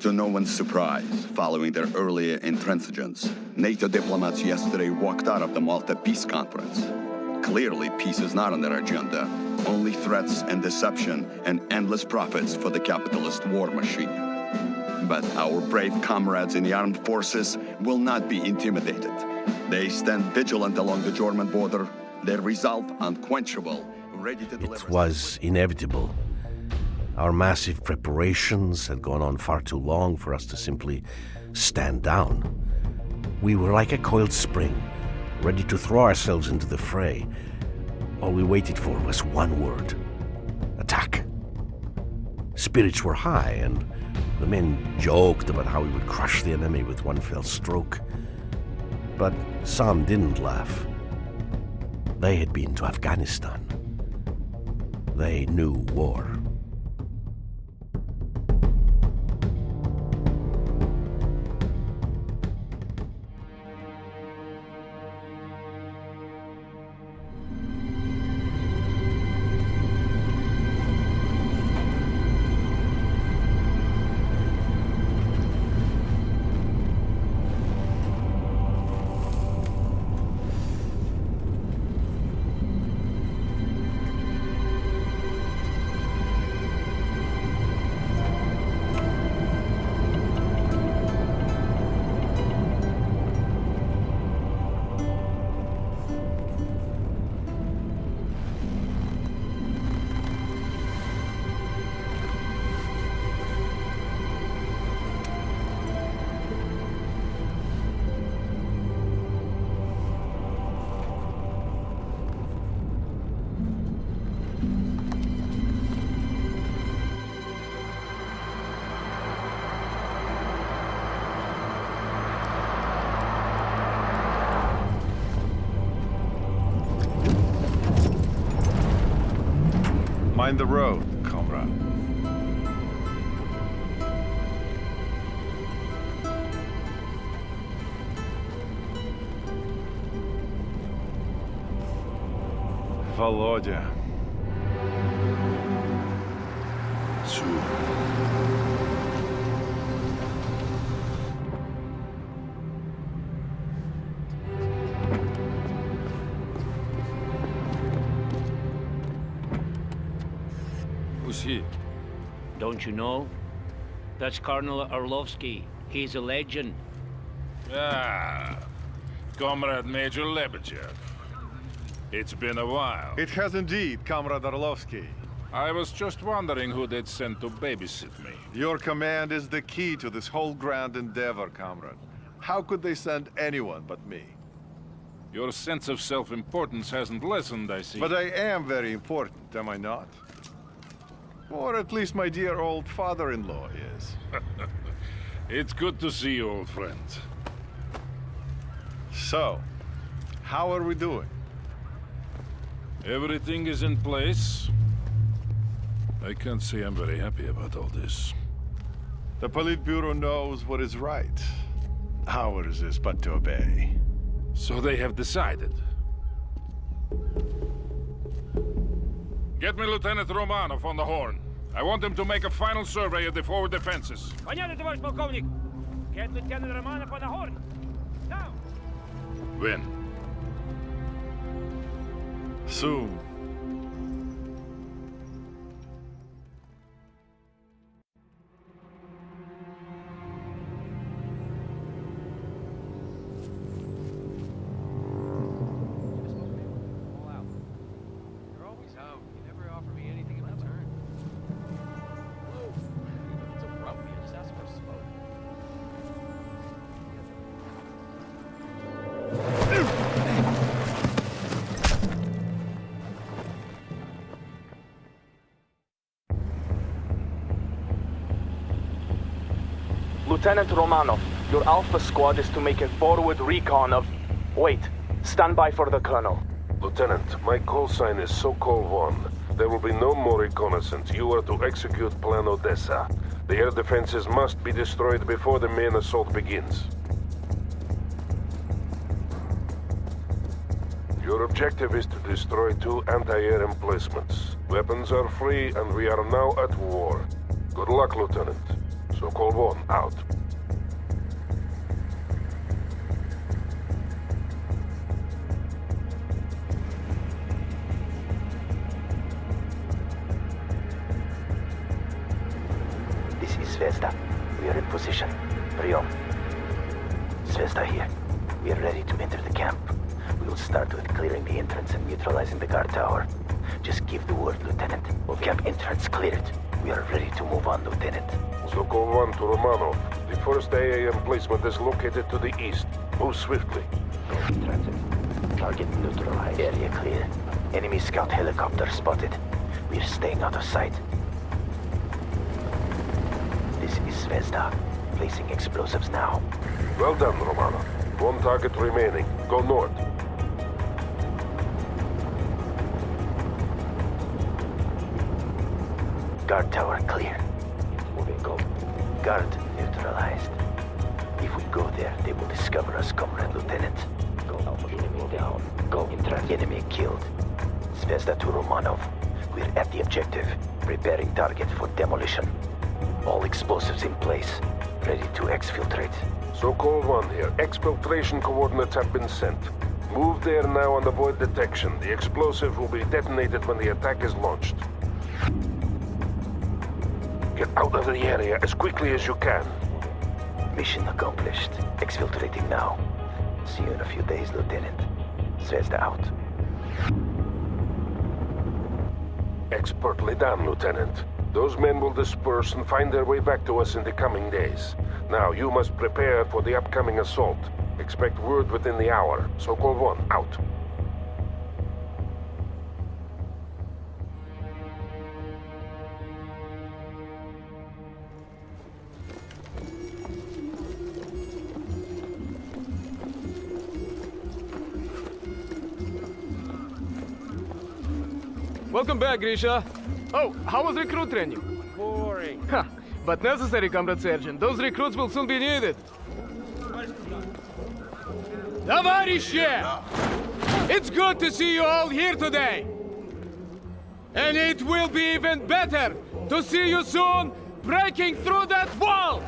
To no one's surprise, following their earlier intransigence, NATO diplomats yesterday walked out of the Malta Peace Conference. Clearly, peace is not on their agenda. Only threats and deception and endless profits for the capitalist war machine. But our brave comrades in the armed forces will not be intimidated. They stand vigilant along the German border, their resolve unquenchable, ready to deliver... It was inevitable. Our massive preparations had gone on far too long for us to simply stand down. We were like a coiled spring, ready to throw ourselves into the fray. All we waited for was one word: attack. Spirits were high, and the men joked about how we would crush the enemy with one fell stroke. But some didn't laugh. They had been to Afghanistan. They knew war. Mind the road, comrade. Володя. Who's he? Don't you know? That's Colonel Orlovsky. He's a legend. Ah, Comrade Major Lebedev. It's been a while. It has indeed, Comrade Orlovsky. I was just wondering who they'd sent to babysit me. Your command is the key to this whole grand endeavor, comrade. How could they send anyone but me? Your sense of self-importance hasn't lessened, I see. But I am very important, am I not? Or at least my dear old father-in-law is. It's good to see you, old friend. So, how are we doing? Everything is in place. I can't say I'm very happy about all this. The Politburo knows what is right. Ours is but to obey. So they have decided. Get me Lieutenant Romanov on the horn. I want him to make a final survey of the forward defenses. Понятно, товарищ полковник. Get Lieutenant Romanov on the horn. Now. When? Soon. Lieutenant Romanov, your Alpha squad is to make a forward recon of... Wait, stand by for the Colonel. Lieutenant, my call sign is Sokol 1. There will be no more reconnaissance. You are to execute Plan Odessa. The air defenses must be destroyed before the main assault begins. Your objective is to destroy 2 anti-air emplacements. Weapons are free and we are now at war. Good luck, Lieutenant. Sokol 1, out. This is Zvezda. We are in position. Priom. Zvezda here. We are ready to enter the camp. We will start with clearing the entrance and neutralizing the guard tower. Just give the word, Lieutenant. Camp entrance cleared. We are ready to move on, Lieutenant. Sokol 1 to Romanov. The first AAM placement is located to the east. Move swiftly. Go in transit. Target neutralized. Area clear. Enemy scout helicopter spotted. We are staying out of sight. This is Zvezda. Placing explosives now. Well done, Romanov. One target remaining. Go north. Guard tower clear. Moving go. Guard neutralized. If we go there, they will discover us, Comrade Lieutenant. Go. Enemy down. Go. Enemy killed. Zvezda to Romanov. We're at the objective. Preparing target for demolition. All explosives in place. Ready to exfiltrate. Sokol 1 here. Exfiltration coordinates have been sent. Move there now and avoid detection. The explosive will be detonated when the attack is launched. Get out of the area as quickly as you can. Mission accomplished. Exfiltrating now. See you in a few days, Lieutenant. Zvezda out. Expertly done, Lieutenant. Those men will disperse and find their way back to us in the coming days. Now, you must prepare for the upcoming assault. Expect word within the hour. Sokol 1, out. Welcome back, Grisha. Oh, how was recruit training? Boring. Ha, but necessary, Comrade Sergeant. Those recruits will soon be needed. Товарищи! It's good to see you all here today. And it will be even better to see you soon breaking through that wall.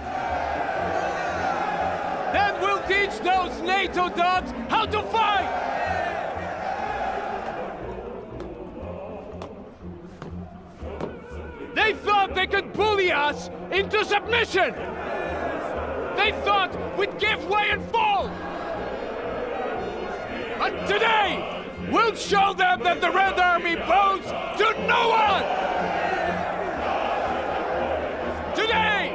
Then we'll teach those NATO dogs how to fight. They thought they could bully us into submission! They thought we'd give way and fall! But today, we'll show them that the Red Army bows to no one! Today,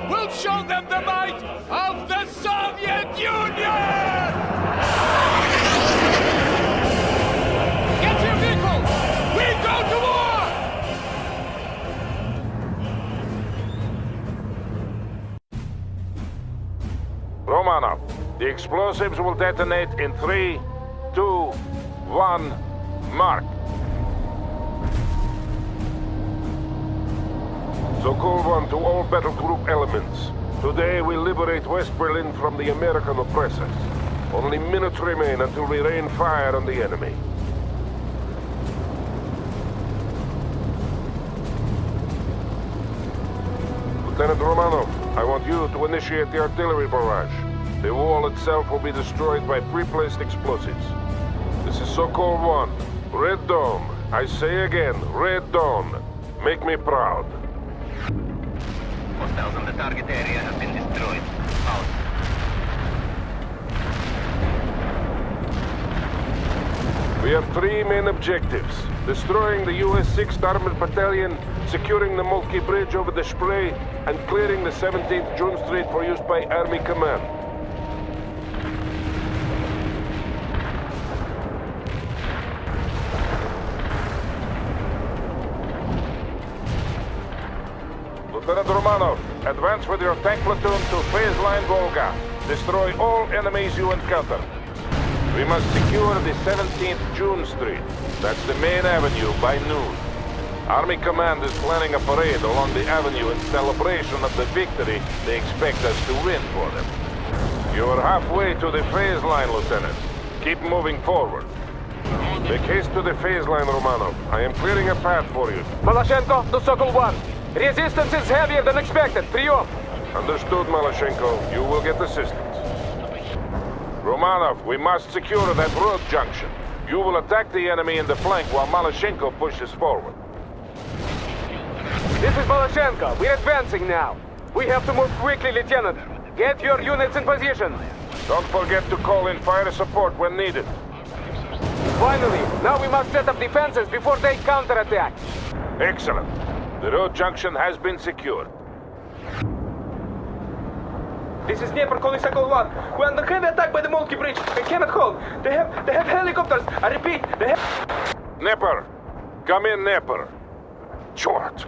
we'll show them the might of the Soviet Union! Get your vehicles! We go to war! Romanov, the explosives will detonate in 3, 2, 1, mark. Sokol 1 to all battle group elements. Today we liberate West Berlin from the American oppressors. Only minutes remain until we rain fire on the enemy. Lieutenant Romanov, I want you to initiate the artillery barrage. The wall itself will be destroyed by pre-placed explosives. This is Sokol 1. Red Dawn. I say again, Red Dawn. Make me proud. Hostiles on the target area have been destroyed. Out. We have 3 main objectives. Destroying the US 6th Armored Battalion, securing the Moltke Bridge over the Spree, and clearing the 17th June Street for use by Army Command. Lieutenant Romanov, advance with your tank platoon to phase line Volga. Destroy all enemies you encounter. We must secure the 17th June Street. That's the main avenue by noon. Army Command is planning a parade along the avenue in celebration of the victory they expect us to win for them. You are halfway to the phase line, Lieutenant. Keep moving forward. Make haste to the phase line, Romanov. I am clearing a path for you. Maloshenko to Sokol 1. Resistance is heavier than expected. Прием. Understood, Malashenko. You will get assistance. Romanov, we must secure that road junction. You will attack the enemy in the flank while Malashenko pushes forward. This is Malashenko. We're advancing now. We have to move quickly, Lieutenant. Get your units in position. Don't forget to call in fire support when needed. Finally, now we must set up defenses before they counterattack. Excellent. The road junction has been secured. This is Dnieper calling Cycle 1. We're under heavy attack by the Molky Bridge. I cannot hold. They have helicopters. I repeat, they have... Dnieper! Come in, Dnieper. Short.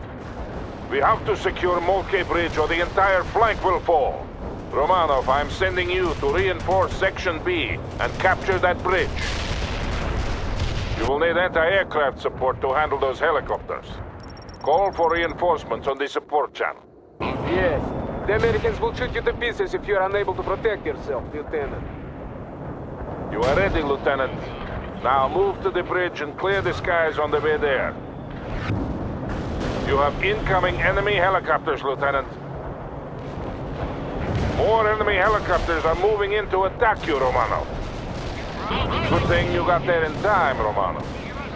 We have to secure Molky Bridge or the entire flank will fall. Romanov, I'm sending you to reinforce Section B and capture that bridge. You will need anti-aircraft support to handle those helicopters. Call for reinforcements on the support channel. Yes. The Americans will shoot you to pieces if you're unable to protect yourself, Lieutenant. You are ready, Lieutenant. Now move to the bridge and clear the skies on the way there. You have incoming enemy helicopters, Lieutenant. More enemy helicopters are moving in to attack you, Romanov. Good thing you got there in time, Romanov.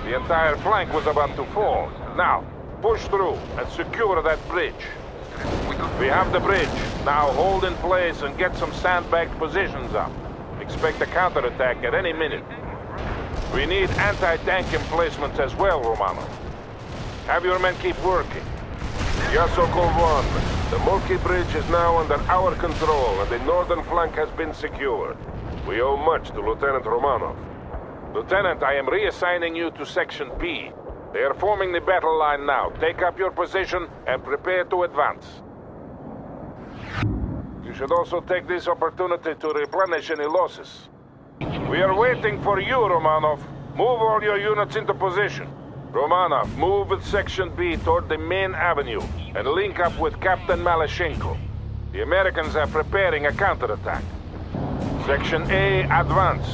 The entire flank was about to fall. Now, push through and secure that bridge. We have the bridge. Now hold in place and get some sandbagged positions up. Expect a counterattack at any minute. We need anti-tank emplacements as well, Romanov. Have your men keep working. Yasokol 1, the Molky Bridge is now under our control and the northern flank has been secured. We owe much to Lieutenant Romanov. Lieutenant, I am reassigning you to Section B. They are forming the battle line now. Take up your position and prepare to advance. You should also take this opportunity to replenish any losses. We are waiting for you, Romanov. Move all your units into position. Romanov, move with Section B toward the main avenue and link up with Captain Malashenko. The Americans are preparing a counterattack. Section A, advance.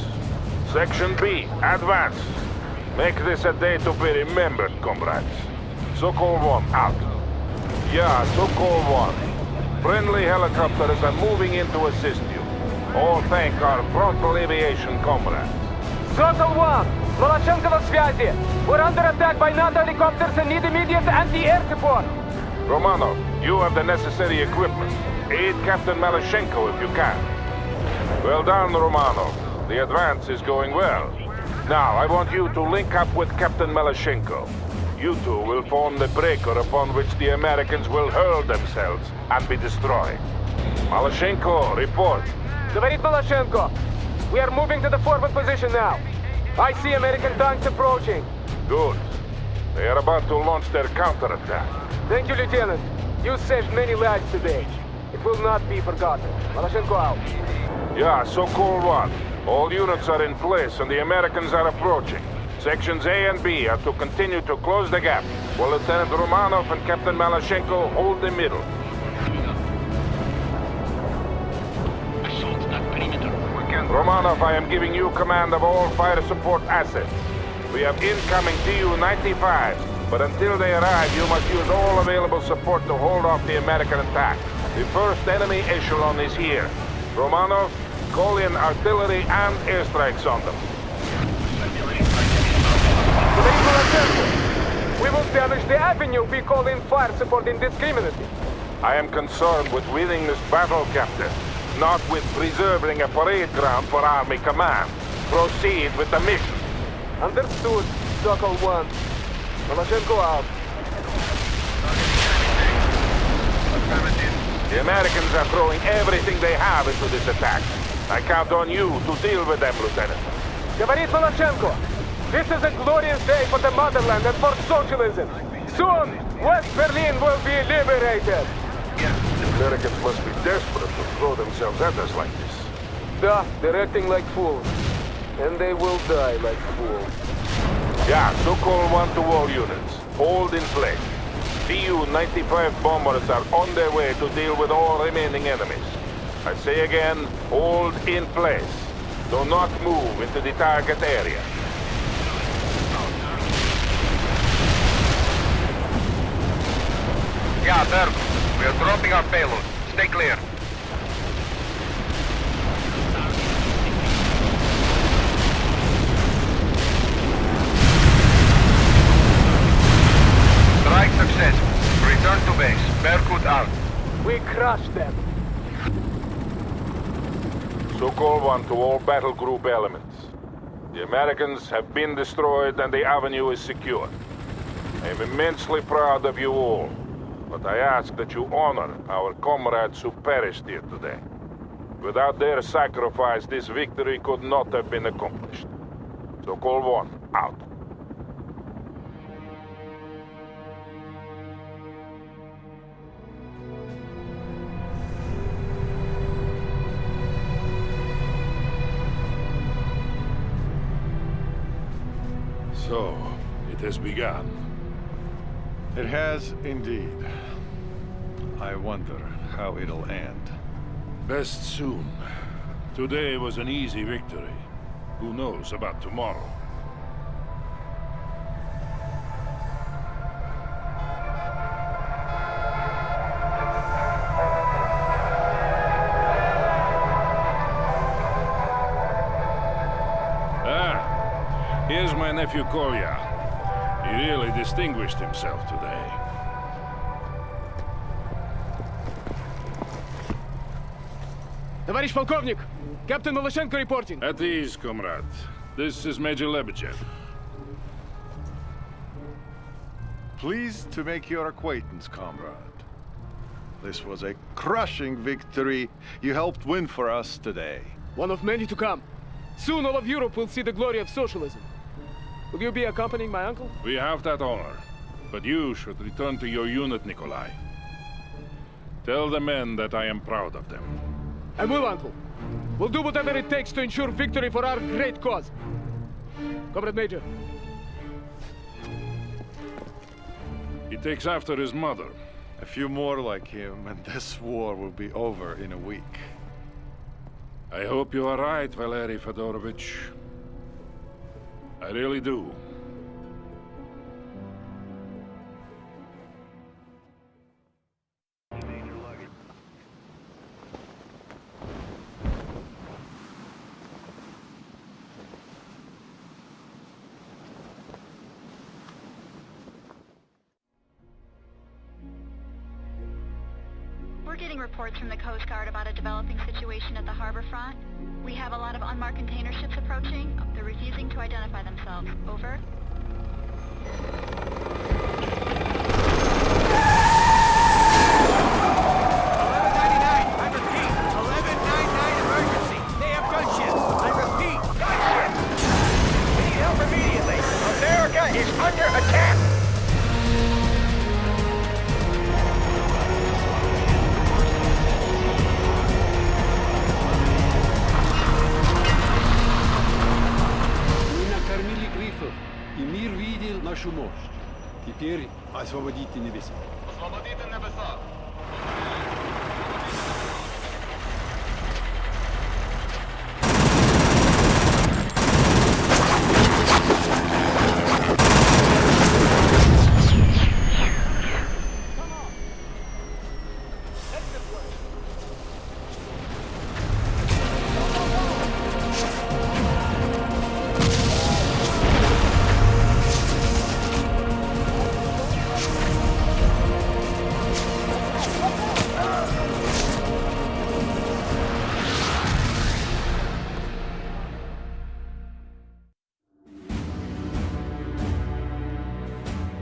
Section B, advance. Make this a day to be remembered, comrades. Sokol 1, out. Yeah, Sokol 1. Friendly helicopters are moving in to assist you. All thank our frontal aviation comrades. Sokol 1! Malashenko на связи! We're under attack by NATO helicopters and need immediate anti-air support! Romanov, you have the necessary equipment. Aid Captain Malashenko if you can. Well done, Romanov. The advance is going well. Now, I want you to link up with Captain Malashenko. You two will form the breaker upon which the Americans will hurl themselves and be destroyed. Malashenko, report. Говорит Malashenko. We are moving to the forward position now. I see American tanks approaching. Good. They are about to launch their counterattack. Thank you, Lieutenant. You saved many lives today. It will not be forgotten. Malashenko out. Yeah, Sokol 1. All units are in place and the Americans are approaching. Sections A and B are to continue to close the gap, while Lieutenant Romanov and Captain Malashenko hold the middle. Romanov, I am giving you command of all fire support assets. We have incoming Tu-95s, but until they arrive, you must use all available support to hold off the American attack. The first enemy echelon is here. Romanov, call in artillery and airstrikes on them. We will damage the avenue if we call in fire support indiscriminately. I am concerned with winning this battle, Captain, not with preserving a parade ground for Army Command. Proceed with the mission. Understood, Sokol 1. Malashenko out. The Americans are throwing everything they have into this attack. I count on you to deal with them, Lieutenant. Говорит Malashenko. This is a glorious day for the motherland and for socialism. Soon, West Berlin will be liberated. The Americans must be desperate to throw themselves at us like this. Да, they're acting like fools. And they will die like fools. Yeah, Sokol 1 to all units. Hold in place. Tu-95 bombers are on their way to deal with all remaining enemies. I say again, hold in place. Do not move into the target area. Yeah, there. We are dropping our payload. stay clear. Strike successful. Return to base. Berkut out. We crushed them. Sokol 1 to all battle group elements. The Americans have been destroyed and the avenue is secure. I am immensely proud of you all, but I ask that you honor our comrades who perished here today. Without their sacrifice, this victory could not have been accomplished. Sokol 1, out. So, it has begun. It has indeed. I wonder how it'll end. Best soon. Today was an easy victory. Who knows about tomorrow? Here's my nephew Kolya. He really distinguished himself today. Товарищ полковник! Captain Malyshenko reporting. At ease, comrade. This is Major Lebedev. Pleased to make your acquaintance, comrade. This was a crushing victory you helped win for us today. One of many to come. Soon all of Europe will see the glory of socialism. Will you be accompanying my uncle? We have that honor. But you should return to your unit, Nikolai. Tell the men that I am proud of them. I will, uncle. We'll do whatever it takes to ensure victory for our great cause. Comrade Major. He takes after his mother. A few more like him, and this war will be over in a week. I hope you are right, Valery Fedorovich. I really do. We're getting reports from the Coast Guard about a developing situation at the harbor front. We have a lot of unmarked container ships approaching. They're refusing to identify themselves. Over. нашу мощь. Теперь освободите небеса. Освободите небеса.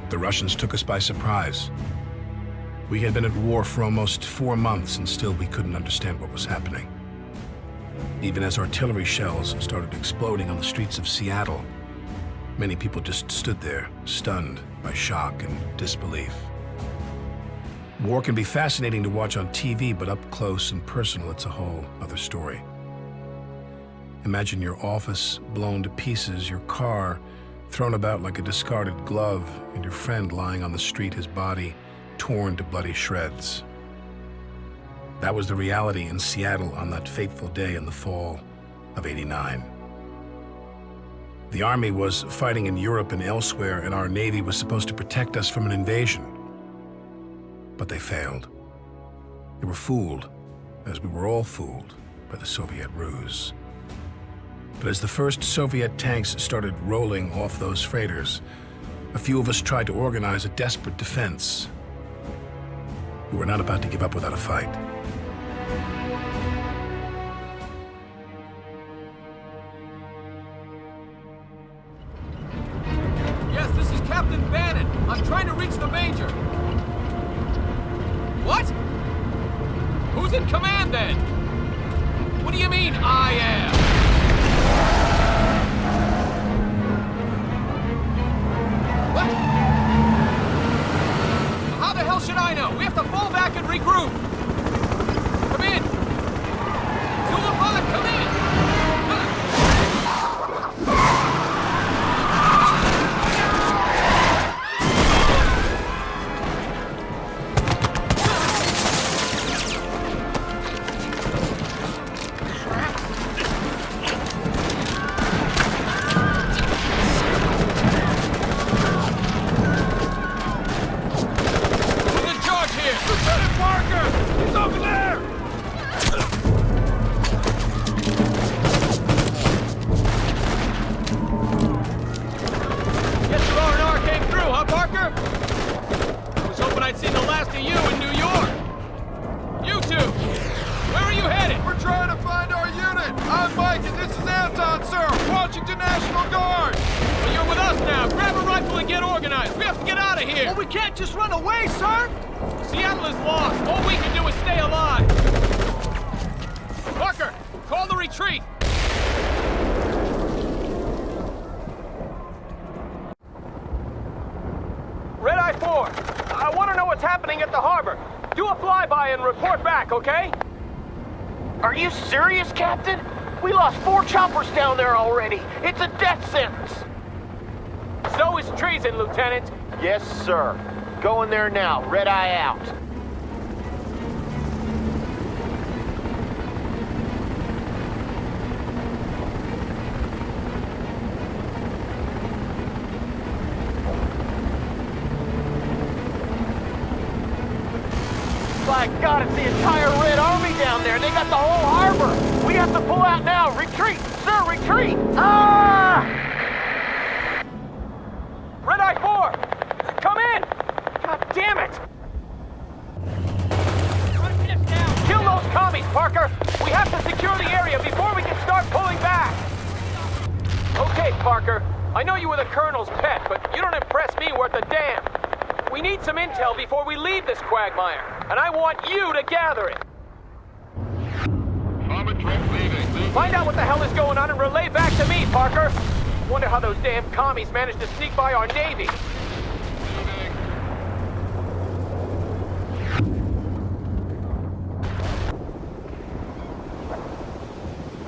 The Russians took us by surprise. We had been at war for almost 4 months, and still we couldn't understand what was happening. Even as artillery shells started exploding on the streets of Seattle, many people just stood there, stunned by shock and disbelief. War can be fascinating to watch on TV, but up close and personal, it's a whole other story. Imagine your office blown to pieces, your car thrown about like a discarded glove, and your friend lying on the street, his body torn to bloody shreds. That was the reality in Seattle on that fateful day in the fall of '89. The Army was fighting in Europe and elsewhere, and our Navy was supposed to protect us from an invasion. But they failed. They were fooled, as we were all fooled, by the Soviet ruse. But as the first Soviet tanks started rolling off those freighters, a few of us tried to organize a desperate defense. We were not about to give up without a fight. Yes, this is Captain Bannon. I'm trying to reach the Major. What? Who's in command then? What do you mean, I am? What? How the hell should I know? We have to fall back and regroup. Come in. Zulu 5, come in. Okay? Are you serious, Captain? We lost 4 choppers down there already. It's a death sentence. So is treason, Lieutenant. Yes, sir. Going there now. Red eye out. My God, it's the entire Red Army down there. They got the whole harbor. We have to pull out now. Retreat, sir, retreat. Ah! Red Eye 4, come in. God damn it. Kill those commies, Parker. We have to secure the area before we can start pulling back. Okay, Parker. I know you were the Colonel's pet, but you don't impress me worth a damn. We need some intel before we leave this quagmire, and I want you to gather it. Find out what the hell is going on and relay back to me, Parker. Wonder how those damn commies managed to sneak by our Navy.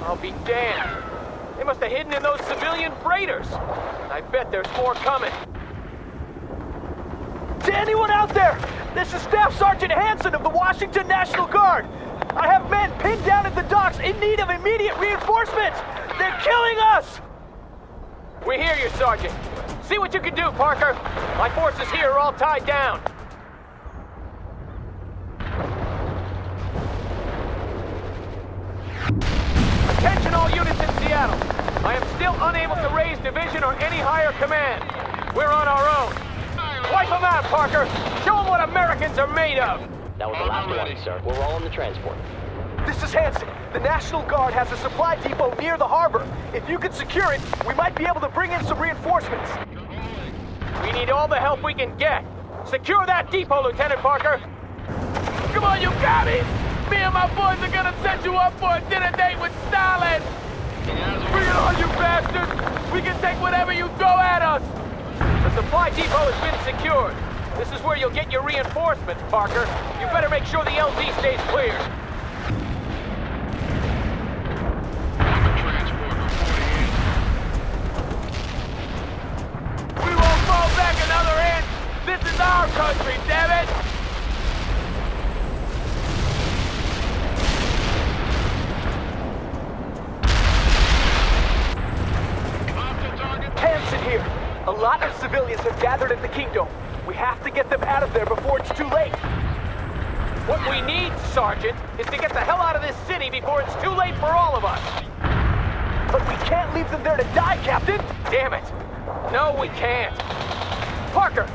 I'll be damned. They must have hidden in those civilian freighters. I bet there's more coming. To anyone out there, this is Staff Sergeant Hanson of the Washington National Guard. I have men pinned down at the docks in need of immediate reinforcements. They're killing us! We hear you, Sergeant. See what you can do, Parker. My forces here are all tied down. Attention all units in Seattle. I am still unable to raise division or any higher command. We're on our own. Wipe them out, Parker! Show them what Americans are made of! That was the last one, sir. We're all on the transport. This is Hanson. The National Guard has a supply depot near the harbor. If you can secure it, we might be able to bring in some reinforcements. We need all the help we can get. Secure that depot, Lieutenant Parker! Come on, you commies! Me and my boys are gonna set you up for a dinner date with Stalin! Bring it on, you bastards! We can take whatever you throw at us! The supply depot has been secured. This is where you'll get your reinforcements, Parker. You better make sure the LZ stays clear. We won't fall back another inch! This is our country, damn it! Hanson here. A lot of civilians have gathered at the Kingdom. We have to get them out of there before it's too late. What we need, Sergeant, is to get the hell out of this city before it's too late for all of us. But we can't leave them there to die, Captain! Damn it. No, we can't. Parker,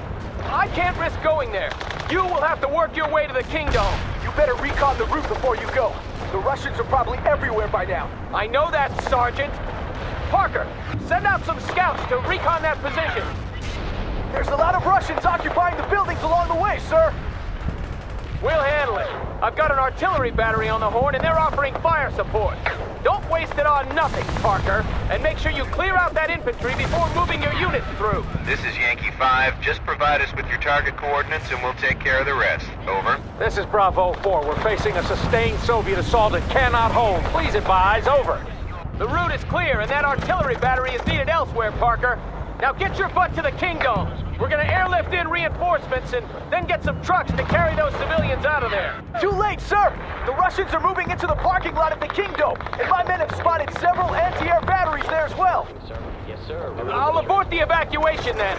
I can't risk going there. You will have to work your way to the Kingdom. You better recon the route before you go. The Russians are probably everywhere by now. I know that, Sergeant. Parker, send out some scouts to recon that position. There's a lot of Russians occupying the buildings along the way, sir. We'll handle it. I've got an artillery battery on the horn, and they're offering fire support. Don't waste it on nothing, Parker, and make sure you clear out that infantry before moving your units through. This is Yankee 5. Just provide us with your target coordinates and we'll take care of the rest. Over. This is Bravo 4. We're facing a sustained Soviet assault and cannot hold. Please advise. Over. The route is clear, and that artillery battery is needed elsewhere, Parker. Now get your butt to the Kingdom. We're gonna airlift in reinforcements and then get some trucks to carry those civilians out of there. Too late, sir! The Russians are moving into the parking lot of the Kingdom, and my men have spotted several anti-air batteries there as well. Yes, sir. I'll abort the evacuation then.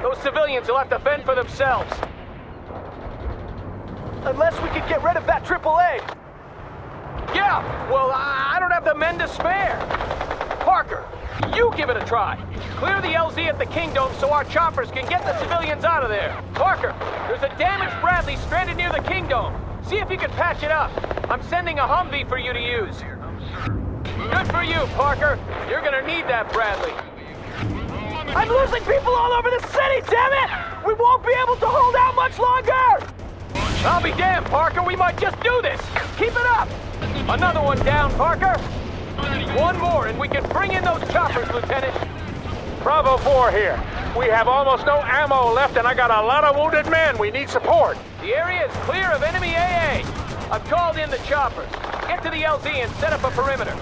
Those civilians will have to fend for themselves. Unless we can get rid of that AAA. Yeah, well, I don't have the men to spare. Parker, you give it a try. Clear the LZ at the Kingdom so our choppers can get the civilians out of there. Parker, there's a damaged Bradley stranded near the Kingdom. See if you can patch it up. I'm sending a Humvee for you to use. Good for you, Parker. You're gonna need that Bradley. I'm losing people all over the city, damn it! We won't be able to hold out much longer! I'll be damned, Parker. We might just do this. Keep it up. Another one down, Parker. One more, and we can bring in those choppers, Lieutenant. Bravo 4 here. We have almost no ammo left, and I got a lot of wounded men. We need support. The area is clear of enemy AA. I've called in the choppers. Get to the LZ and set up a perimeter.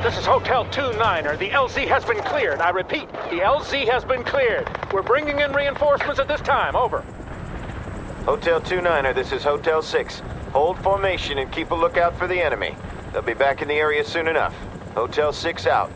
This is Hotel 2-9er. The LZ has been cleared. I repeat, the LZ has been cleared. We're bringing in reinforcements at this time. Over. Hotel 2-9er, this is Hotel 6. Hold formation and keep a lookout for the enemy. They'll be back in the area soon enough. Hotel 6 out.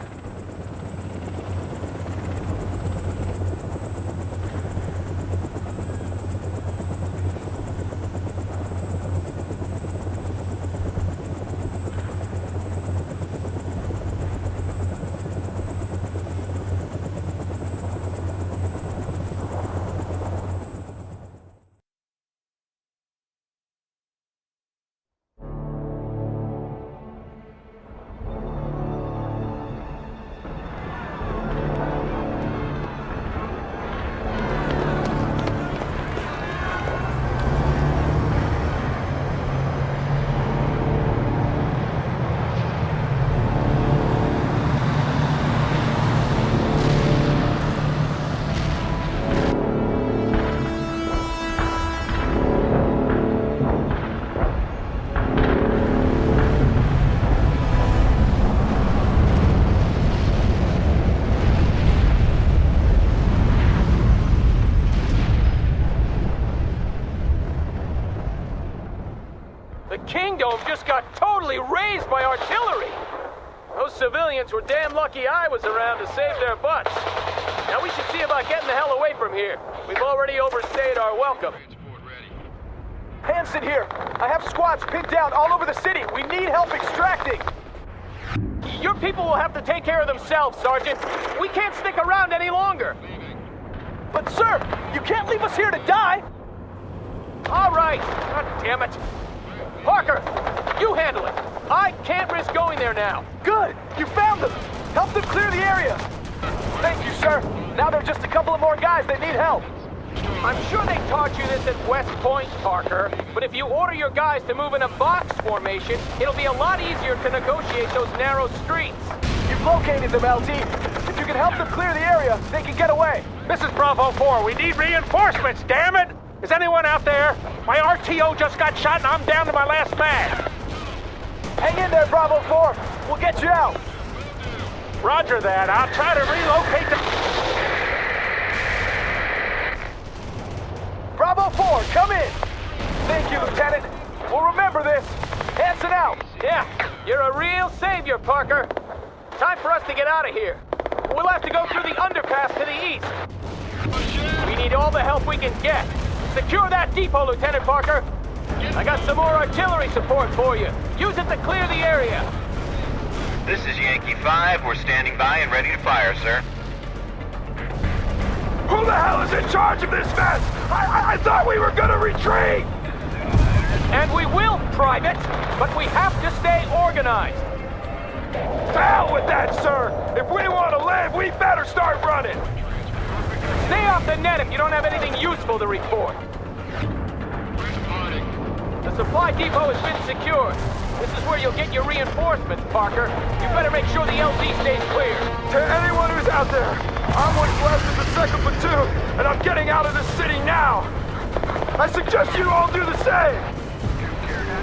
Kingdom just got totally razed by artillery. Those civilians were damn lucky I was around to save their butts. Now we should see about getting the hell away from here. We've already overstayed our welcome. Hanson here. I have squads pinned down all over the city. We need help extracting. Your people will have to take care of themselves, Sergeant. We can't stick around any longer. But sir, you can't leave us here to die. All right. God damn it. Parker, you handle it. I can't risk going there now. Good. You found them. Help them clear the area. Thank you, sir. Now there are just a couple of more guys that need help. I'm sure they taught you this at West Point, Parker, but if you order your guys to move in a box formation, it'll be a lot easier to negotiate those narrow streets. You've located them, LT. If you can help them clear the area, they can get away. This is Bravo 4. We need reinforcements, damn it! Is anyone out there? My RTO just got shot and I'm down to my last mag. Hang in there, Bravo 4. We'll get you out. Roger that. I'll try to relocate the... Bravo 4, come in. Thank you, Lieutenant. We'll remember this. Hanson out. Yeah, you're a real savior, Parker. Time for us to get out of here. We'll have to go through the underpass to the east. We need all the help we can get. Secure that depot, Lieutenant Parker. I got some more artillery support for you. Use it to clear the area. This is Yankee 5. We're standing by and ready to fire, sir. Who the hell is in charge of this mess? I thought we were gonna retreat! And we will, Private, but we have to stay organized. To hell with that, sir! If we want to live, we better start running! Stay off the net if you don't have anything useful to report. The supply depot has been secured. This is where you'll get your reinforcements, Parker. You better make sure the LZ stays clear. To anyone who's out there, I'm what's left of the 2nd Platoon, and I'm getting out of this city now. I suggest you all do the same.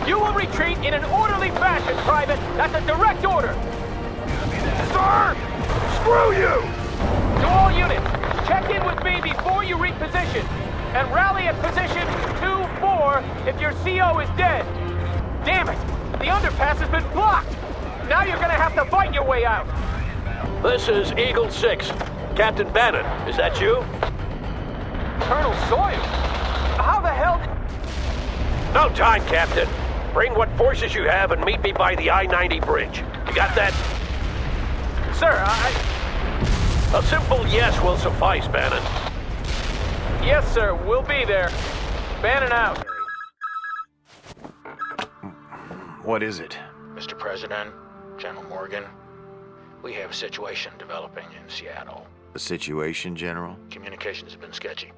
You will retreat in an orderly fashion, Private. That's a direct order. Sir! Screw you! To all units, check in with me before you reposition, and rally at position 2-4 if your CO is dead. Damn it! The underpass has been blocked! Now you're gonna have to fight your way out! This is Eagle 6. Captain Bannon, is that you? Colonel Sawyer? How the hell did... No time, Captain. Bring what forces you have and meet me by the I-90 bridge. You got that? Sir, A simple yes will suffice, Bannon. Yes, sir. We'll be there. Bannon out. What is it? Mr. President, General Morgan, we have a situation developing in Seattle. A situation, General? Communications have been sketchy,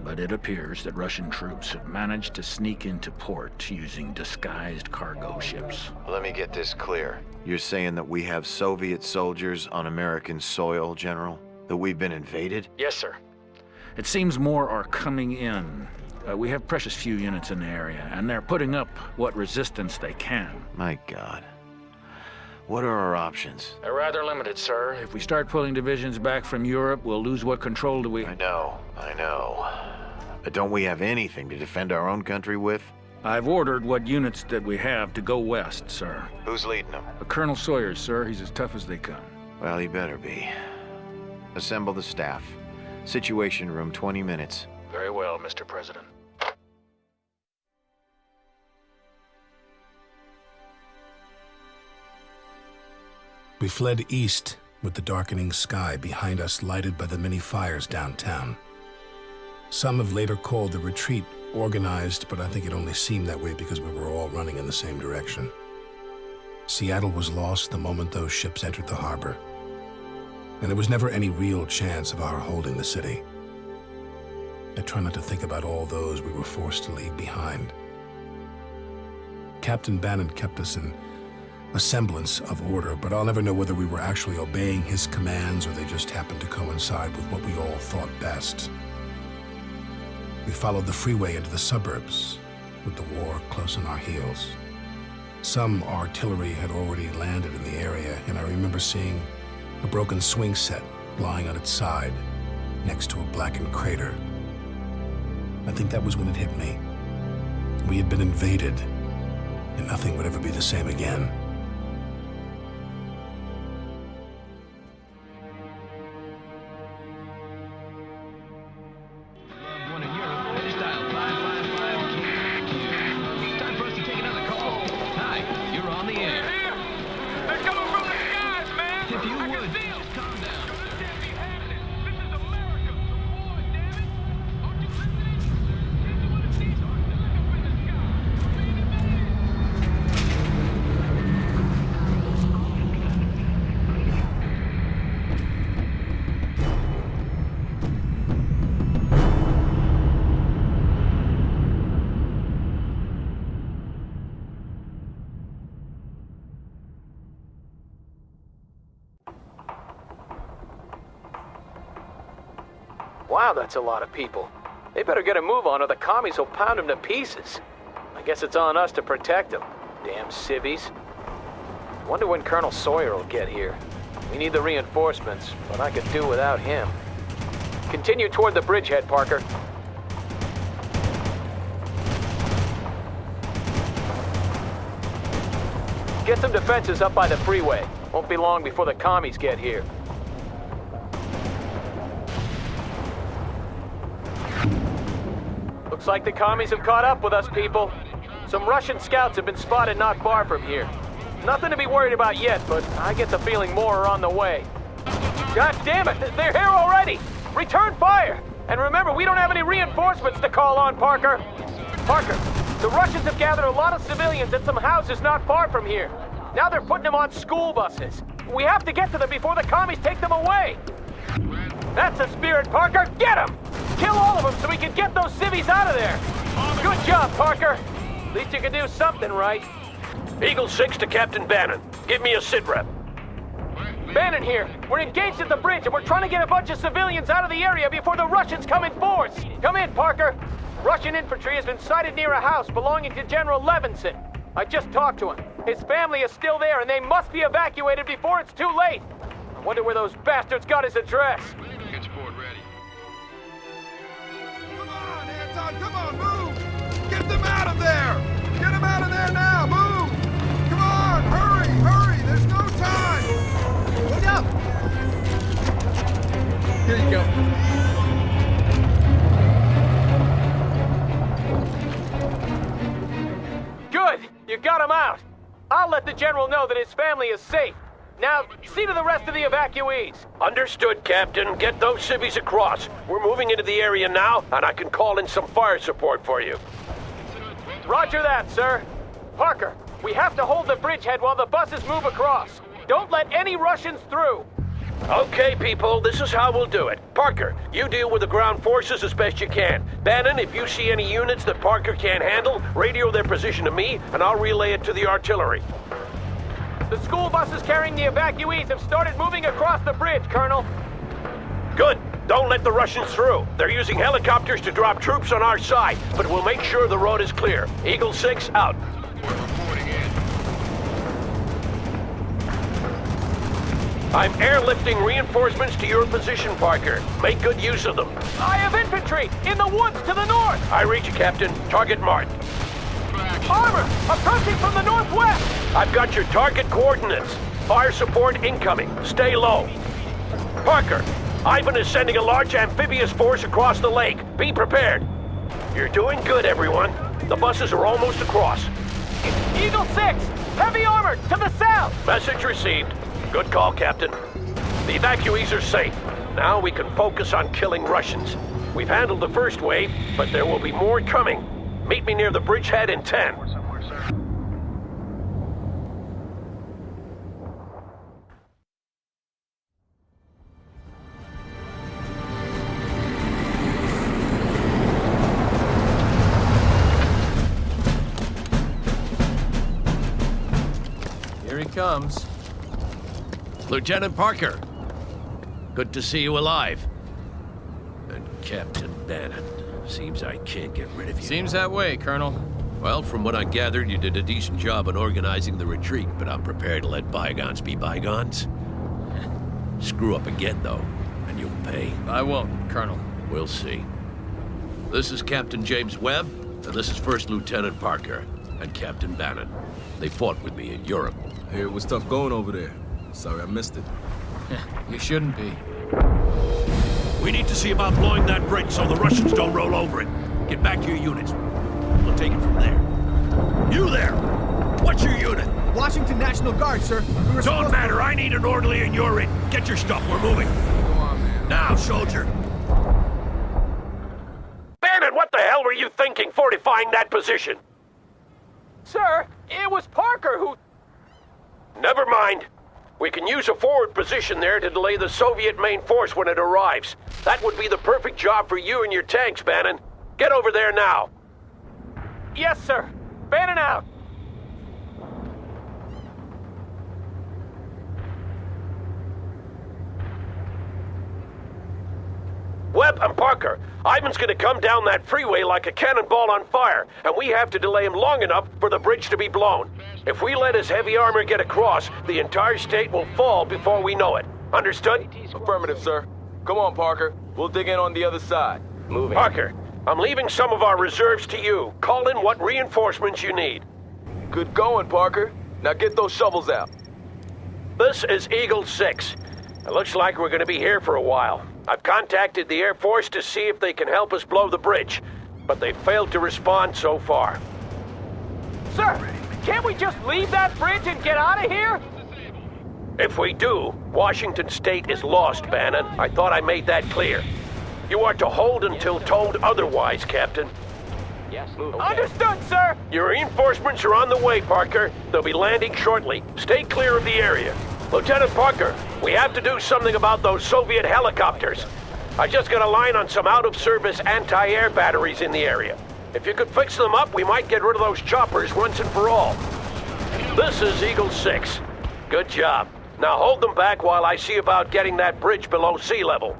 but it appears that Russian troops have managed to sneak into port using disguised cargo ships. Let me get this clear. You're saying that we have Soviet soldiers on American soil, General? That we've been invaded? Yes, sir. It seems more are coming in. We have precious few units in the area, and they're putting up what resistance they can. My God. What are our options? They're rather limited, sir. If we start pulling divisions back from Europe, we'll lose what control do we... I know. But don't we have anything to defend our own country with? I've ordered what units that we have to go west, sir. Who's leading them? Colonel Sawyer, sir. He's as tough as they come. Well, he better be. Assemble the staff. Situation room, 20 minutes. Very well, Mr. President. We fled east with the darkening sky behind us lighted by the many fires downtown. Some have later called the retreat organized, but I think it only seemed that way because we were all running in the same direction. Seattle was lost the moment those ships entered the harbor, and there was never any real chance of our holding the city. I try not to think about all those we were forced to leave behind. Captain Bannon kept us in a semblance of order, but I'll never know whether we were actually obeying his commands or they just happened to coincide with what we all thought best. We followed the freeway into the suburbs, with the war close on our heels. Some artillery had already landed in the area, and I remember seeing a broken swing set lying on its side next to a blackened crater. I think that was when it hit me. We had been invaded, and nothing would ever be the same again. Wow, that's a lot of people. They better get a move on or the commies will pound them to pieces. I guess it's on us to protect them. Damn civvies. Wonder when Colonel Sawyer will get here. We need the reinforcements, but I could do without him. Continue toward the bridgehead, Parker. Get some defenses up by the freeway. Won't be long before the commies get here. Looks like the commies have caught up with us, people. Some Russian scouts have been spotted not far from here. Nothing to be worried about yet, but I get the feeling more are on the way. God damn it, they're here already! Return fire! And remember, we don't have any reinforcements to call on, Parker. Parker, the Russians have gathered a lot of civilians at some houses not far from here. Now they're putting them on school buses. We have to get to them before the commies take them away. That's the spirit, Parker. Get them! Kill all of them so we can get those civvies out of there. Good job, Parker. At least you can do something right. Eagle 6 to Captain Bannon. Give me a sit rep. Bannon here. We're engaged at the bridge and we're trying to get a bunch of civilians out of the area before the Russians come in force. Come in, Parker. Russian infantry has been sighted near a house belonging to General Levinson. I just talked to him. His family is still there and they must be evacuated before it's too late. I wonder where those bastards got his address. Come on, Anton, come on, move! Get them out of there! Get them out of there now, move! Come on, hurry, hurry, there's no time! Look up! Here you go. Good! You got him out! I'll let the General know that his family is safe. Now, see to the rest of the evacuees. Understood, Captain. Get those civvies across. We're moving into the area now, and I can call in some fire support for you. Roger that, sir. Parker, we have to hold the bridgehead while the buses move across. Don't let any Russians through. Okay, people, this is how we'll do it. Parker, you deal with the ground forces as best you can. Bannon, if you see any units that Parker can't handle, radio their position to me, and I'll relay it to the artillery. The school buses carrying the evacuees have started moving across the bridge, Colonel. Good. Don't let the Russians through. They're using helicopters to drop troops on our side, but we'll make sure the road is clear. Eagle 6, out. I'm airlifting reinforcements to your position, Parker. Make good use of them. I have infantry in the woods to the north. I read you, Captain. Target marked. Armor approaching from the northwest. I've got your target coordinates. Fire support incoming. Stay low. Parker, Ivan is sending a large amphibious force across the lake. Be prepared. You're doing good, everyone. The buses are almost across. Eagle 6, heavy armor to the south. Message received. Good call, Captain. The evacuees are safe. Now we can focus on killing Russians. We've handled the first wave, but there will be more coming. Meet me near the bridgehead in 10. Here he comes. Lieutenant Parker. Good to see you alive. And Captain Bannon. Seems I can't get rid of you. Seems that way, Colonel. Well, from what I gathered, you did a decent job in organizing the retreat, but I'm prepared to let bygones be bygones. Screw up again, though, and you'll pay. I won't, Colonel. We'll see. This is Captain James Webb, and this is First Lieutenant Parker and Captain Bannon. They fought with me in Europe. I hear it was tough going over there. Sorry I missed it. You shouldn't be. We need to see about blowing that bridge so the Russians don't roll over it. Get back to your units. We'll take it from there. You there! What's your unit? Washington National Guard, sir. Don't matter. I need an orderly and you're in. Get your stuff. We're moving. Come on, man. Now, soldier. Bannon, what the hell were you thinking fortifying that position? Sir, it was Parker who... Never mind. We can use a forward position there to delay the Soviet main force when it arrives. That would be the perfect job for you and your tanks, Bannon. Get over there now. Yes, sir. Bannon out. Webb and Parker, Ivan's gonna come down that freeway like a cannonball on fire, and we have to delay him long enough for the bridge to be blown. If we let his heavy armor get across, the entire state will fall before we know it. Understood? Affirmative, sir. Come on, Parker. We'll dig in on the other side. Moving. Parker, I'm leaving some of our reserves to you. Call in what reinforcements you need. Good going, Parker. Now get those shovels out. This is Eagle 6. It looks like we're gonna be here for a while. I've contacted the Air Force to see if they can help us blow the bridge, but they've failed to respond so far. Sir, can't we just leave that bridge and get out of here? If we do, Washington State is lost, Bannon. I thought I made that clear. You are to hold until told otherwise, Captain. Yes, okay. Understood, sir! Your reinforcements are on the way, Parker. They'll be landing shortly. Stay clear of the area. Lieutenant Parker, we have to do something about those Soviet helicopters. I just got a line on some out-of-service anti-air batteries in the area. If you could fix them up, we might get rid of those choppers once and for all. This is Eagle 6. Good job. Now hold them back while I see about getting that bridge below sea level.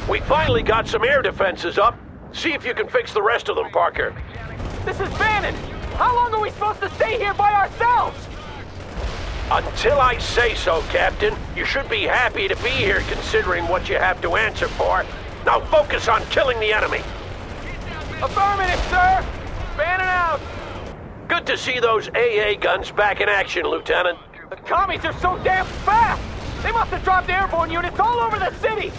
We finally got some air defenses up. See if you can fix the rest of them, Parker. This is Bannon! How long are we supposed to stay here by ourselves? Until I say so, Captain. You should be happy to be here considering what you have to answer for. Now focus on killing the enemy. Affirmative, sir! Bannon out! Good to see those AA guns back in action, Lieutenant. The commies are so damn fast! They must have dropped airborne units all over the city!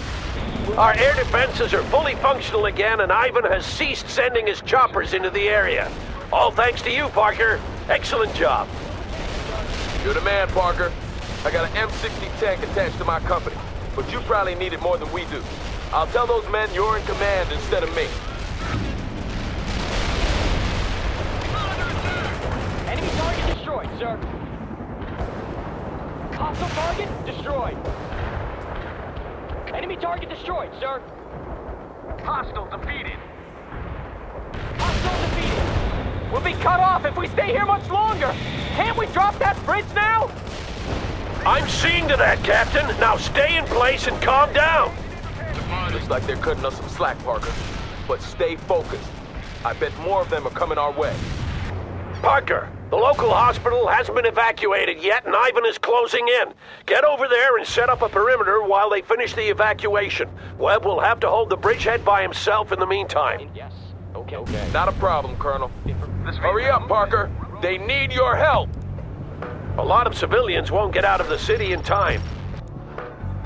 Our air defenses are fully functional again, and Ivan has ceased sending his choppers into the area. All thanks to you, Parker. Excellent job. You're the man, Parker. I got an M60 tank attached to my company, but you probably need it more than we do. I'll tell those men you're in command instead of me. Enemy target destroyed, sir. Hostile target destroyed. Enemy target destroyed, sir. Hostile defeated. Hostile defeated. We'll be cut off if we stay here much longer. Can't we drop that bridge now? I'm seeing to that, Captain. Now stay in place and calm down. Looks like they're cutting us some slack, Parker. But stay focused. I bet more of them are coming our way. Parker, the local hospital hasn't been evacuated yet, and Ivan is closing in. Get over there and set up a perimeter while they finish the evacuation. Webb will have to hold the bridgehead by himself in the meantime. Yes. Okay. Not a problem, Colonel. Hurry up, Parker. They need your help. A lot of civilians won't get out of the city in time.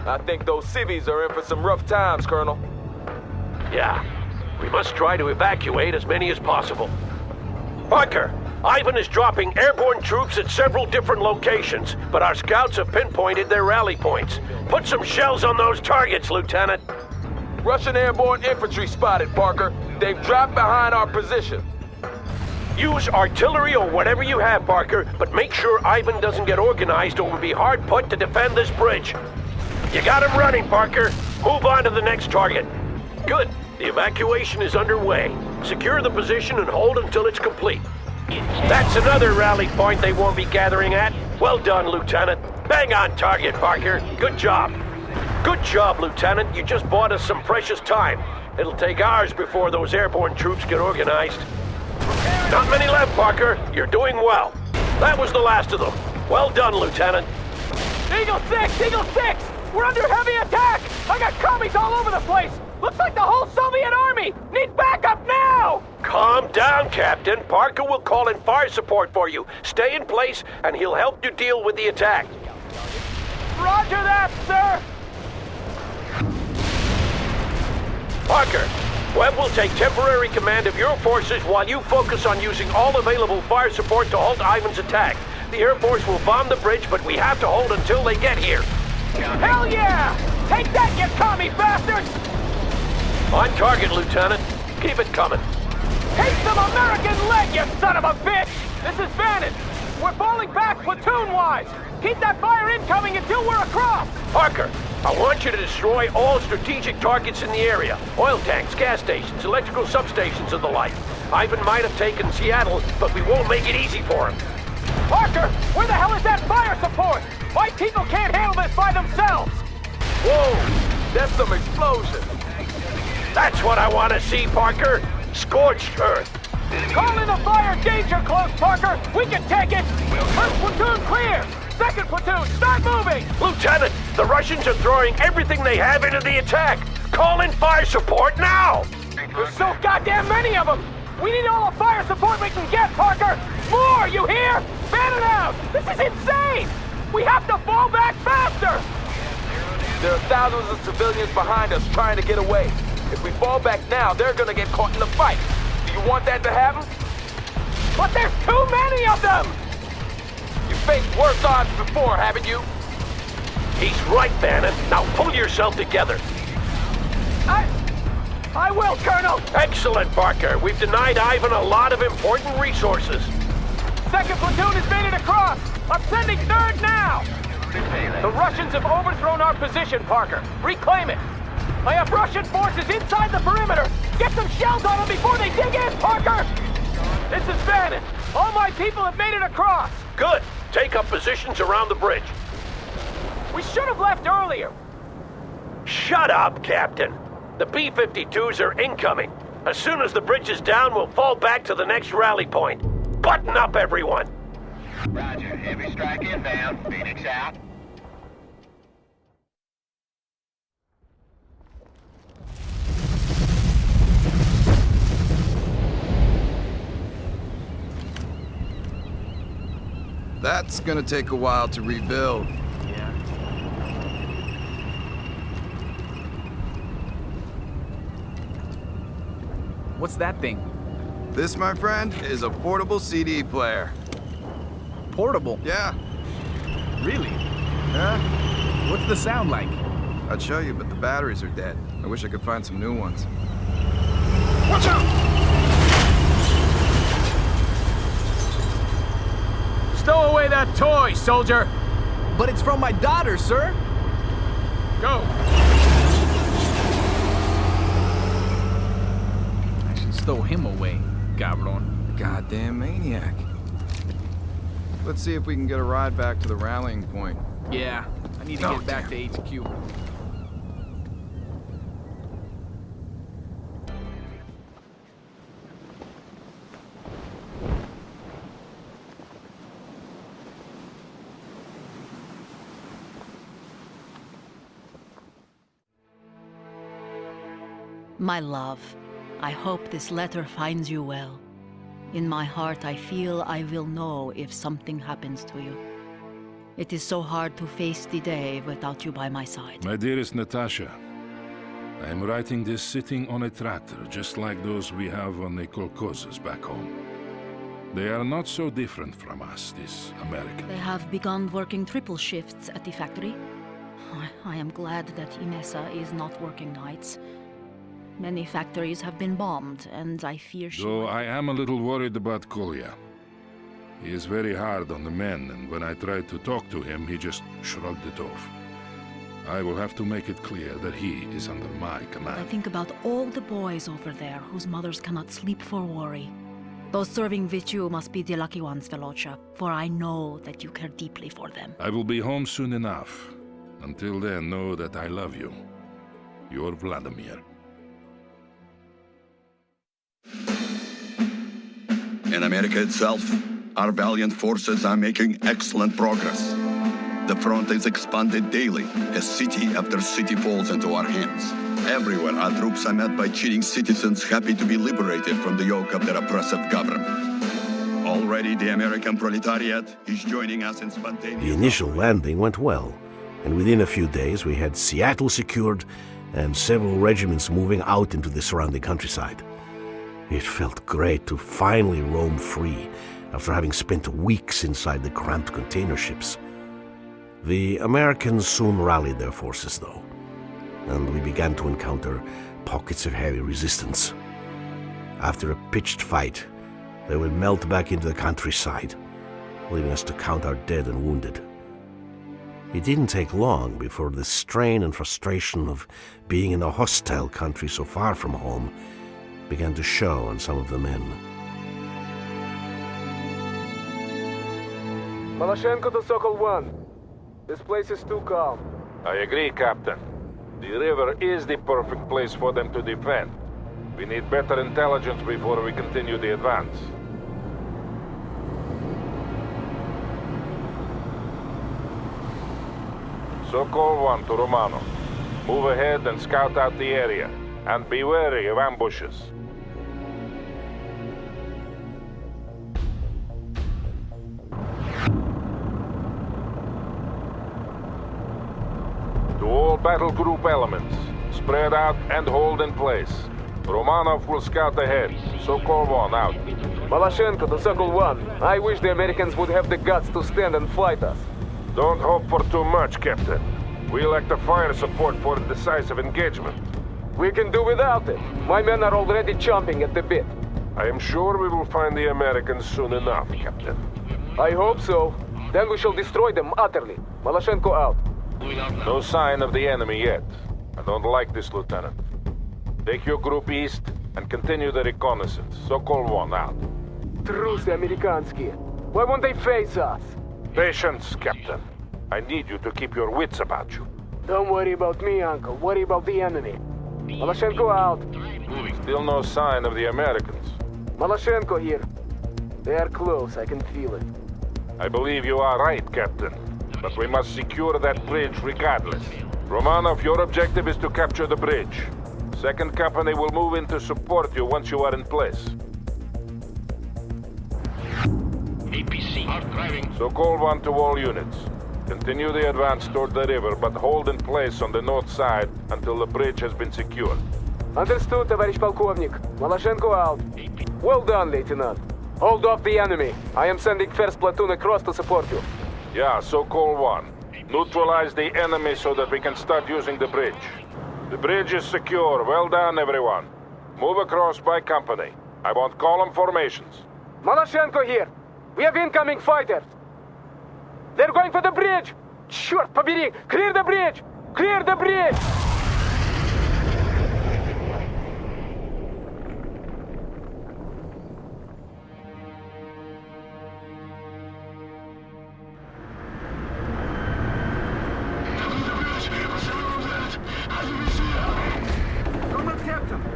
I think those civvies are in for some rough times, Colonel. Yeah. We must try to evacuate as many as possible. Parker, Ivan is dropping airborne troops at several different locations, but our scouts have pinpointed their rally points. Put some shells on those targets, Lieutenant. Russian airborne infantry spotted, Parker. They've dropped behind our position. Use artillery or whatever you have, Parker, but make sure Ivan doesn't get organized or will be hard put to defend this bridge. You got him running, Parker. Move on to the next target. Good. The evacuation is underway. Secure the position and hold until it's complete. That's another rally point they won't be gathering at. Well done, Lieutenant. Bang on target, Parker. Good job. Good job, Lieutenant. You just bought us some precious time. It'll take hours before those airborne troops get organized. Not many left, Parker. You're doing well. That was the last of them. Well done, Lieutenant. Eagle 6! Eagle 6! We're under heavy attack! I got commies all over the place! Looks like the whole Soviet army! Need backup now! Calm down, Captain. Parker will call in fire support for you. Stay in place, and he'll help you deal with the attack. Roger that, sir! Parker, Webb will take temporary command of your forces while you focus on using all available fire support to halt Ivan's attack. The Air Force will bomb the bridge, but we have to hold until they get here. Hell yeah! Take that, you commie bastards! On target, Lieutenant. Keep it coming. Take some American lead, you son of a bitch! This is Bannon. We're falling back platoon-wise. Keep that fire incoming until we're across! Parker, I want you to destroy all strategic targets in the area. Oil tanks, gas stations, electrical substations, and the like. Ivan might have taken Seattle, but we won't make it easy for him. Parker, where the hell is that fire support? My people can't handle this by themselves! Whoa! That's some explosion! That's what I want to see, Parker. Scorched earth. Call in a fire danger close, Parker! We can take it! First platoon clear! Second platoon, start moving! Lieutenant, the Russians are throwing everything they have into the attack. Call in fire support now! There's so goddamn many of them! We need all the fire support we can get, Parker! More, you hear? Ban it out! This is insane! We have to fall back faster! There are thousands of civilians behind us trying to get away. If we fall back now, they're gonna get caught in the fight. Do you want that to happen? But there's too many of them! You faced worse odds before, haven't you? He's right, Bannon. Now pull yourself together. I will, Colonel! Excellent, Parker. We've denied Ivan a lot of important resources. Second platoon has made it across! I'm sending third now! The Russians have overthrown our position, Parker. Reclaim it! I have Russian forces inside the perimeter! Get some shells on them before they dig in, Parker! This is Bannon. All my people have made it across! Good. Take up positions around the bridge. We should have left earlier! Shut up, Captain. The B-52s are incoming. As soon as the bridge is down, we'll fall back to the next rally point. Button up, everyone! Roger. Heavy strike inbound. Phoenix out. That's gonna take a while to rebuild. Yeah. What's that thing? This, my friend, is a portable CD player. Portable? Yeah. Really? Yeah? What's the sound like? I'd show you, but the batteries are dead. I wish I could find some new ones. Watch out! Stow away that toy, soldier! But it's from my daughter, sir! Go! I should stow him away, cabron. Goddamn maniac. Let's see if we can get a ride back to the rallying point. Yeah, I need to get back to HQ. My love, I hope this letter finds you well. In my heart, I feel I will know if something happens to you. It is so hard to face the day without you by my side. My dearest Natasha, I am writing this sitting on a tractor, just like those we have on the kolkhozes back home. They are not so different from us, these Americans. They have begun working triple shifts at the factory. I am glad that Inessa is not working nights. Many factories have been bombed, and I fear she... Though I am a little worried about Kolya. He is very hard on the men, and when I tried to talk to him, he just shrugged it off. I will have to make it clear that he is under my command. I think about all the boys over there whose mothers cannot sleep for worry. Those serving with you must be the lucky ones, Velocha, for I know that you care deeply for them. I will be home soon enough. Until then, know that I love you. Your Vladimir. In America itself, our valiant forces are making excellent progress. The front is expanded daily as city after city falls into our hands. Everywhere our troops are met by cheering citizens happy to be liberated from the yoke of their oppressive government. Already the American proletariat is joining us in spontaneous... The initial landing went well, and within a few days we had Seattle secured and several regiments moving out into the surrounding countryside. It felt great to finally roam free after having spent weeks inside the cramped container ships. The Americans soon rallied their forces, though, and we began to encounter pockets of heavy resistance. After a pitched fight, they would melt back into the countryside, leaving us to count our dead and wounded. It didn't take long before the strain and frustration of being in a hostile country so far from home began to show on some of the men. Maloshenko to Sokol 1. This place is too calm. I agree, Captain. The river is the perfect place for them to defend. We need better intelligence before we continue the advance. Sokol 1 to Romano. Move ahead and scout out the area. And be wary of ambushes. To all battle group elements, spread out and hold in place. Romanov will scout ahead. Sokol 1 out. Maloshenko to Sokol 1. I wish the Americans would have the guts to stand and fight us. Don't hope for too much, Captain. We lack the fire support for a decisive engagement. We can do without it. My men are already chomping at the bit. I am sure we will find the Americans soon enough, Captain. I hope so. Then we shall destroy them utterly. Maloshenko out. No sign of the enemy yet. I don't like this, Lieutenant. Take your group east and continue the reconnaissance. Sokol 1 out. Truce amerikanski. Why won't they face us? Patience, Captain. I need you to keep your wits about you. Don't worry about me, Uncle. Worry about the enemy. Maloshenko out. Still no sign of the Americans. Maloshenko here. They are close, I can feel it. I believe you are right, Captain. But we must secure that bridge regardless. Romanov, your objective is to capture the bridge. Second Company will move in to support you once you are in place. APC, hard driving. So call 1 to all units. Continue the advance toward the river, but hold in place on the north side until the bridge has been secured. Understood, товарищ полковник. Maloshenko out. Well done, Lieutenant. Hold off the enemy. I am sending first platoon across to support you. Yeah, so call 1. Neutralize the enemy so that we can start using the bridge. The bridge is secure. Well done, everyone. Move across by company. I want column formations. Maloshenko here. We have incoming fighters. They're going for the bridge. Черт побери! Clear the bridge! Clear the bridge!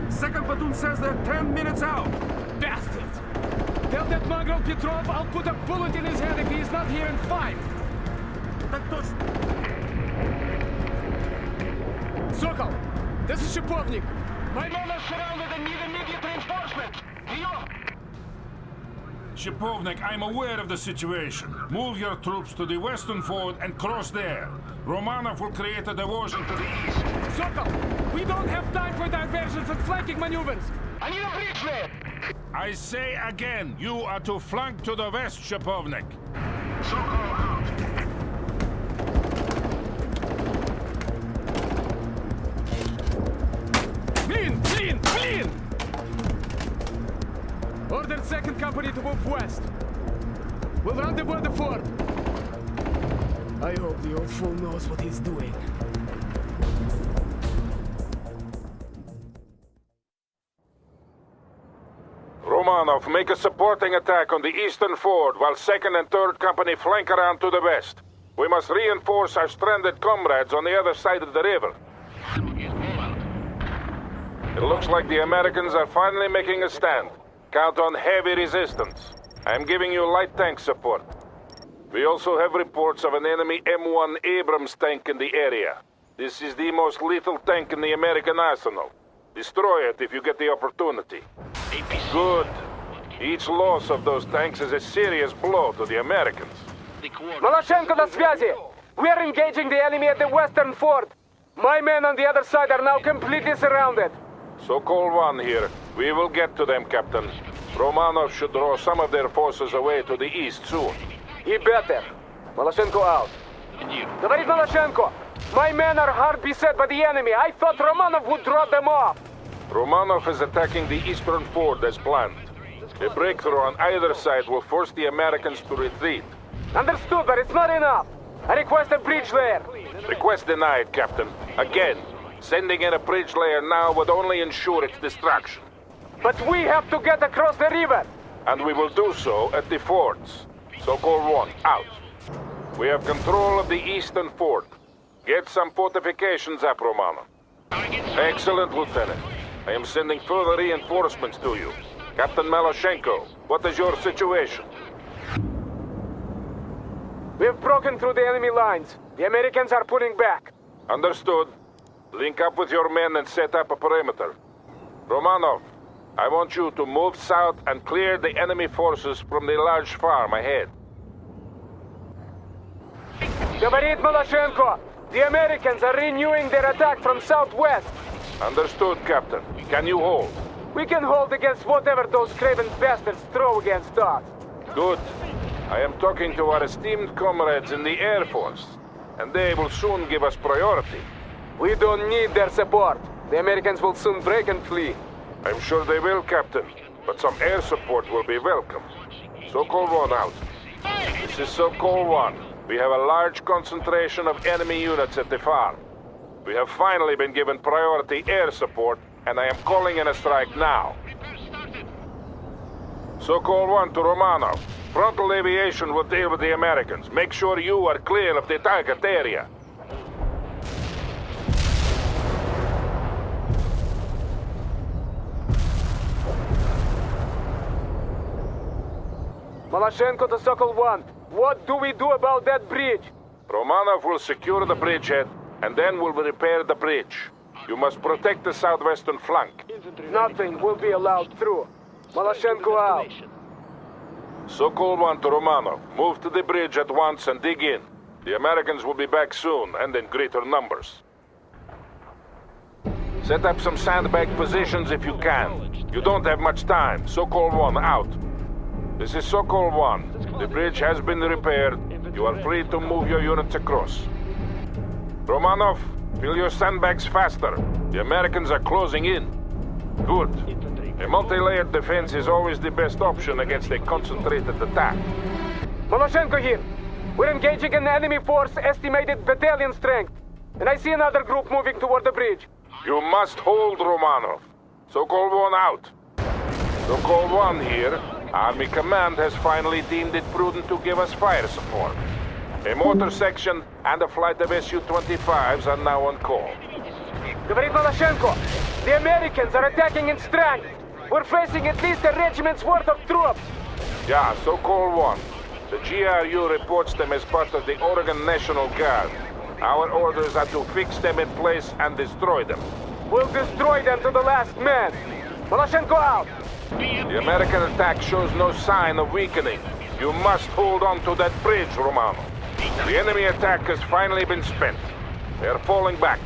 Second platoon says they're 10 minutes out. Bastard! Tell that mongrel Petrov I'll put a bullet in his head if he's not here in 5. Sokol, this is Shapovnik. My men are surrounded and need immediate reinforcement. Shapovnik, I'm aware of the situation. Move your troops to the western ford and cross there. Romanov will create a diversion to the east. Sokol, we don't have time for diversions and flanking maneuvers. I need a bridge there. I say again, you are to flank to the west, Shapovnik. Sokol out. Clean! Order second company to move west. We'll rendezvous at the fort. I hope the old fool knows what he's doing. Romanov, make a supporting attack on the eastern ford while 2nd and 3rd Company flank around to the west. We must reinforce our stranded comrades on the other side of the river. It looks like the Americans are finally making a stand. Count on heavy resistance. I am giving you light tank support. We also have reports of an enemy M1 Abrams tank in the area. This is the most lethal tank in the American arsenal. Destroy it if you get the opportunity. Good. Each loss of those tanks is a serious blow to the Americans. Maloshenko на связи! We are engaging the enemy at the western fort. My men on the other side are now completely surrounded. So call 1 here. We will get to them, Captain. Romanov should draw some of their forces away to the east soon. He better. Maloshenko out. Товарищ Maloshenko, my men are hard beset by the enemy. I thought Romanov would draw them off. Romanov is attacking the eastern ford as planned. A breakthrough on either side will force the Americans to retreat. Understood, but it's not enough. I request a bridge layer. Request denied, Captain. Again. Sending in a bridge layer now would only ensure its destruction. But we have to get across the river. And we will do so at the forts. So call 1, out. We have control of the eastern fort. Get some fortifications up, Romanov. Excellent, Lieutenant. I am sending further reinforcements to you. Captain Maloshenko, what is your situation? We have broken through the enemy lines. The Americans are pulling back. Understood. Link up with your men and set up a perimeter. Romanov, I want you to move south and clear the enemy forces from the large farm ahead. Говорит Maloshenko, the Americans are renewing their attack from southwest. Understood, Captain. Can you hold? We can hold against whatever those craven bastards throw against us. Good. I am talking to our esteemed comrades in the Air Force, and they will soon give us priority. We don't need their support. The Americans will soon break and flee. I'm sure they will, Captain, but some air support will be welcome. Sokol 1 out. This is Sokol 1. We have a large concentration of enemy units at the farm. We have finally been given priority air support, and I am calling in a strike now. Sokol 1 to Romanov. Frontal aviation will deal with the Americans. Make sure you are clear of the target area. Malashenko to Sokol 1. What do we do about that bridge? Romanov will secure the bridgehead, and then we'll repair the bridge. You must protect the southwestern flank. Nothing will be allowed through. Malashenko out. Sokol 1 to Romanov. Move to the bridge at once and dig in. The Americans will be back soon, and in greater numbers. Set up some sandbag positions if you can. You don't have much time. Sokol 1 out. This is Sokol 1. The bridge has been repaired. You are free to move your units across. Romanov, fill your sandbags faster. The Americans are closing in. Good. A multi-layered defense is always the best option against a concentrated attack. Malashenko here. We're engaging an enemy force estimated battalion strength. And I see another group moving toward the bridge. You must hold, Romanov. Sokol 1 out. Sokol 1 here. Army Command has finally deemed it prudent to give us fire support. A mortar section and a flight of Su-25s are now on call. Говорит Malashenko, the Americans are attacking in strength. We're facing at least a regiment's worth of troops. Yeah, Sokol 1. The GRU reports them as part of the Oregon National Guard. Our orders are to fix them in place and destroy them. We'll destroy them to the last man. Malashenko out. The American attack shows no sign of weakening. You must hold on to that bridge, Romano. The enemy attack has finally been spent. They are falling back.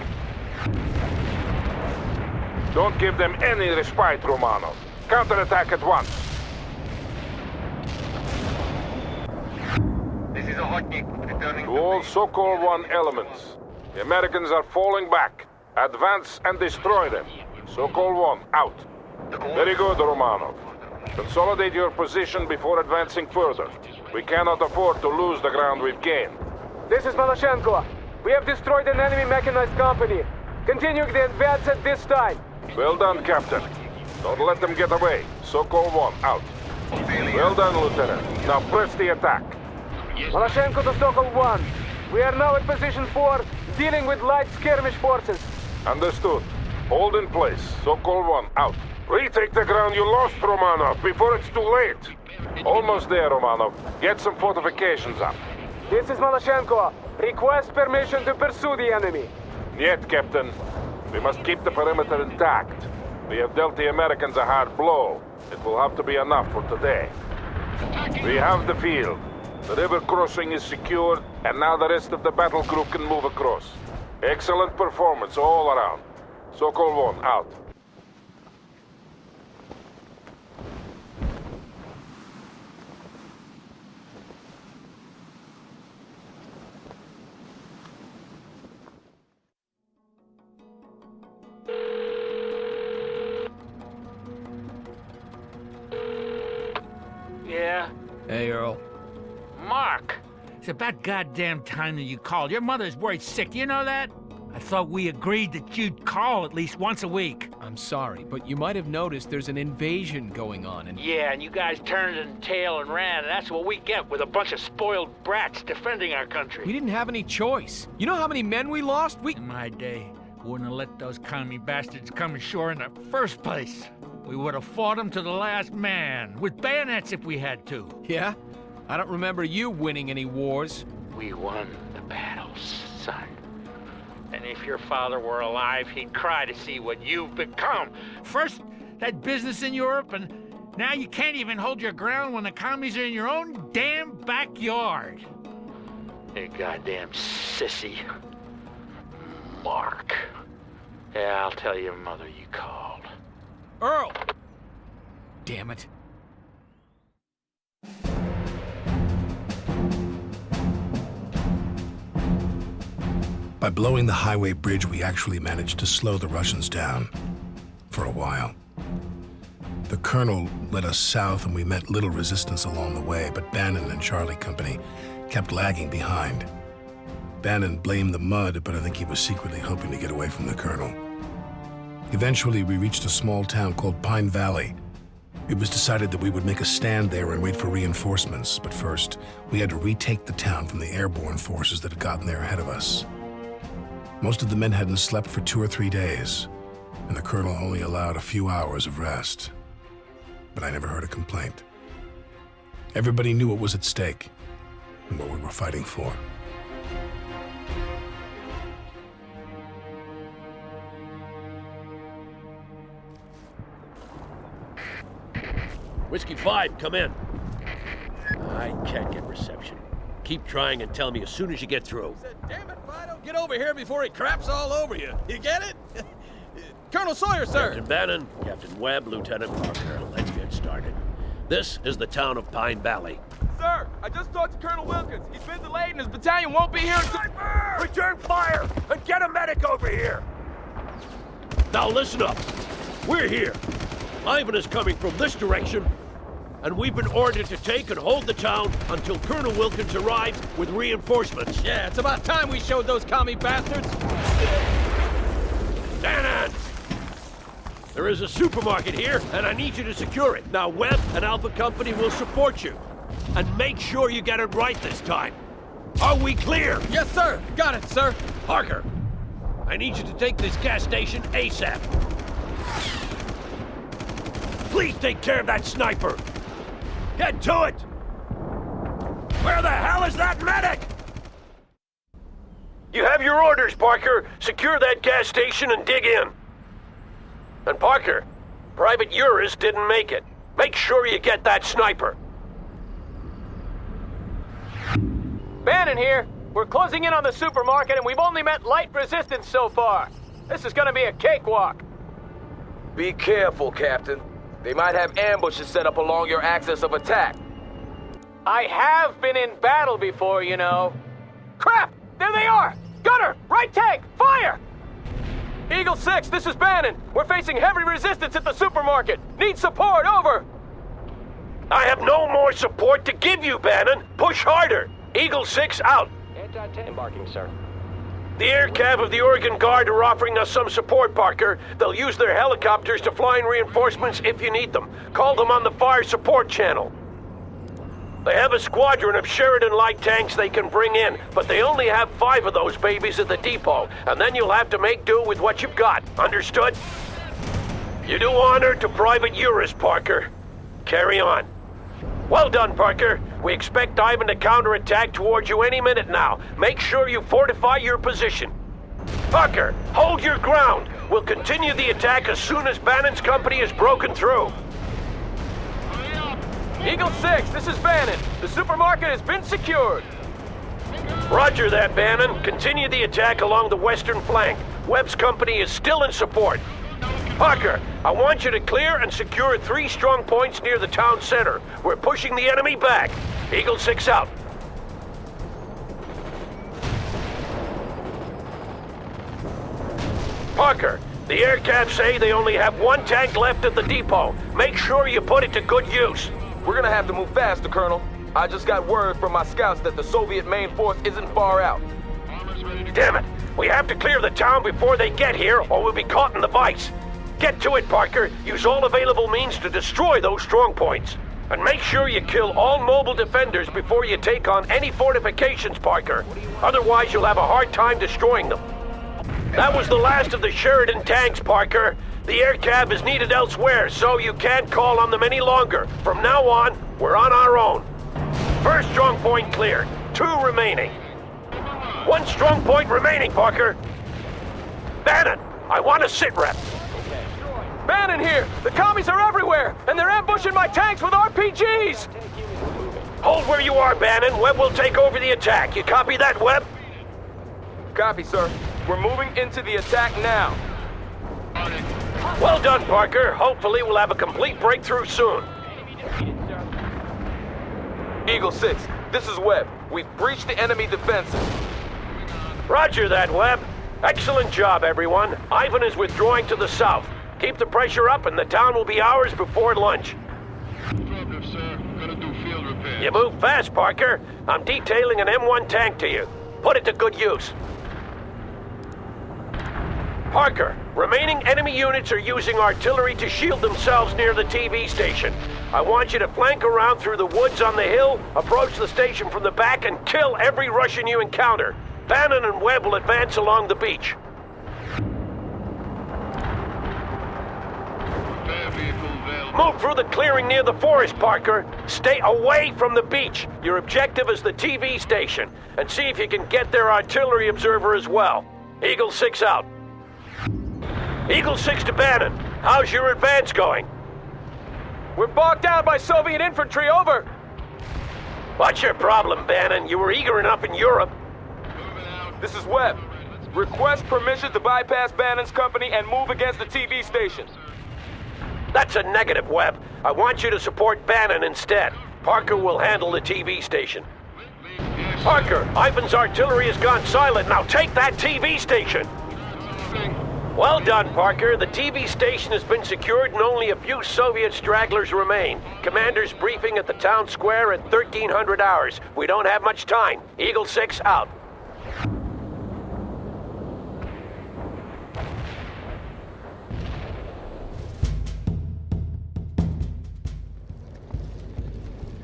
Don't give them any respite, Romano. Counterattack at once. This is Ochotnik, returning To all Sokol 1 elements. The Americans are falling back. Advance and destroy them. Sokol 1 out. Very good, Romanov. Consolidate your position before advancing further. We cannot afford to lose the ground we've gained. This is Malashenko. We have destroyed an enemy mechanized company. Continuing the advance at this time. Well done, Captain. Don't let them get away. Sokol 1 out. Well done, Lieutenant. Now press the attack. Malashenko to Sokol 1. We are now at position 4, dealing with light skirmish forces. Understood. Hold in place. Sokol 1 out. Retake the ground you lost, Romanov, before it's too late. Almost there, Romanov. Get some fortifications up. This is Malashenko. Request permission to pursue the enemy. Yet, Captain. We must keep the perimeter intact. We have dealt the Americans a hard blow. It will have to be enough for today. We have the field. The river crossing is secured, and now the rest of the battle group can move across. Excellent performance all around. Sokol 1 out. Yeah? Hey, Earl. Mark! It's about goddamn time that you called. Your mother's worried sick, you know that? I thought we agreed that you'd call at least once a week. I'm sorry, but you might have noticed there's an invasion going on and... Yeah, and you guys turned and tail and ran, and that's what we get with a bunch of spoiled brats defending our country. We didn't have any choice. You know how many men we lost? In my day, wouldn't have let those commie bastards come ashore in the first place. We would have fought them to the last man, with bayonets if we had to. Yeah? I don't remember you winning any wars. We won the battles, son. And if your father were alive, he'd cry to see what you've become. First, that business in Europe, and now you can't even hold your ground when the commies are in your own damn backyard. You goddamn sissy. Mark. Yeah, I'll tell your mother you called. Earl! damn it. By blowing the highway bridge, we actually managed to slow the Russians down. For a while. The colonel led us south and we met little resistance along the way, but Bannon and Charlie Company kept lagging behind. Bannon blamed the mud, but I think he was secretly hoping to get away from the colonel. Eventually, we reached a small town called Pine Valley. It was decided that we would make a stand there and wait for reinforcements, but first, we had to retake the town from the airborne forces that had gotten there ahead of us. Most of the men hadn't slept for 2 or 3 days, and the colonel only allowed a few hours of rest. But I never heard a complaint. Everybody knew what was at stake and what we were fighting for. Whiskey 5, come in. I can't get reception. Keep trying and tell me as soon as you get through. Damn it, Fido, get over here before he craps all over you. You get it? Colonel Sawyer, sir! Captain Bannon, Captain Webb, Lieutenant Parker, let's get started. This is the town of Pine Valley. Sir, I just talked to Colonel Wilkins. He's been delayed and his battalion won't be here until... Return fire and get a medic over here! Now listen up. We're here. Ivan is coming from this direction, and we've been ordered to take and hold the town until Colonel Wilkins arrives with reinforcements. Yeah, it's about time we showed those commie bastards. Bannon! There is a supermarket here, and I need you to secure it. Now, Webb and Alpha Company will support you. And make sure you get it right this time. Are we clear? Yes, sir. Got it, sir. Parker, I need you to take this gas station ASAP. Please take care of that sniper. Get to it! Where the hell is that medic? You have your orders, Parker. Secure that gas station and dig in. And Parker, Private Uris didn't make it. Make sure you get that sniper. Bannon here. We're closing in on the supermarket and we've only met light resistance so far. This is gonna be a cakewalk. Be careful, Captain. They might have ambushes set up along your axis of attack. I have been in battle before, you know. Crap! There they are! Gunner! Right tank! Fire! Eagle 6, this is Bannon. We're facing heavy resistance at the supermarket. Need support, over! I have no more support to give you, Bannon. Push harder. Eagle 6 out. Anti-tank embarking, sir. The air cav of the Oregon Guard are offering us some support, Parker. They'll use their helicopters to fly in reinforcements if you need them. Call them on the fire support channel. They have a squadron of Sheridan light tanks they can bring in, but they only have 5 of those babies at the depot, and then you'll have to make do with what you've got. Understood? You do honor to Private Uris, Parker. Carry on. Well done, Parker. We expect Ivan to counterattack towards you any minute now. Make sure you fortify your position. Parker, hold your ground. We'll continue the attack as soon as Bannon's company is broken through. Eagle 6, this is Bannon. The supermarket has been secured. Roger that, Bannon. Continue the attack along the western flank. Webb's company is still in support. Parker, I want you to clear and secure 3 strong points near the town center. We're pushing the enemy back. Eagle 6 out. Parker, the air cabs say they only have 1 tank left at the depot. Make sure you put it to good use. We're gonna have to move faster, Colonel. I just got word from my scouts that the Soviet main force isn't far out. Damn it! We have to clear the town before they get here, or we'll be caught in the vice. Get to it, Parker. Use all available means to destroy those strong points. And make sure you kill all mobile defenders before you take on any fortifications, Parker. Otherwise, you'll have a hard time destroying them. That was the last of the Sheridan tanks, Parker. The air cab is needed elsewhere, so you can't call on them any longer. From now on, we're on our own. First strong point cleared. 2 remaining. 1 strong point remaining, Parker. Bannon, I want a sit rep. Bannon here! The commies are everywhere, and they're ambushing my tanks with RPGs! Hold where you are, Bannon. Webb will take over the attack. You copy that, Webb? Copy, sir. We're moving into the attack now. Well done, Parker. Hopefully we'll have a complete breakthrough soon. Eagle 6, this is Webb. We've breached the enemy defenses. Roger that, Webb. Excellent job, everyone. Ivan is withdrawing to the south. Keep the pressure up and the town will be ours before lunch. You move fast, Parker. I'm detailing an M1 tank to you. Put it to good use. Parker, remaining enemy units are using artillery to shield themselves near the TV station. I want you to flank around through the woods on the hill, approach the station from the back, and kill every Russian you encounter. Bannon and Webb will advance along the beach. Move through the clearing near the forest, Parker. Stay away from the beach. Your objective is the TV station. And see if you can get their artillery observer as well. Eagle 6 out. Eagle 6 to Bannon. How's your advance going? We're bogged down by Soviet infantry, over. What's your problem, Bannon? You were eager enough in Europe. This is Webb. Request permission to bypass Bannon's company and move against the TV station. That's a negative, Webb. I want you to support Bannon instead. Parker will handle the TV station. Parker, Ivan's artillery has gone silent. Now take that TV station. Well done, Parker. The TV station has been secured and only a few Soviet stragglers remain. Commander's briefing at the town square at 1300 hours. We don't have much time. Eagle 6 out.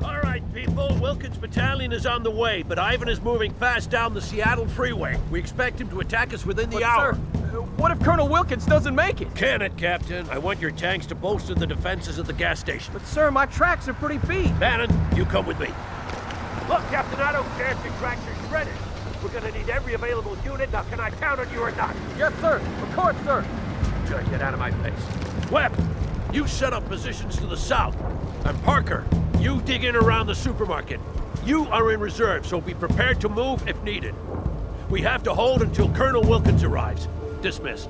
All right, people. Wilkins Battalion is on the way, but Ivan is moving fast down the Seattle freeway. We expect him to attack us within the hour. Sir, what if Colonel Wilkins doesn't make it? Can it, Captain? I want your tanks to bolster the defenses of the gas station. But sir, my tracks are pretty beat. Bannon, you come with me. Look, Captain, I don't care if your tracks are shredded. We're gonna need every available unit. Now, can I count on you or not? Yes, sir. Of course, sir. Good, get out of my face. Webb, you set up positions to the south. And Parker, you dig in around the supermarket. You are in reserve, so be prepared to move if needed. We have to hold until Colonel Wilkins arrives. Dismiss.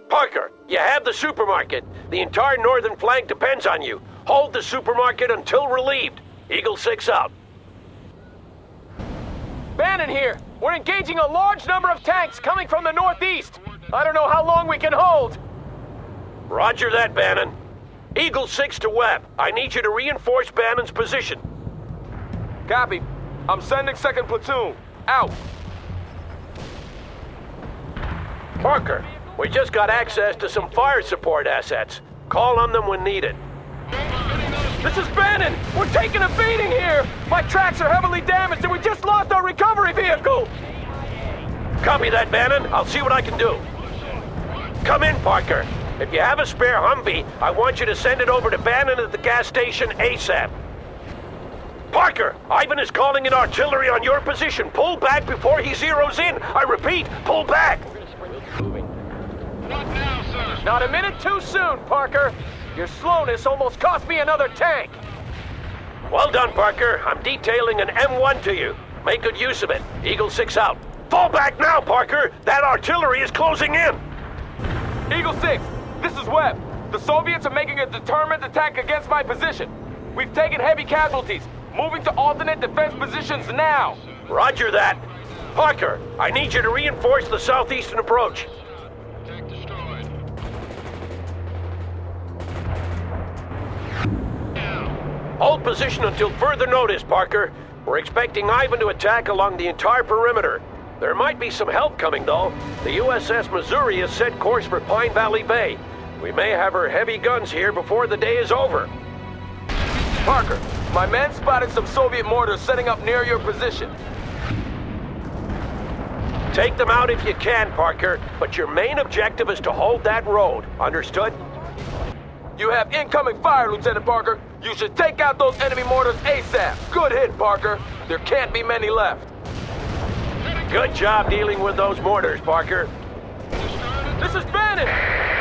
Parker, you have the supermarket. The entire northern flank depends on you. Hold the supermarket until relieved. Eagle 6 out. Bannon here. We're engaging a large number of tanks coming from the northeast. I don't know how long we can hold. Roger that, Bannon. Eagle 6 to Webb. I need you to reinforce Bannon's position. Copy. I'm sending second platoon. Out. Parker, we just got access to some fire support assets. Call on them when needed. This is Bannon! We're taking a beating here! My tracks are heavily damaged and we just lost our recovery vehicle! Copy that, Bannon. I'll see what I can do. Come in, Parker. If you have a spare Humvee, I want you to send it over to Bannon at the gas station ASAP. Parker, Ivan is calling in artillery on your position. Pull back before he zeroes in. I repeat, pull back. Not a minute too soon, Parker. Your slowness almost cost me another tank. Well done, Parker. I'm detailing an M1 to you. Make good use of it. Eagle 6 out. Fall back now, Parker. That artillery is closing in. Eagle 6, this is Webb. The Soviets are making a determined attack against my position. We've taken heavy casualties. Moving to alternate defense positions now. Roger that. Parker, I need you to reinforce the southeastern approach. Hold position until further notice, Parker. We're expecting Ivan to attack along the entire perimeter. There might be some help coming, though. The USS Missouri has set course for Pine Valley Bay. We may have her heavy guns here before the day is over. Parker, my men spotted some Soviet mortars setting up near your position. Take them out if you can, Parker, but your main objective is to hold that road. Understood? You have incoming fire, Lieutenant Parker. You should take out those enemy mortars ASAP. Good hit, Parker. There can't be many left. Good job dealing with those mortars, Parker. This is Bannon.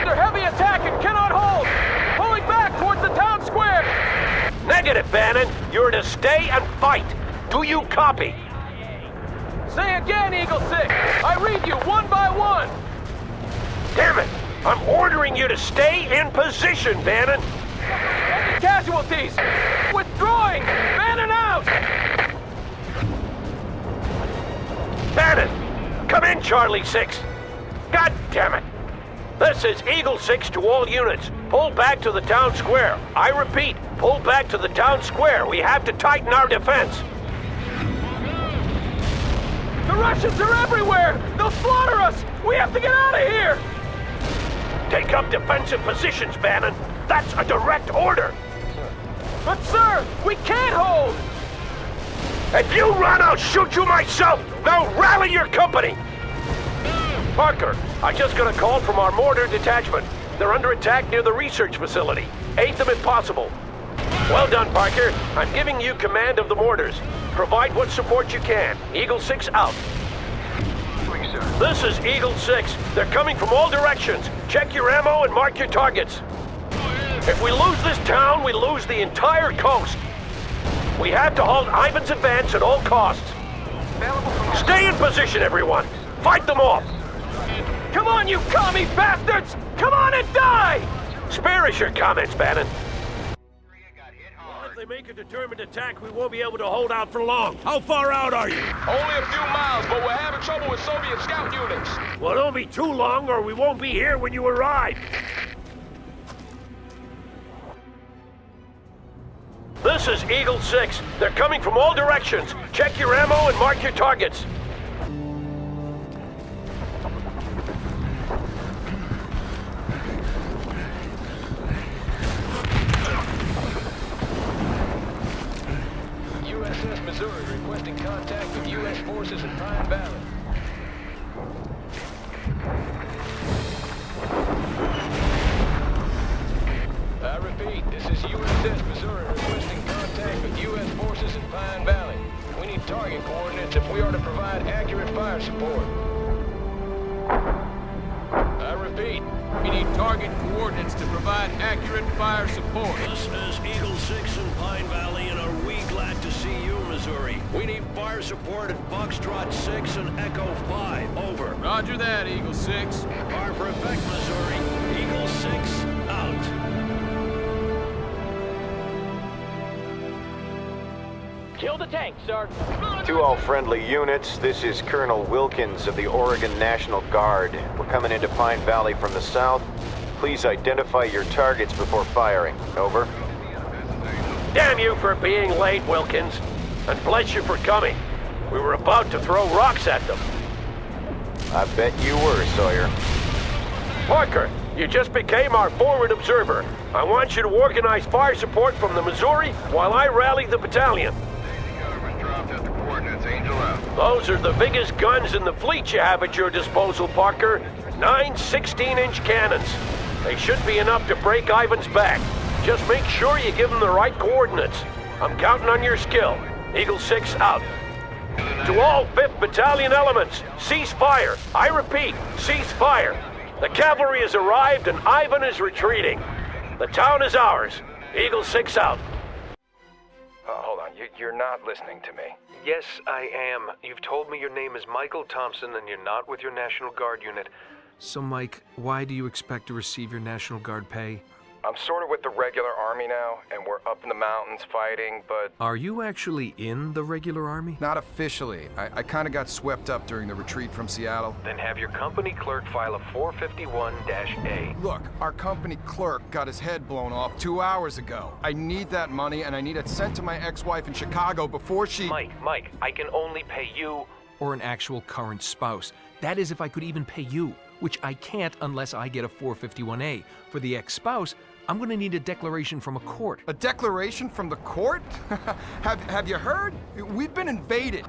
They're heavy attack and cannot hold. Pulling back towards the town square. Negative, Bannon. You're to stay and fight. Do you copy? Say again, Eagle 6. I read you one by one. Damn it! I'm ordering you to stay in position, Bannon. Casualties! Withdrawing! Bannon out! Bannon! Come in, Charlie 6. God damn it! This is Eagle 6 to all units. Pull back to the town square. I repeat, pull back to the town square. We have to tighten our defense. The Russians are everywhere! They'll slaughter us! We have to get out of here! Take up defensive positions, Bannon. That's a direct order. But sir, we can't hold! If you run, I'll shoot you myself! Now rally your company! Parker, I just got a call from our mortar detachment. They're under attack near the research facility. Aid them if possible. Well done, Parker. I'm giving you command of the mortars. Provide what support you can. Eagle 6 out. This is Eagle 6. They're coming from all directions. Check your ammo and mark your targets. If we lose this town, we lose the entire coast. We have to halt Ivan's advance at all costs. Stay in position, everyone. Fight them off. Come on, you commie bastards! Come on and die! Spare us your comments, Bannon. If they make a determined attack, we won't be able to hold out for long. How far out are you? Only a few miles, but we're having trouble with Soviet scout units. Well, don't be too long or we won't be here when you arrive. This is Eagle 6. They're coming from all directions. Check your ammo and mark your targets. USS Missouri requesting contact with U.S. forces in Pine Valley. I repeat, this is USS Missouri requesting contact with U.S. forces in Pine Valley. We need target coordinates if we are to provide accurate fire support. I repeat, we need target coordinates to provide accurate fire support. This is Eagle 6 in Pine Valley, and are we glad to see you, Missouri. We need fire support at Foxtrot 6 and Echo 5. Over. Roger that, Eagle 6. Harbor effect, Missouri. Eagle 6, out. Kill the tank, sir. To all friendly units, this is Colonel Wilkins of the Oregon National Guard. We're coming into Pine Valley from the south. Please identify your targets before firing. Over. Damn you for being late, Wilkins. And bless you for coming. We were about to throw rocks at them. I bet you were, Sawyer. Parker, you just became our forward observer. I want you to organize fire support from the Missouri while I rally the battalion. Those are the biggest guns in the fleet you have at your disposal, Parker. 9 16-inch cannons. They should be enough to break Ivan's back. Just make sure you give them the right coordinates. I'm counting on your skill. Eagle 6 out. To all 5th Battalion elements, cease fire. I repeat, cease fire. The cavalry has arrived and Ivan is retreating. The town is ours. Eagle 6 out. Hold on, you're not listening to me. Yes, I am. You've told me your name is Michael Thompson and you're not with your National Guard unit. So, Mike, why do you expect to receive your National Guard pay? I'm sort of with the regular army now, and we're up in the mountains fighting, but... Are you actually in the regular army? Not officially. I kind of got swept up during the retreat from Seattle. Then have your company clerk file a 451-A. Look, our company clerk got his head blown off 2 hours ago. I need that money, and I need it sent to my ex-wife in Chicago before she... Mike, I can only pay you or an actual current spouse. That is if I could even pay you, which I can't unless I get a 451-A. For the ex-spouse, I'm going to need a declaration from a court. A declaration from the court? Have you heard? We've been invaded.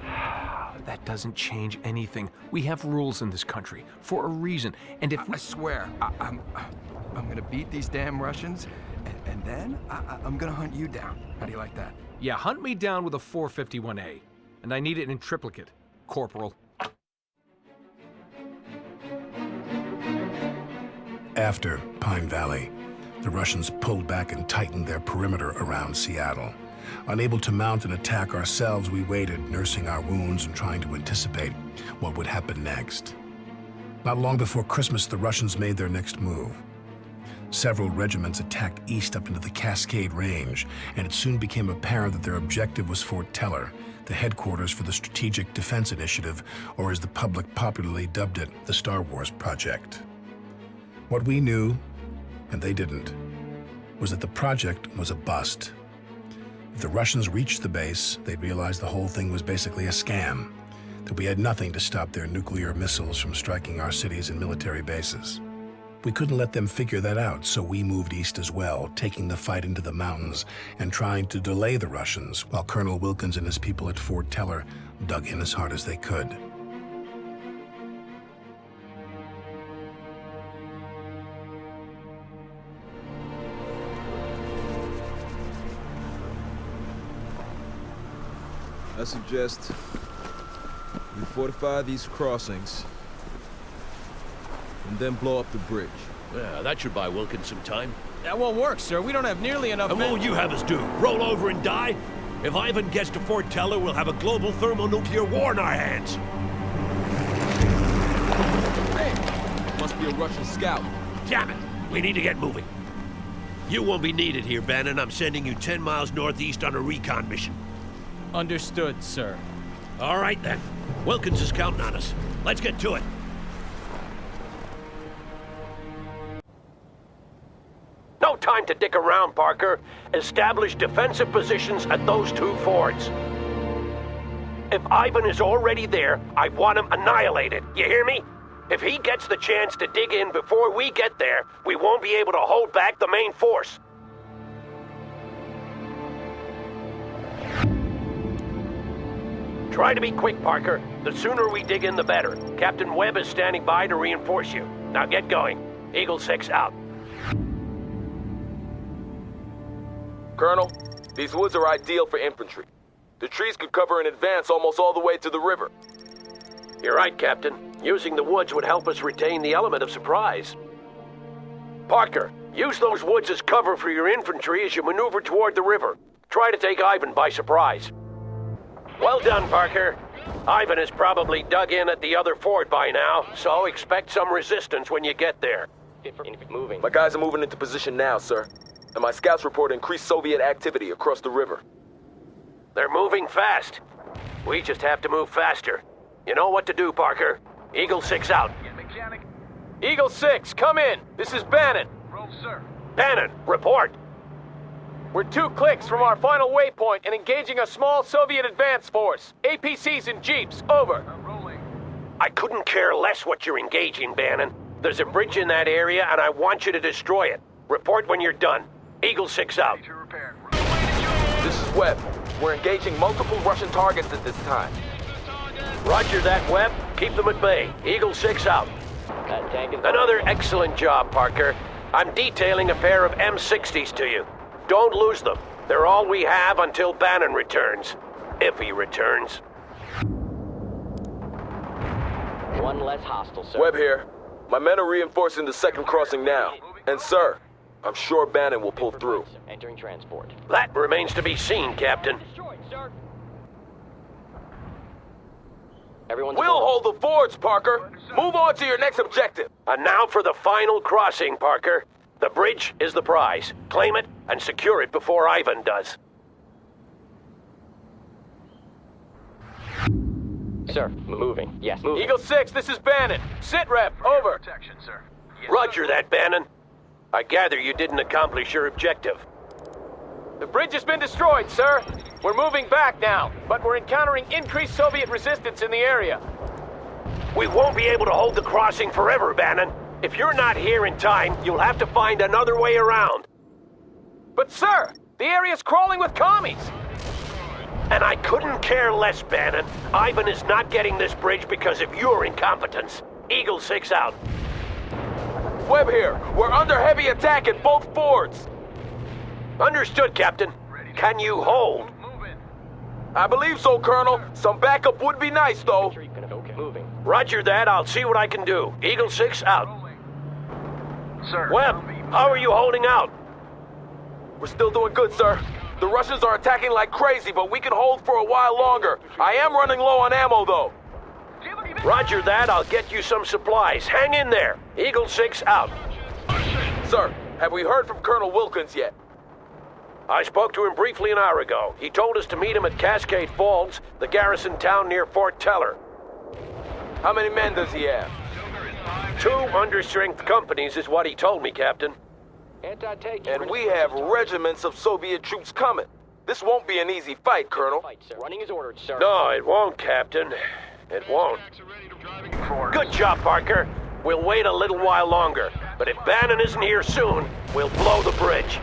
That doesn't change anything. We have rules in this country for a reason, and if I swear, I'm gonna beat these damn Russians, and then I'm gonna hunt you down. How do you like that? Yeah, hunt me down with a 451-A, and I need it in triplicate, Corporal. After Pine Valley, the Russians pulled back and tightened their perimeter around Seattle. Unable to mount an attack ourselves, we waited, nursing our wounds and trying to anticipate what would happen next. Not long before Christmas, the Russians made their next move. Several regiments attacked east up into the Cascade Range, and it soon became apparent that their objective was Fort Teller, the headquarters for the Strategic Defense Initiative, or as the public popularly dubbed it, the Star Wars Project. What we knew, and they didn't, was that the project was a bust. If the Russians reached the base, they'd realize the whole thing was basically a scam, that we had nothing to stop their nuclear missiles from striking our cities and military bases. We couldn't let them figure that out, so we moved east as well, taking the fight into the mountains and trying to delay the Russians, while Colonel Wilkins and his people at Fort Teller dug in as hard as they could. I suggest we fortify these crossings and then blow up the bridge. Yeah, that should buy Wilkins some time. That won't work, sir. We don't have nearly enough And what will you have us do? Roll over and die? If Ivan gets to Fort Teller, we'll have a global thermonuclear war in our hands. Hey, must be a Russian scout. Damn it! We need to get moving. You won't be needed here, Bannon. I'm sending you 10 miles northeast on a recon mission. Understood, sir. All right, then. Wilkins is counting on us. Let's get to it. No time to dick around, Parker. Establish defensive positions at those two forts. If Ivan is already there, I want him annihilated. You hear me? If he gets the chance to dig in before we get there, we won't be able to hold back the main force. Try to be quick, Parker. The sooner we dig in, the better. Captain Webb is standing by to reinforce you. Now get going. Eagle 6 out. Colonel, these woods are ideal for infantry. The trees could cover an advance almost all the way to the river. You're right, Captain. Using the woods would help us retain the element of surprise. Parker, use those woods as cover for your infantry as you maneuver toward the river. Try to take Ivan by surprise. Well done, Parker. Ivan has probably dug in at the other fort by now, so expect some resistance when you get there. My guys are moving into position now, sir. And my scouts report increased Soviet activity across the river. They're moving fast. We just have to move faster. You know what to do, Parker. Eagle 6 out. Eagle 6, come in. This is Bannon. Roll, sir. Bannon, report. We're 2 clicks from our final waypoint and engaging a small Soviet advance force. APCs and jeeps, over. I couldn't care less what you're engaging, Bannon. There's a bridge in that area and I want you to destroy it. Report when you're done. Eagle 6 out. This is Webb. We're engaging multiple Russian targets at this time. Roger that, Webb. Keep them at bay. Eagle 6 out. Another excellent job, Parker. I'm detailing a pair of M60s to you. Don't lose them. They're all we have until Bannon returns. If he returns. One less hostile, sir. Webb here. My men are reinforcing the second crossing now. And sir, I'm sure Bannon will pull through. Entering transport. That remains to be seen, Captain. We'll hold the forts, Parker. Move on to your next objective. And now for the final crossing, Parker. The bridge is the prize. Claim it and secure it before Ivan does. Sir, moving. Yes, moving. Eagle 6, this is Bannon. Sit rep, over. Protection, sir. Yes, Roger that, Bannon. I gather you didn't accomplish your objective. The bridge has been destroyed, sir. We're moving back now, but we're encountering increased Soviet resistance in the area. We won't be able to hold the crossing forever, Bannon. If you're not here in time, you'll have to find another way around. But sir, the area's crawling with commies. And I couldn't care less, Bannon. Ivan is not getting this bridge because of your incompetence. Eagle 6 out. Webb here. We're under heavy attack at both forts. Understood, Captain. Can you hold? I believe so, Colonel. Some backup would be nice, though. Moving. Roger that. I'll see what I can do. Eagle 6 out. Sir. Webb, how are you holding out? We're still doing good, sir. The Russians are attacking like crazy, but we can hold for a while longer. I am running low on ammo, though. Roger that, I'll get you some supplies. Hang in there. Eagle 6 out. Sir, have we heard from Colonel Wilkins yet? I spoke to him briefly an hour ago. He told us to meet him at Cascade Falls, the garrison town near Fort Teller. How many men does he have? 2 understrength companies is what he told me, Captain. And we have regiments of Soviet troops coming. This won't be an easy fight, Colonel. Running is ordered, sir. No, it won't, Captain. It won't. Good job, Parker. We'll wait a little while longer. But if Bannon isn't here soon, we'll blow the bridge.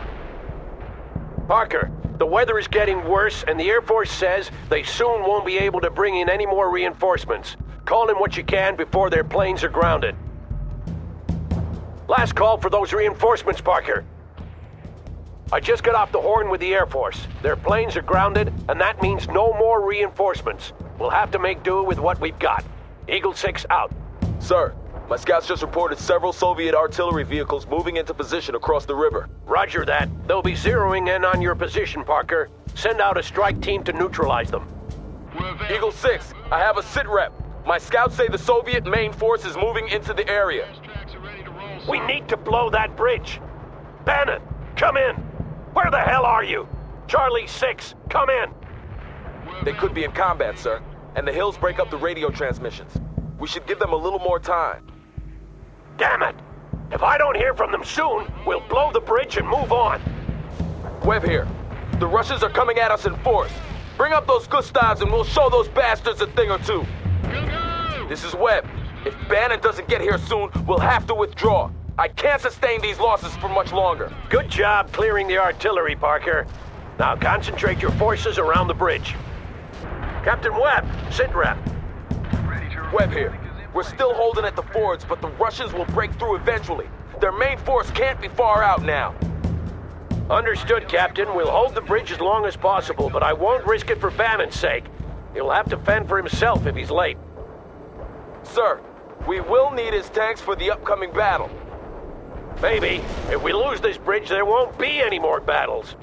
Parker, the weather is getting worse, and the Air Force says they soon won't be able to bring in any more reinforcements. Call in what you can before their planes are grounded. Last call for those reinforcements, Parker. I just got off the horn with the Air Force. Their planes are grounded, and that means no more reinforcements. We'll have to make do with what we've got. Eagle 6 out. Sir, my scouts just reported several Soviet artillery vehicles moving into position across the river. Roger that. They'll be zeroing in on your position, Parker. Send out a strike team to neutralize them. Eagle 6, I have a sit rep. My scouts say the Soviet main force is moving into the area. We need to blow that bridge. Bannon, come in. Where the hell are you? Charlie 6, come in. They could be in combat, sir, and the hills break up the radio transmissions. We should give them a little more time. Damn it! If I don't hear from them soon, we'll blow the bridge and move on. Webb here. The Russians are coming at us in force. Bring up those Gustavs and we'll show those bastards a thing or two. This is Webb. If Bannon doesn't get here soon, we'll have to withdraw. I can't sustain these losses for much longer. Good job clearing the artillery, Parker. Now concentrate your forces around the bridge. Captain Webb, sit rep. Webb here. We're still holding at the fords, but the Russians will break through eventually. Their main force can't be far out now. Understood, Captain. We'll hold the bridge as long as possible, but I won't risk it for Bannon's sake. He'll have to fend for himself if he's late. Sir, we will need his tanks for the upcoming battle. Maybe. If we lose this bridge, there won't be any more battles.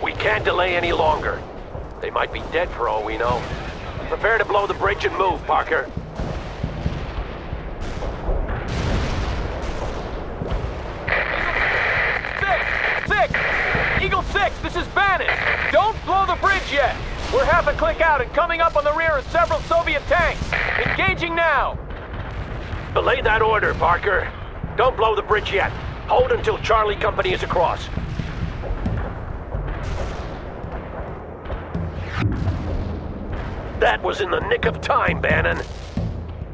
We can't delay any longer. They might be dead for all we know. Prepare to blow the bridge and move, Parker. Eagle 6, this is Bannon. Don't blow the bridge yet. We're half a click out and coming up on the rear of several Soviet tanks. Engaging now. Belay that order, Parker. Don't blow the bridge yet. Hold until Charlie Company is across. That was in the nick of time, Bannon.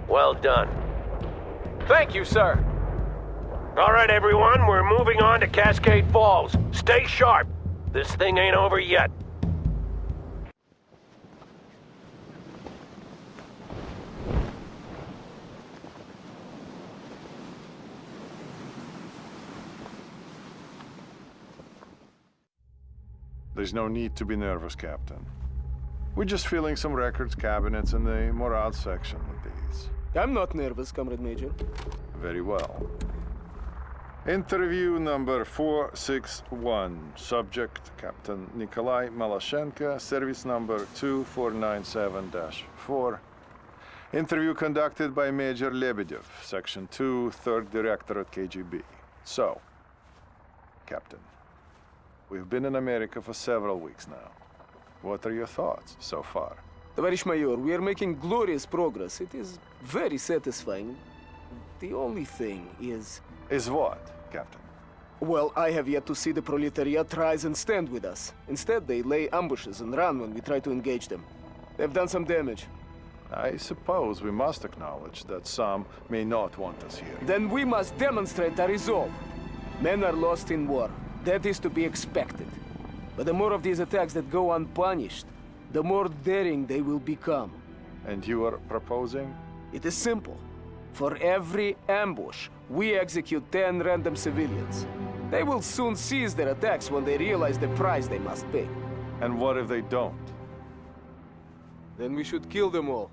Well done. Thank you, sir. All right, everyone, we're moving on to Cascade Falls. Stay sharp. This thing ain't over yet. There's no need to be nervous, Captain. We're just filling some records cabinets in the morale section with these. I'm not nervous, Comrade Major. Very well. Interview number 461. Subject, Captain Nikolai Malashenko, service number 2497-4. Interview conducted by Major Lebedev, Section 2, 3rd Directorate KGB. So, Captain, we've been in America for several weeks now. What are your thoughts so far? Товарищ майор, we are making glorious progress. It is very satisfying. The only thing is... Is what, Captain? Well, I have yet to see the proletariat rise and stand with us. Instead, they lay ambushes and run when we try to engage them. They've done some damage. I suppose we must acknowledge that some may not want us here. Then we must demonstrate our resolve. Men are lost in war. That is to be expected. But the more of these attacks that go unpunished, the more daring they will become. And you are proposing? It is simple. For every ambush, we execute 10 random civilians. They will soon cease their attacks when they realize the price they must pay. And what if they don't? Then we should kill them all.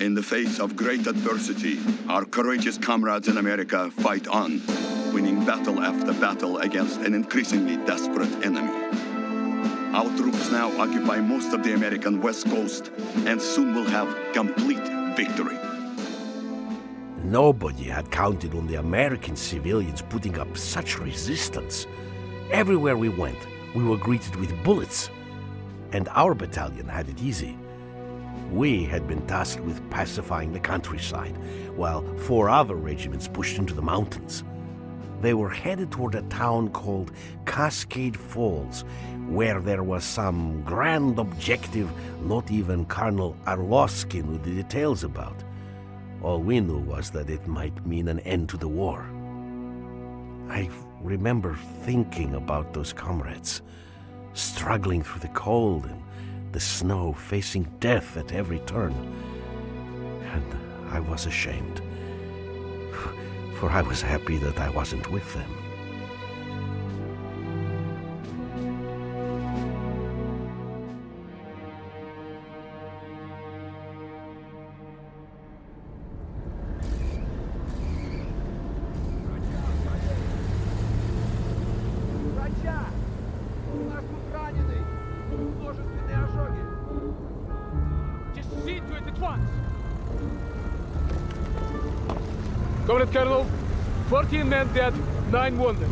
In the face of great adversity, our courageous comrades in America fight on, winning battle after battle against an increasingly desperate enemy. Our troops now occupy most of the American West Coast, and soon we'll have complete victory. Nobody had counted on the American civilians putting up such resistance. Everywhere we went, we were greeted with bullets. And our battalion had it easy. We had been tasked with pacifying the countryside, while 4 other regiments pushed into the mountains. They were headed toward a town called Cascade Falls, where there was some grand objective not even Colonel Arlovsky knew the details about. All we knew was that it might mean an end to the war. I remember thinking about those comrades, struggling through the cold and the snow, facing death at every turn. And I was ashamed, for I was happy that I wasn't with them. Comrade Colonel, 14 men dead, 9 wounded.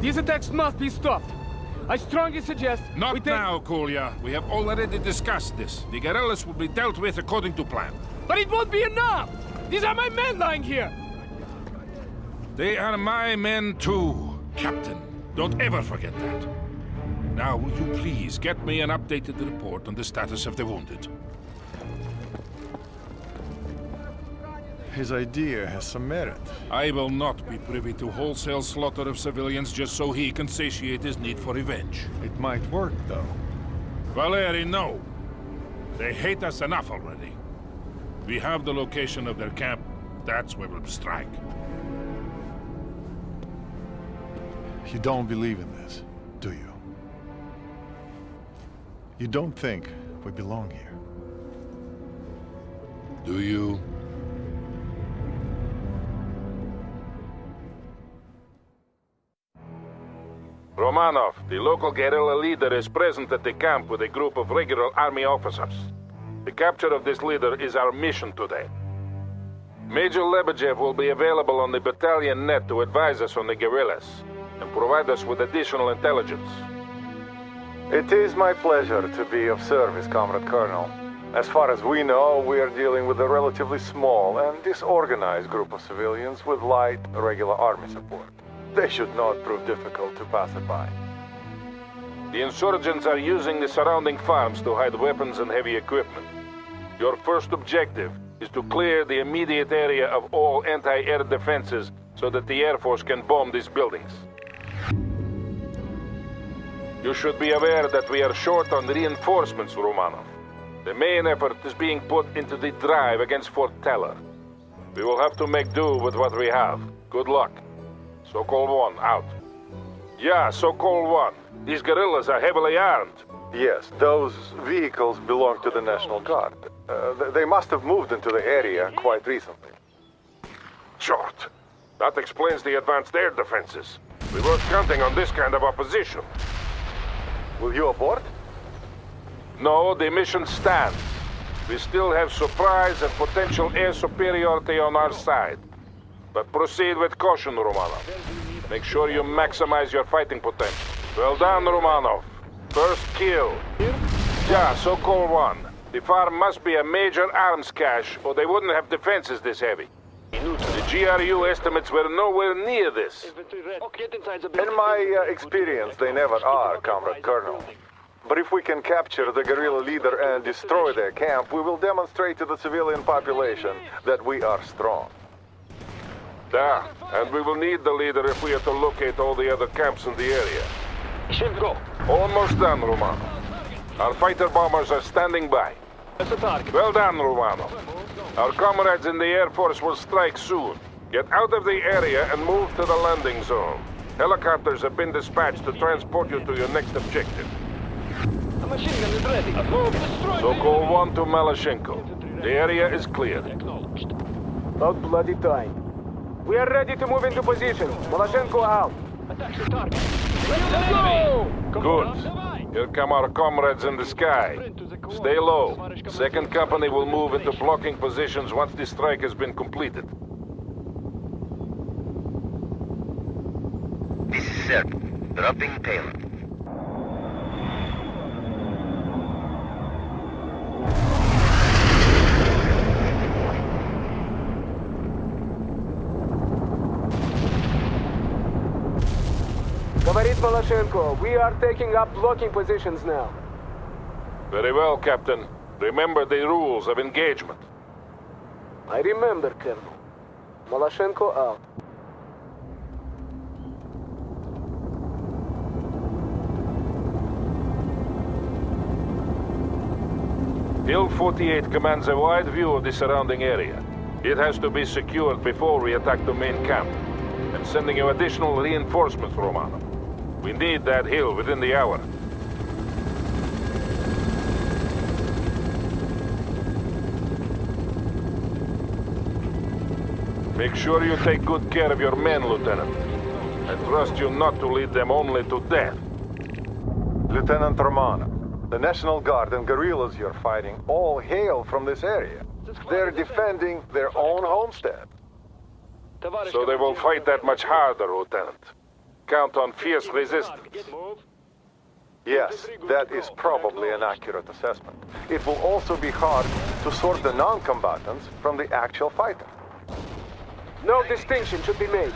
These attacks must be stopped. I strongly suggest Not now, Kolya. We have already discussed this. The guerrillas will be dealt with according to plan. But it won't be enough! These are my men lying here! They are my men too, Captain. Don't ever forget that. Now, will you please get me an updated report on the status of the wounded? His idea has some merit. I will not be privy to wholesale slaughter of civilians just so he can satiate his need for revenge. It might work, though. Valeri, no. They hate us enough already. We have the location of their camp. That's where we'll strike. You don't believe in this, do you? You don't think we belong here? Do you? Romanov, the local guerrilla leader, is present at the camp with a group of regular army officers. The capture of this leader is our mission today. Major Lebedev will be available on the battalion net to advise us on the guerrillas and provide us with additional intelligence. It is my pleasure to be of service, Comrade Colonel. As far as we know, we are dealing with a relatively small and disorganized group of civilians with light, regular army support. They should not prove difficult to pacify. The insurgents are using the surrounding farms to hide weapons and heavy equipment. Your first objective is to clear the immediate area of all anti-air defenses so that the Air Force can bomb these buildings. You should be aware that we are short on reinforcements, Romanov. The main effort is being put into the drive against Fort Teller. We will have to make do with what we have. Good luck. Sokol 1, out. Yeah, Sokol 1. These guerrillas are heavily armed. Yes, those vehicles belong to the National Guard. They must have moved into the area quite recently. Short. That explains the advanced air defenses. We weren't counting on this kind of opposition. Will you abort? No, the mission stands. We still have surprise and potential air superiority on our side. But proceed with caution, Romanov. Make sure you maximize your fighting potential. Well done, Romanov. First kill. Yeah, Sokol 1. The farm must be a major arms cache, or they wouldn't have defenses this heavy. The GRU estimates were nowhere near this. In my experience, they never are, Comrade Colonel. But if we can capture the guerrilla leader and destroy their camp, we will demonstrate to the civilian population that we are strong. Yeah, and we will need the leader if we are to locate all the other camps in the area. Should go. Almost done, Romanov. Our fighter bombers are standing by. Well done, Romanov. Our comrades in the Air Force will strike soon. Get out of the area and move to the landing zone. Helicopters have been dispatched to transport you to your next objective. The machine gun is ready. Sokol 1 to Maloshenko. The area is cleared. About bloody time. We are ready to move into position. Maloshenko out. Attack the target. Good. Here come our comrades in the sky. Stay low. Second company will move into blocking positions once the strike has been completed. This is Serb. Dropping payload. Говорит Малашенko, we are taking up blocking positions now. Very well, Captain. Remember the rules of engagement. I remember, Colonel. Malashенko out. Hill 48 commands a wide view of the surrounding area. It has to be secured before we attack the main camp. I'm sending you additional reinforcements, Romano. We need that hill within the hour. Make sure you take good care of your men, Lieutenant. I trust you not to lead them only to death. Lieutenant Romano, the National Guard and guerrillas you're fighting all hail from this area. They're defending their own homestead. So they will fight that much harder, Lieutenant. Count on fierce resistance. Yes, that is probably an accurate assessment. It will also be hard to sort the non-combatants from the actual fighters. No distinction should be made.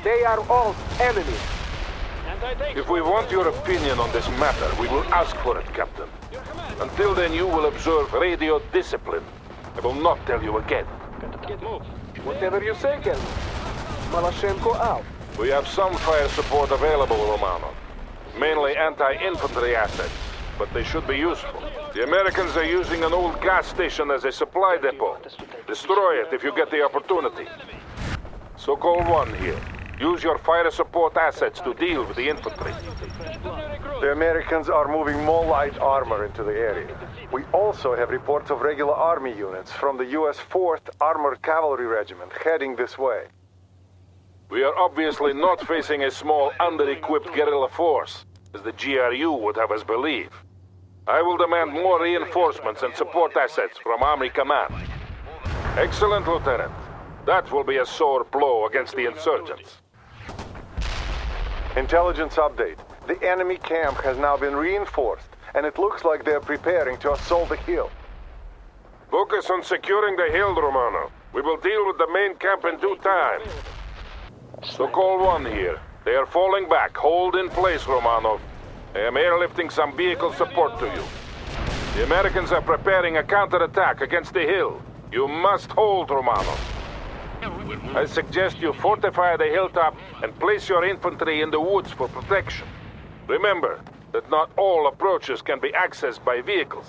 They are all enemies. If we want your opinion on this matter, we will ask for it, Captain. Until then, you will observe radio discipline. I will not tell you again. Whatever you say, Colonel. Malashенko out. We have some fire support available, Romano. Mainly anti-infantry assets, but they should be useful. The Americans are using an old gas station as a supply depot. Destroy it if you get the opportunity. So-called one here. Use your fire support assets to deal with the infantry. The Americans are moving more light armor into the area. We also have reports of regular army units from the U.S. 4th Armored Cavalry Regiment heading this way. We are obviously not facing a small, under-equipped guerrilla force, as the GRU would have us believe. I will demand more reinforcements and support assets from Army Command. Excellent, Lieutenant. That will be a sore blow against the insurgents. Intelligence update. The enemy camp has now been reinforced, and it looks like they're preparing to assault the hill. Focus on securing the hill, Romano. We will deal with the main camp in due time. So-called one here. They are falling back. Hold in place, Romanov. I am airlifting some vehicle support to you. The Americans are preparing a counterattack against the hill. You must hold, Romanov. I suggest you fortify the hilltop and place your infantry in the woods for protection. Remember that not all approaches can be accessed by vehicles.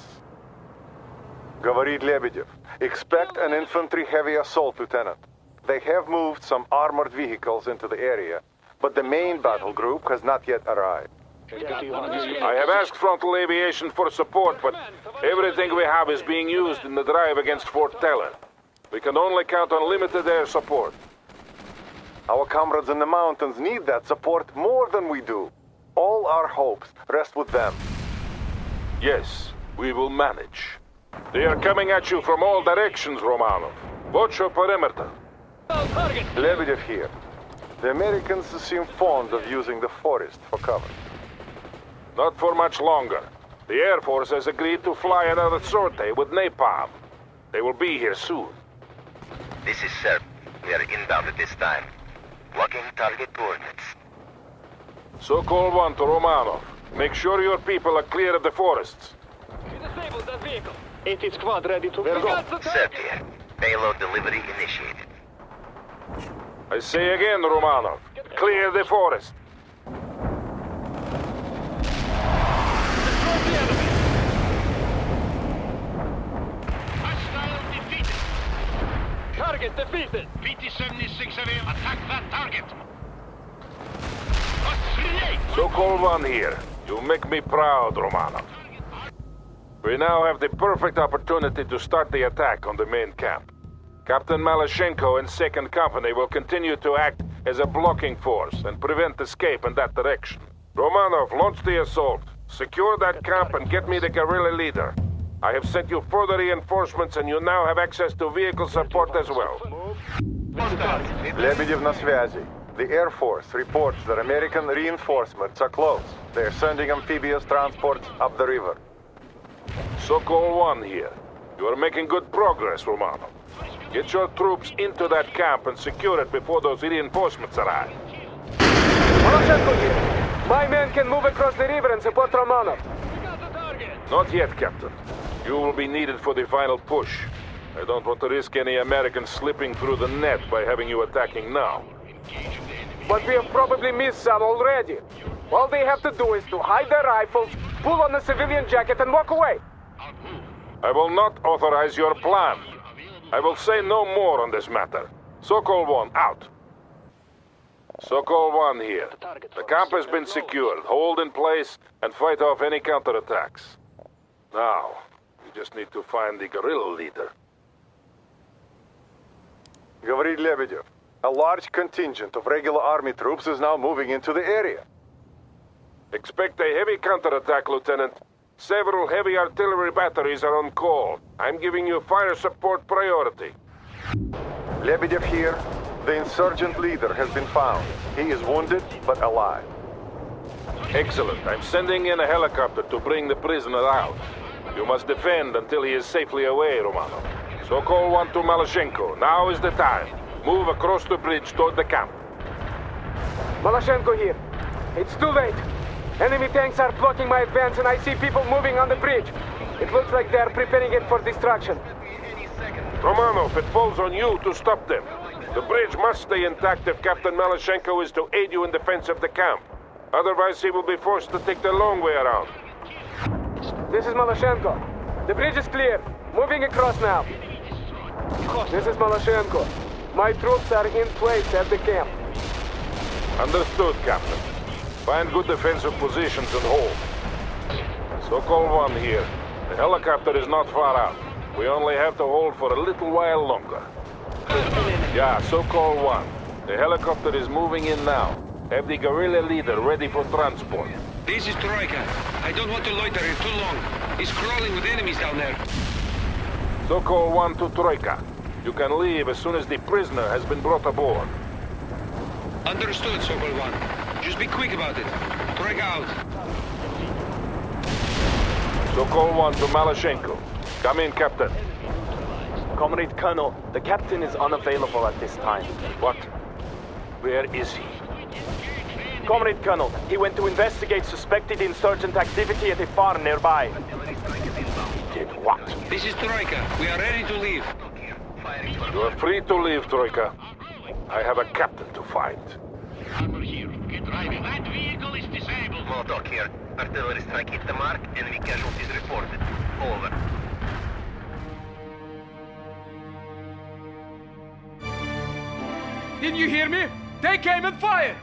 Говорит Lebedev. Expect an infantry-heavy assault, Lieutenant. They have moved some armored vehicles into the area, but the main battle group has not yet arrived. I have asked Frontal Aviation for support, but everything we have is being used in the drive against Fort Teller. We can only count on limited air support. Our comrades in the mountains need that support more than we do. All our hopes rest with them. Yes, we will manage. They are coming at you from all directions, Romanov. Watch your perimeter. Lebedev here. The Americans seem fond of using the forest for cover. Not for much longer. The Air Force has agreed to fly another sortie with napalm. They will be here soon. This is Serb. We are inbound at this time. Blocking target coordinates. So-called one to Romanov. Make sure your people are clear of the forests. Disabled that vehicle. 80 squad ready to go. Serb here. Payload delivery initiated. I say again, Romanov. Clear the forest. Target defeated. PT-76 attack that target. So-called one here. You make me proud, Romanov. We now have the perfect opportunity to start the attack on the main camp. Captain Malashенko and 2nd Company will continue to act as a blocking force and prevent escape in that direction. Romanov, launch the assault. Secure that camp and get me the guerrilla leader. I have sent you further reinforcements and you now have access to vehicle support as well. Lebedev на связи. The Air Force reports that American reinforcements are close. They're sending amphibious transports up the river. Sokol 1 here. You are making good progress, Romano. Get your troops into that camp and secure it before those reinforcements arrive. Maloshenko here. My men can move across the river and support Romanov. Not yet, Captain. You will be needed for the final push. I don't want to risk any Americans slipping through the net by having you attacking now. But we have probably missed some already. All they have to do is to hide their rifles, pull on the civilian jacket and walk away. I will not authorize your plan. I will say no more on this matter. Sokol 1, out. Sokol 1 here. The camp has been secured. Hold in place and fight off any counterattacks. Now, we just need to find the guerrilla leader. Говорит Lebedev. A large contingent of regular army troops is now moving into the area. Expect a heavy counterattack, Lieutenant. Several heavy artillery batteries are on call. I'm giving you fire support priority. Lebedev here. The insurgent leader has been found. He is wounded, but alive. Excellent. I'm sending in a helicopter to bring the prisoner out. You must defend until he is safely away, Romano. Sokol 1 to Maloshenko. Now is the time. Move across the bridge toward the camp. Maloshenko here. It's too late. Enemy tanks are blocking my advance and I see people moving on the bridge. It looks like they are preparing it for destruction. Romanov, it falls on you to stop them. The bridge must stay intact if Captain Maloshenko is to aid you in defense of the camp. Otherwise, he will be forced to take the long way around. This is Maloshenko. The bridge is clear. Moving across now. This is Maloshenko. My troops are in place at the camp. Understood, Captain. Find good defensive positions and hold. Sokol 1 here. The helicopter is not far out. We only have to hold for a little while longer. Yeah, Sokol 1. The helicopter is moving in now. Have the guerrilla leader ready for transport. This is Troika. I don't want to loiter here too long. He's crawling with enemies down there. Sokol 1 to Troika. You can leave as soon as the prisoner has been brought aboard. Understood, Sokol 1. Just be quick about it. Troika out. Sokol 1 to Maloshenko. Come in, Captain. Comrade Colonel, the captain is unavailable at this time. What? Where is he? Comrade Colonel, he went to investigate suspected insurgent activity at a farm nearby. Did what? This is Troika. We are ready to leave. You are free to leave, Troika. I have a captain to find. That vehicle is disabled. Motok here. Artillery strike hit the mark. Enemy casualties reported. Over. Didn't you hear me? They came and fired!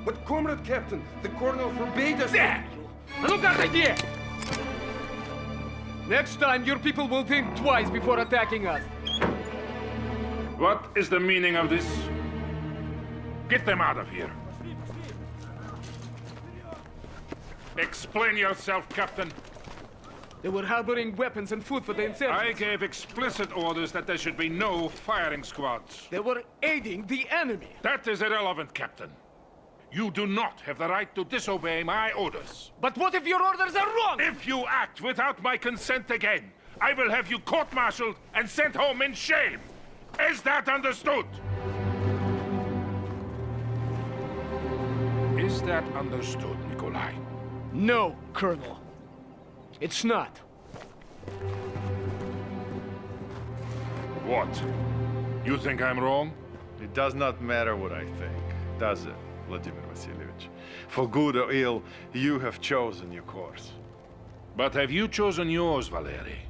But Comrade Captain, the Colonel forbade us Damn you! Look at idea! Next time, your people will think twice before attacking us. What is the meaning of this? Get them out of here. Explain yourself, Captain. They were harboring weapons and food for the insurgents. I gave explicit orders that there should be no firing squads. They were aiding the enemy. That is irrelevant, Captain. You do not have the right to disobey my orders. But what if your orders are wrong? If you act without my consent again, I will have you court-martialed and sent home in shame. Is that understood? Is that understood, Nikolai? No, Colonel. It's not. What? You think I'm wrong? It does not matter what I think, does it, Vladimir Vasilievich? For good or ill, you have chosen your course. But have you chosen yours, Valery?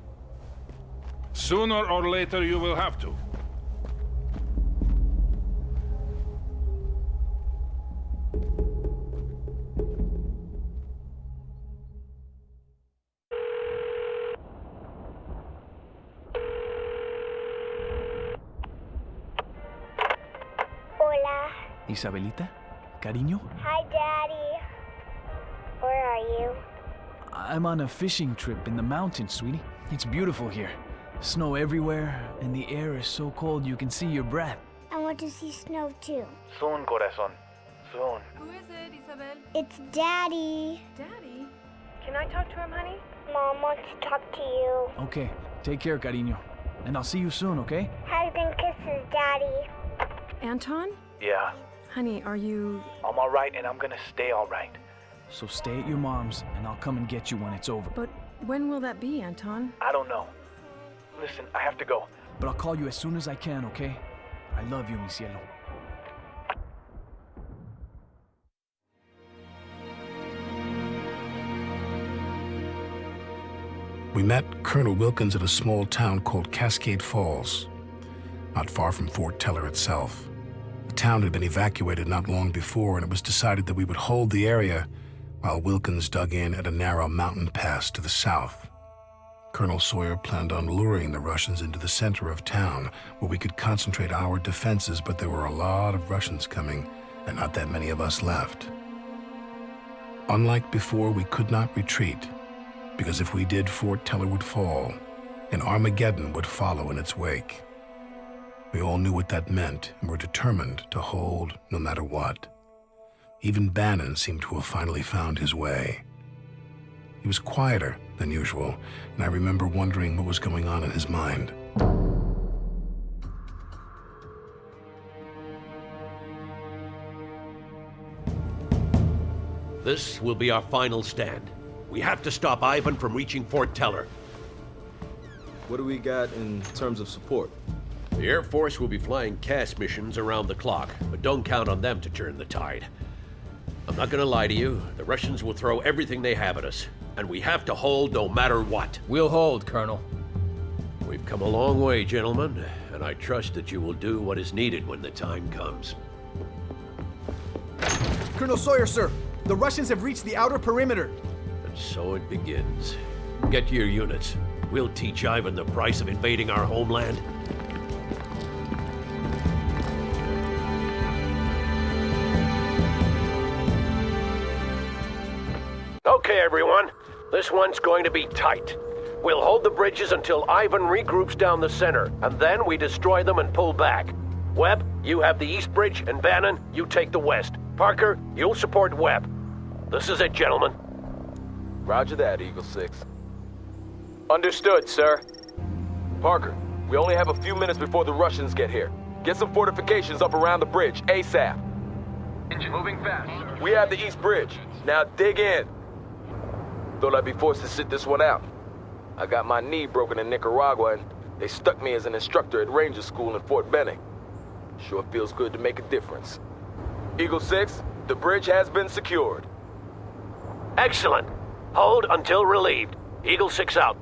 Sooner or later you will have to. Isabelita? Cariño? Hi, Daddy. Where are you? I'm on a fishing trip in the mountains, sweetie. It's beautiful here. Snow everywhere, and the air is so cold you can see your breath. I want to see snow too. Soon, corazón. Soon. Who is it, Isabel? It's Daddy. Daddy? Can I talk to him, honey? Mom wants to talk to you. Okay, take care, cariño. And I'll see you soon, okay? Hugs and kisses, Daddy. Anton? Yeah. Honey, are you... I'm alright, and I'm gonna stay alright. So stay at your mom's, and I'll come and get you when it's over. But when will that be, Anton? I don't know. Listen, I have to go. But I'll call you as soon as I can, okay? I love you, mi cielo. We met Colonel Wilkins at a small town called Cascade Falls, not far from Fort Teller itself. The town had been evacuated not long before, and it was decided that we would hold the area while Wilkins dug in at a narrow mountain pass to the south. Colonel Sawyer planned on luring the Russians into the center of town, where we could concentrate our defenses, but there were a lot of Russians coming, and not that many of us left. Unlike before, we could not retreat, because if we did, Fort Teller would fall, and Armageddon would follow in its wake. We all knew what that meant, and were determined to hold no matter what. Even Bannon seemed to have finally found his way. He was quieter than usual, and I remember wondering what was going on in his mind. This will be our final stand. We have to stop Ivan from reaching Fort Teller. What do we got in terms of support? The Air Force will be flying CAS missions around the clock, but don't count on them to turn the tide. I'm not gonna lie to you, the Russians will throw everything they have at us, and we have to hold no matter what. We'll hold, Colonel. We've come a long way, gentlemen, and I trust that you will do what is needed when the time comes. Colonel Sawyer, sir, the Russians have reached the outer perimeter. And so it begins. Get to your units. We'll teach Ivan the price of invading our homeland. Okay, everyone. This one's going to be tight. We'll hold the bridges until Ivan regroups down the center, and then we destroy them and pull back. Webb, you have the east bridge, and Bannon, you take the west. Parker, you'll support Webb. This is it, gentlemen. Roger that, Eagle 6. Understood, sir. Parker, we only have a few minutes before the Russians get here. Get some fortifications up around the bridge, ASAP. Engine moving fast, sir. We have the east bridge. Now dig in. Thought I'd be forced to sit this one out. I got my knee broken in Nicaragua, and they stuck me as an instructor at Ranger School in Fort Benning. Sure feels good to make a difference. Eagle 6, the bridge has been secured. Excellent. Hold until relieved. Eagle 6 out.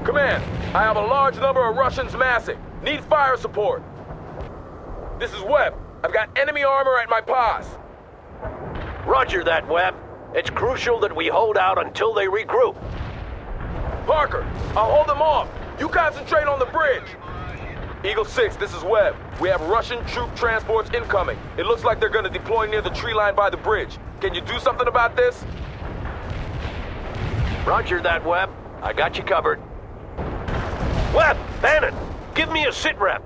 Command, I have a large number of Russians massing. Need fire support. This is Webb. I've got enemy armor at my pass. Roger that, Webb. It's crucial that we hold out until they regroup. Parker, I'll hold them off. You concentrate on the bridge. Eagle 6, this is Webb. We have Russian troop transports incoming. It looks like they're gonna deploy near the tree line by the bridge. Can you do something about this? Roger that, Webb. I got you covered. Webb, Bannon, give me a sit rep.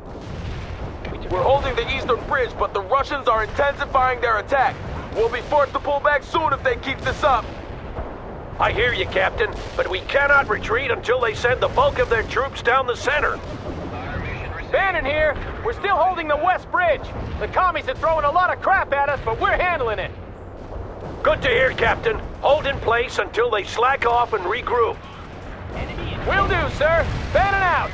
We're holding the eastern bridge, but the Russians are intensifying their attack. We'll be forced to pull back soon if they keep this up. I hear you, Captain, but we cannot retreat until they send the bulk of their troops down the center. Bannon here. We're still holding the west bridge. The commies are throwing a lot of crap at us, but we're handling it. Good to hear, Captain. Hold in place until they slack off and regroup. Will do, sir. Bannon out.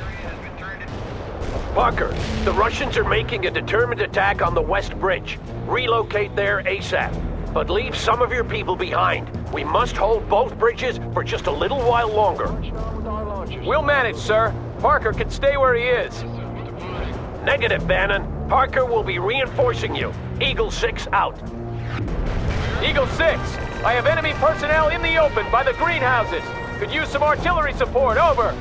Parker, the Russians are making a determined attack on the west bridge. Relocate there ASAP. But leave some of your people behind. We must hold both bridges for just a little while longer. We'll manage, sir. Parker can stay where he is. Negative, Bannon. Parker will be reinforcing you. Eagle 6 out. Eagle 6, I have enemy personnel in the open by the greenhouses. Could use some artillery support, over.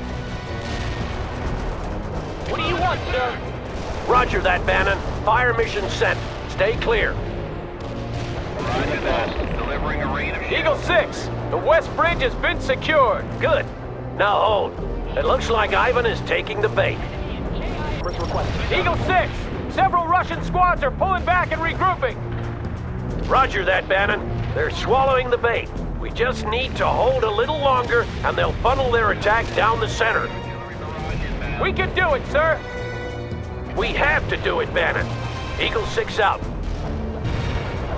What do you want, sir? Roger that, Bannon. Fire mission sent. Stay clear. Delivering a rain of Eagle 6, The west bridge has been secured. Good. Now hold. It looks like Ivan is taking the bait. Eagle 6! Several Russian squads are pulling back and regrouping. Roger that, Bannon. They're swallowing the bait. We just need to hold a little longer, and they'll funnel their attack down the center. We can do it, sir. We have to do it, Bannon. Eagle 6 out.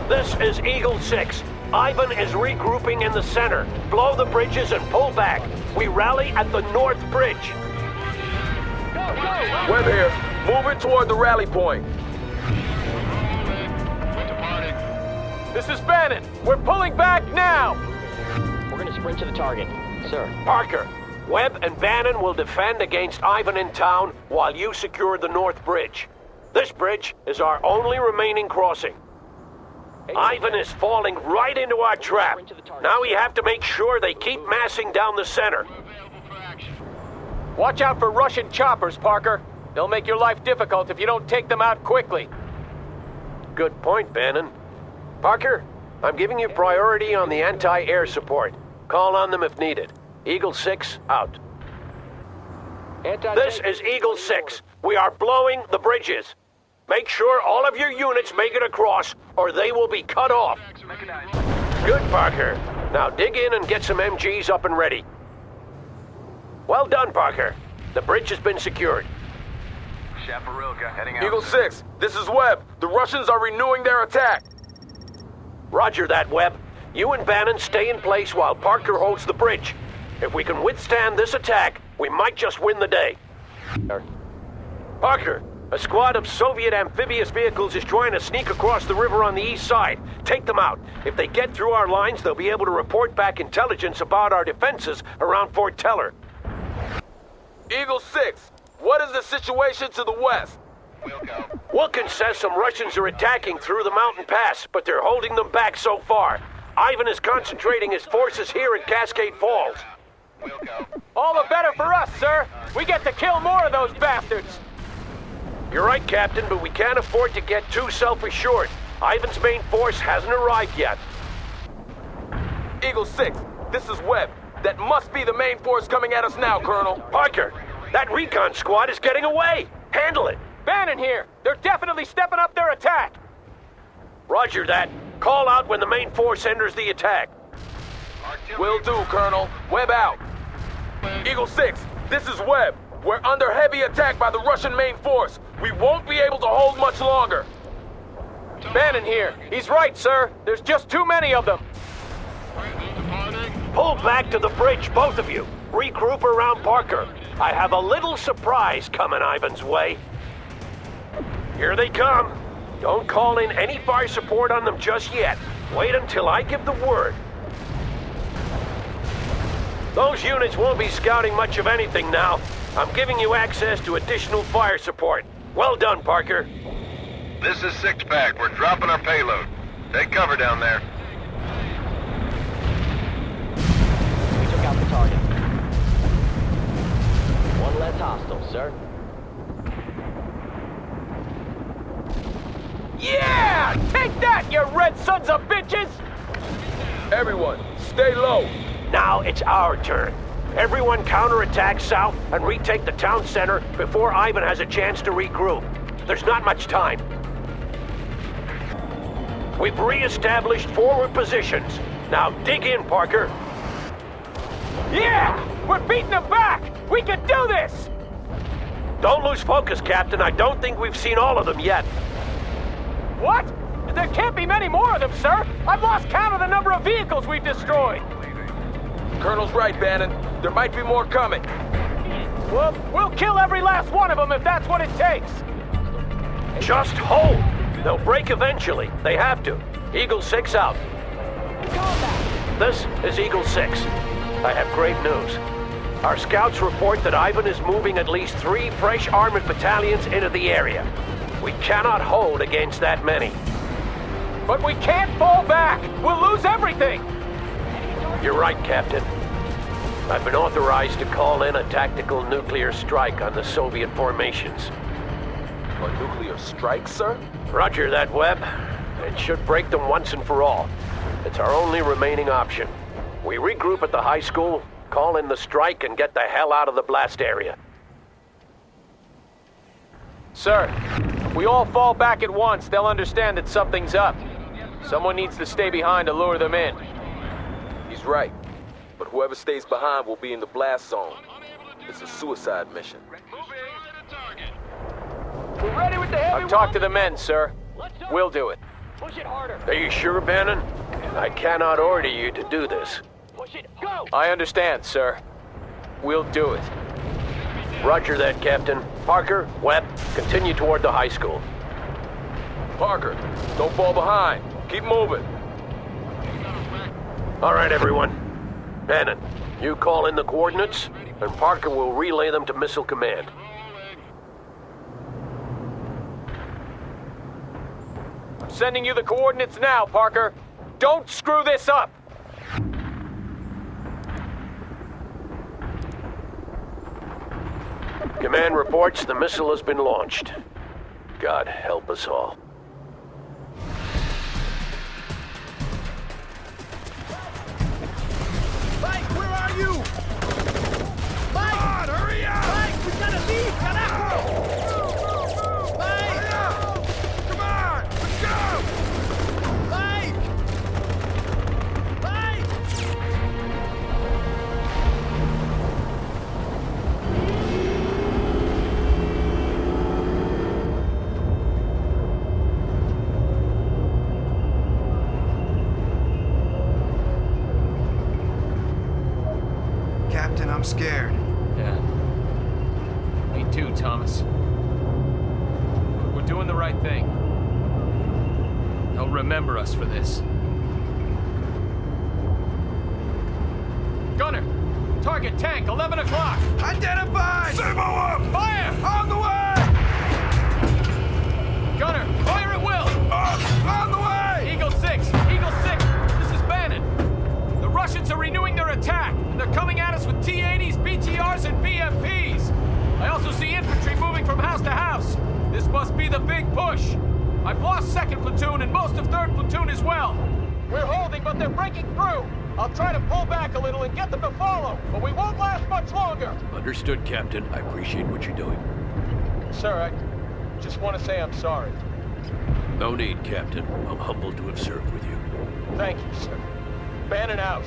This is Eagle 6. Ivan is regrouping in the center. Blow the bridges and pull back. We rally at the north bridge. Webb here. Moving toward the rally point. This is Bannon. We're pulling back now. We're going to sprint to the target, sir. Parker, Webb and Bannon will defend against Ivan in town while you secure the north bridge. This bridge is our only remaining crossing. Ivan is falling right into our trap. Now we have to make sure they keep massing down the center. Watch out for Russian choppers, Parker. They'll make your life difficult if you don't take them out quickly. Good point, Bannon. Parker, I'm giving you priority on the anti-air support. Call on them if needed. Eagle 6, out. This is Eagle 6. We are blowing the bridges. Make sure all of your units make it across, or they will be cut off. Good, Parker. Now dig in and get some MGs up and ready. Well done, Parker. The bridge has been secured. Eagle 6, this is Webb. The Russians are renewing their attack. Roger that, Webb. You and Bannon stay in place while Parker holds the bridge. If we can withstand this attack, we might just win the day. Parker, a squad of Soviet amphibious vehicles is trying to sneak across the river on the east side. Take them out. If they get through our lines, they'll be able to report back intelligence about our defenses around Fort Teller. Eagle 6, what is the situation to the west? Wilkins says some Russians are attacking through the mountain pass, but they're holding them back so far. Ivan is concentrating his forces here at Cascade Falls. All the better for us, sir. We get to kill more of those bastards. You're right, Captain, but we can't afford to get too self-assured. Ivan's main force hasn't arrived yet. Eagle 6, this is Webb. That must be the main force coming at us now, Colonel. Parker, that recon squad is getting away. Handle it. Bannon here. They're definitely stepping up their attack. Roger that. Call out when the main force enters the attack. Will do, Colonel. Webb out. Eagle 6, this is Webb. We're under heavy attack by the Russian main force. We won't be able to hold much longer. Bannon here. He's right, sir. There's just too many of them. Pull back to the bridge, both of you. Regroup around Parker. I have a little surprise coming Ivan's way. Here they come. Don't call in any fire support on them just yet. Wait until I give the word. Those units won't be scouting much of anything now. I'm giving you access to additional fire support. Well done, Parker. This is Six-Pack. We're dropping our payload. Take cover down there. We took out the target. One less hostile, sir. Yeah! Take that, you red sons of bitches! Everyone, stay low. Now it's our turn. Everyone counterattack south and retake the town center before Ivan has a chance to regroup. There's not much time. We've re-established forward positions. Now dig in, Parker. Yeah! We're beating them back! We can do this! Don't lose focus, Captain. I don't think we've seen all of them yet. What? There can't be many more of them, sir! I've lost count of the number of vehicles we've destroyed! Colonel's right, Bannon. There might be more coming. Well, we'll kill every last one of them if that's what it takes! Just hold! They'll break eventually. They have to. Eagle 6 out. This is Eagle 6. I have great news. Our scouts report that Ivan is moving at least 3 fresh armored battalions into the area. We cannot hold against that many. But we can't fall back! We'll lose everything! You're right, Captain. I've been authorized to call in a tactical nuclear strike on the Soviet formations. A nuclear strike, sir? Roger that, Webb. It should break them once and for all. It's our only remaining option. We regroup at the high school, call in the strike, and get the hell out of the blast area. Sir, if we all fall back at once, they'll understand that something's up. Someone needs to stay behind to lure them in. He's right. But whoever stays behind will be in the blast zone. It's a suicide mission. We're ready with the heavy. I've talked to the men, sir. We'll do it. Push it harder. Are you sure, Bannon? I cannot order you to do this. Push it. Go! I understand, sir. We'll do it. Roger that, Captain. Parker, Webb, continue toward the high school. Parker, don't fall behind. Keep moving. All right, everyone. Bannon, you call in the coordinates, and Parker will relay them to Missile Command. I'm sending you the coordinates now, Parker. Don't screw this up! Command reports the missile has been launched. God help us all. Mike, where are you? Mike! Come on, hurry up! Mike, we gotta leave, carajo! Mike! Hurry up! Come on, let's go! Mike! Mike! Captain, I'm scared. Yeah. Me too, Thomas. We're doing the right thing. They'll remember us for this. Gunner! Target tank, 11 o'clock! Identified! Simo up! Fire! On the way! Gunner, fire at will! On the way! Eagle 6! Eagle 6! This is Bannon. The Russians are renewing their attack, and they're coming at us with T-80s, BTRs, and BMPs. I also see infantry moving from house to house. This must be the big push. I've lost 2nd Platoon and most of 3rd Platoon as well. We're holding, but they're breaking through. I'll try to pull back a little and get them to follow, but we won't last much longer. Understood, Captain. I appreciate what you're doing. Sir, I just want to say I'm sorry. No need, Captain. I'm humbled to have served with you. Thank you, sir. Bannon out.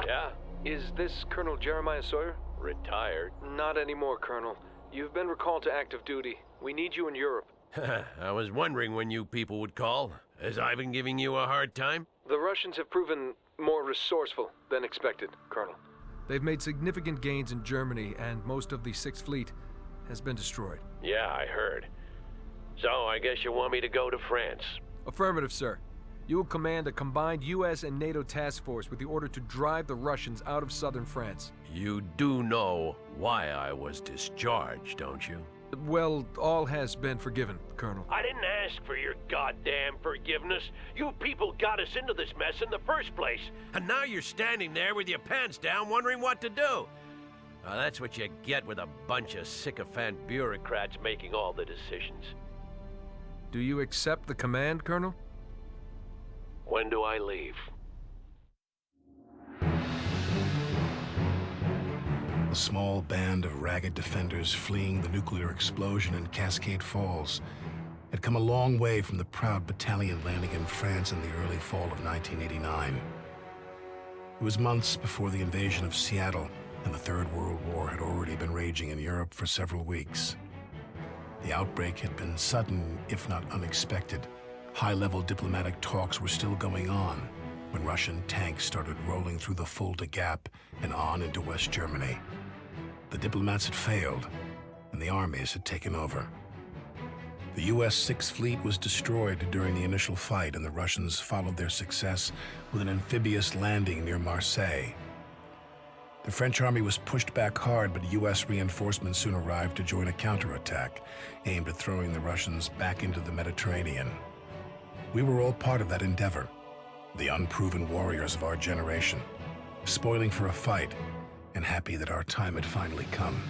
Yeah? Is this Colonel Jeremiah Sawyer? Retired? Not anymore, Colonel. You've been recalled to active duty. We need you in Europe. I was wondering when you people would call. Has I been giving you a hard time? The Russians have proven more resourceful than expected, Colonel. They've made significant gains in Germany, and most of the 6th Fleet has been destroyed. Yeah, I heard. So I guess you want me to go to France? Affirmative, sir. You will command a combined U.S. and NATO task force with the order to drive the Russians out of southern France. You do know why I was discharged, don't you? Well, all has been forgiven, Colonel. I didn't ask for your goddamn forgiveness. You people got us into this mess in the first place. And now you're standing there with your pants down wondering what to do. Well, that's what you get with a bunch of sycophant bureaucrats making all the decisions. Do you accept the command, Colonel? When do I leave? A small band of ragged defenders fleeing the nuclear explosion in Cascade Falls had come a long way from the proud battalion landing in France in the early fall of 1989. It was months before the invasion of Seattle, and the Third World War had already been raging in Europe for several weeks. The outbreak had been sudden, if not unexpected. High-level diplomatic talks were still going on, when Russian tanks started rolling through the Fulda Gap and on into West Germany. The diplomats had failed, and the armies had taken over. The U.S. Sixth Fleet was destroyed during the initial fight, and the Russians followed their success with an amphibious landing near Marseille. The French army was pushed back hard, but U.S. reinforcements soon arrived to join a counterattack aimed at throwing the Russians back into the Mediterranean. We were all part of that endeavor, the unproven warriors of our generation, spoiling for a fight and happy that our time had finally come.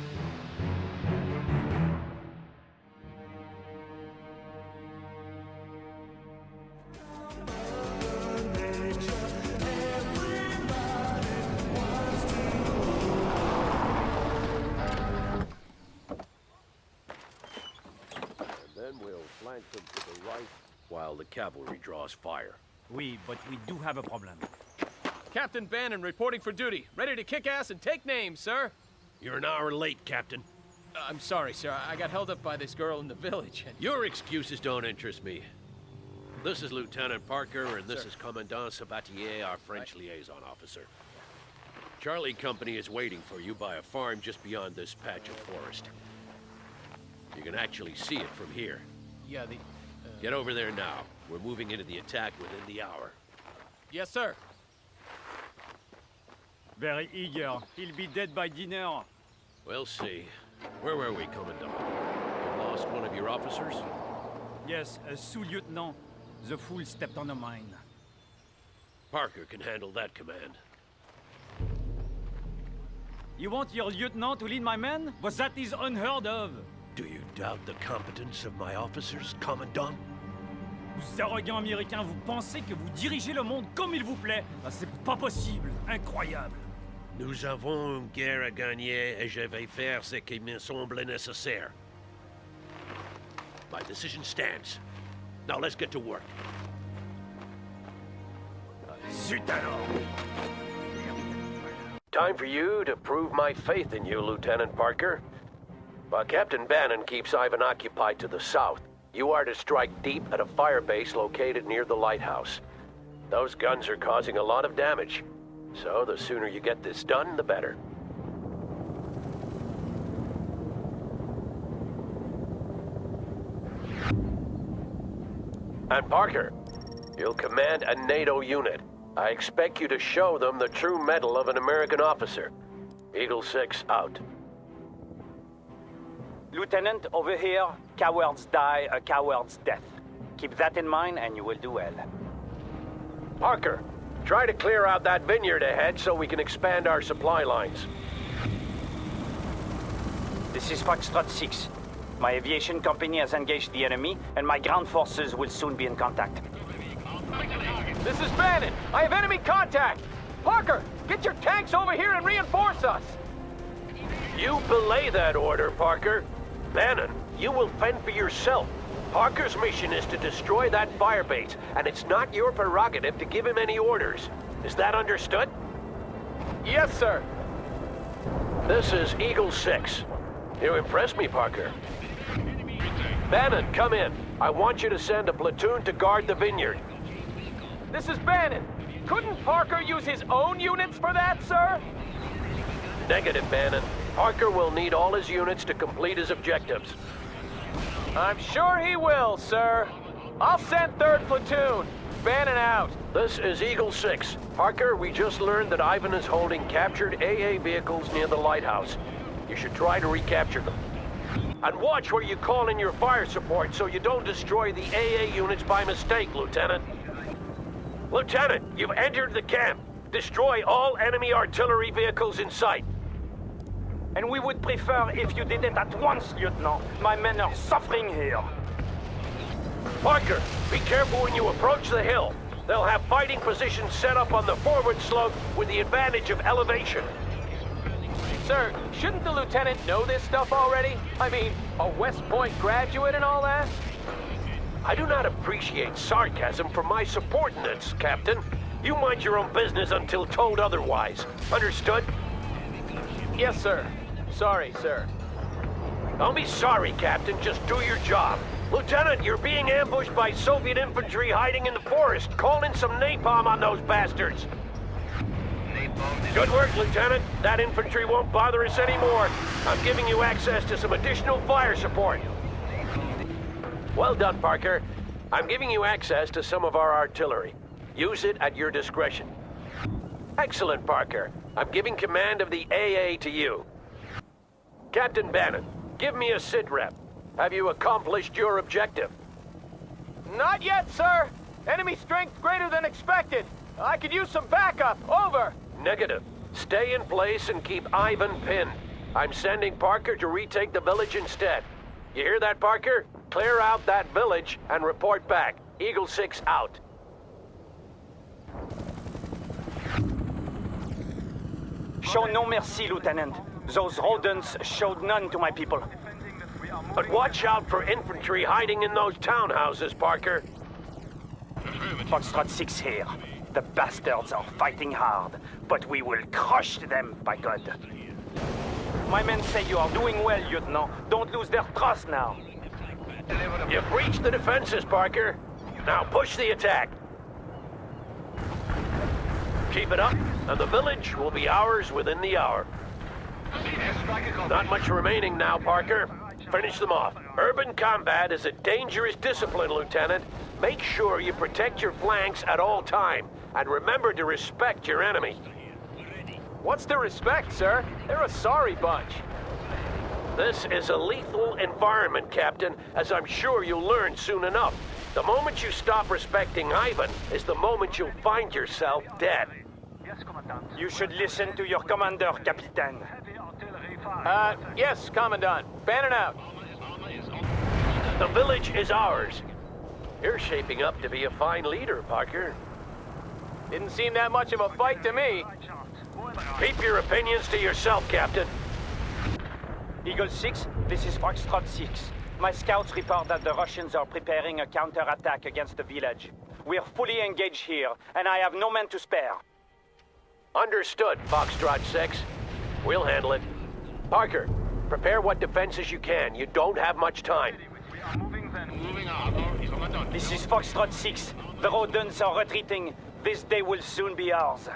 Flank them to the right while the cavalry draws fire. Oui, but we do have a problem. Captain Bannon reporting for duty. Ready to kick ass and take names, sir. You're an hour late, Captain. I'm sorry, sir. I got held up by this girl in the village. Your excuses don't interest me. This is Lieutenant Parker, and this is Commandant Sabatier, our French liaison officer. Charlie Company is waiting for you by a farm just beyond this patch of forest. You can actually see it from here. Yeah, Get over there now. We're moving into the attack within the hour. Yes, sir. Very eager. He'll be dead by dinner. We'll see. Where were we, Commandant? You lost one of your officers? Yes, a sous-lieutenant. The fool stepped on a mine. Parker can handle that command. You want your lieutenant to lead my men? But that is unheard of. Do you doubt the competence of my officers, Commandant? Vous arrogants américains, vous pensez que vous dirigez le monde comme il vous plaît? C'est pas possible. Incroyable. Nous avons une guerre à gagner et je vais faire ce qui me semble nécessaire. My decision stands. Now let's get to work. Zut alors! Time for you to prove my faith in you, Lieutenant Parker. While Captain Bannon keeps Ivan occupied to the south, you are to strike deep at a fire base located near the lighthouse. Those guns are causing a lot of damage, so the sooner you get this done, the better. And Parker, you'll command a NATO unit. I expect you to show them the true mettle of an American officer. Eagle 6 out. Lieutenant, over here, cowards die a coward's death. Keep that in mind and you will do well. Parker, try to clear out that vineyard ahead so we can expand our supply lines. This is Foxtrot 6. My aviation company has engaged the enemy, and my ground forces will soon be in contact. This is Bannon. I have enemy contact. Parker, get your tanks over here and reinforce us. You belay that order, Parker. Bannon, you will fend for yourself. Parker's mission is to destroy that firebase, and it's not your prerogative to give him any orders. Is that understood? Yes, sir. This is Eagle 6. You impressed me, Parker. Bannon, come in. I want you to send a platoon to guard the vineyard. This is Bannon. Couldn't Parker use his own units for that, sir? Negative, Bannon. Parker will need all his units to complete his objectives. I'm sure he will, sir. I'll send 3rd Platoon. Bannon out. This is Eagle 6. Parker, we just learned that Ivan is holding captured AA vehicles near the lighthouse. You should try to recapture them. And watch where you call in your fire support so you don't destroy the AA units by mistake, Lieutenant. Lieutenant, you've entered the camp. Destroy all enemy artillery vehicles in sight. And we would prefer if you did it at once, Lieutenant. My men are suffering here. Parker, be careful when you approach the hill. They'll have fighting positions set up on the forward slope with the advantage of elevation. Sir, shouldn't the lieutenant know this stuff already? I mean, a West Point graduate and all that? I do not appreciate sarcasm from my subordinates, Captain. You mind your own business until told otherwise. Understood? Yes, sir. Sorry, sir. Don't be sorry, Captain. Just do your job. Lieutenant, you're being ambushed by Soviet infantry hiding in the forest. Call in some napalm on those bastards. Good work, Lieutenant. That infantry won't bother us anymore. I'm giving you access to some additional fire support. Well done, Parker. I'm giving you access to some of our artillery. Use it at your discretion. Excellent, Parker. I'm giving command of the AA to you. Captain Bannon, give me a sit rep. Have you accomplished your objective? Not yet, sir. Enemy strength greater than expected. I could use some backup. Over. Negative. Stay in place and keep Ivan pinned. I'm sending Parker to retake the village instead. You hear that, Parker? Clear out that village and report back. Eagle 6 out. Show no mercy, Lieutenant. Those rodents showed none to my people. But watch out for infantry hiding in those townhouses, Parker. Foxtrot 6 here. The bastards are fighting hard, but we will crush them, by God. My men say you are doing well, Lieutenant. Don't lose their trust now. You've breached the defenses, Parker. Now push the attack. Keep it up, and the village will be ours within the hour. Not much remaining now, Parker. Finish them off. Urban combat is a dangerous discipline, Lieutenant. Make sure you protect your flanks at all time, and remember to respect your enemy. What's to respect, sir? They're a sorry bunch. This is a lethal environment, Captain, as I'm sure you'll learn soon enough. The moment you stop respecting Ivan is the moment you'll find yourself dead. You should listen to your commander, Captain. Yes, Commandant. Bannon out. The village is ours. You're shaping up to be a fine leader, Parker. Didn't seem that much of a fight to me. Keep your opinions to yourself, Captain. Eagle 6, this is Foxtrot 6. My scouts report that the Russians are preparing a counterattack against the village. We are fully engaged here, and I have no men to spare. Understood, Foxtrot 6. We'll handle it. Parker, prepare what defenses you can. You don't have much time. This is Foxtrot 6. The rodents are retreating. This day will soon be ours.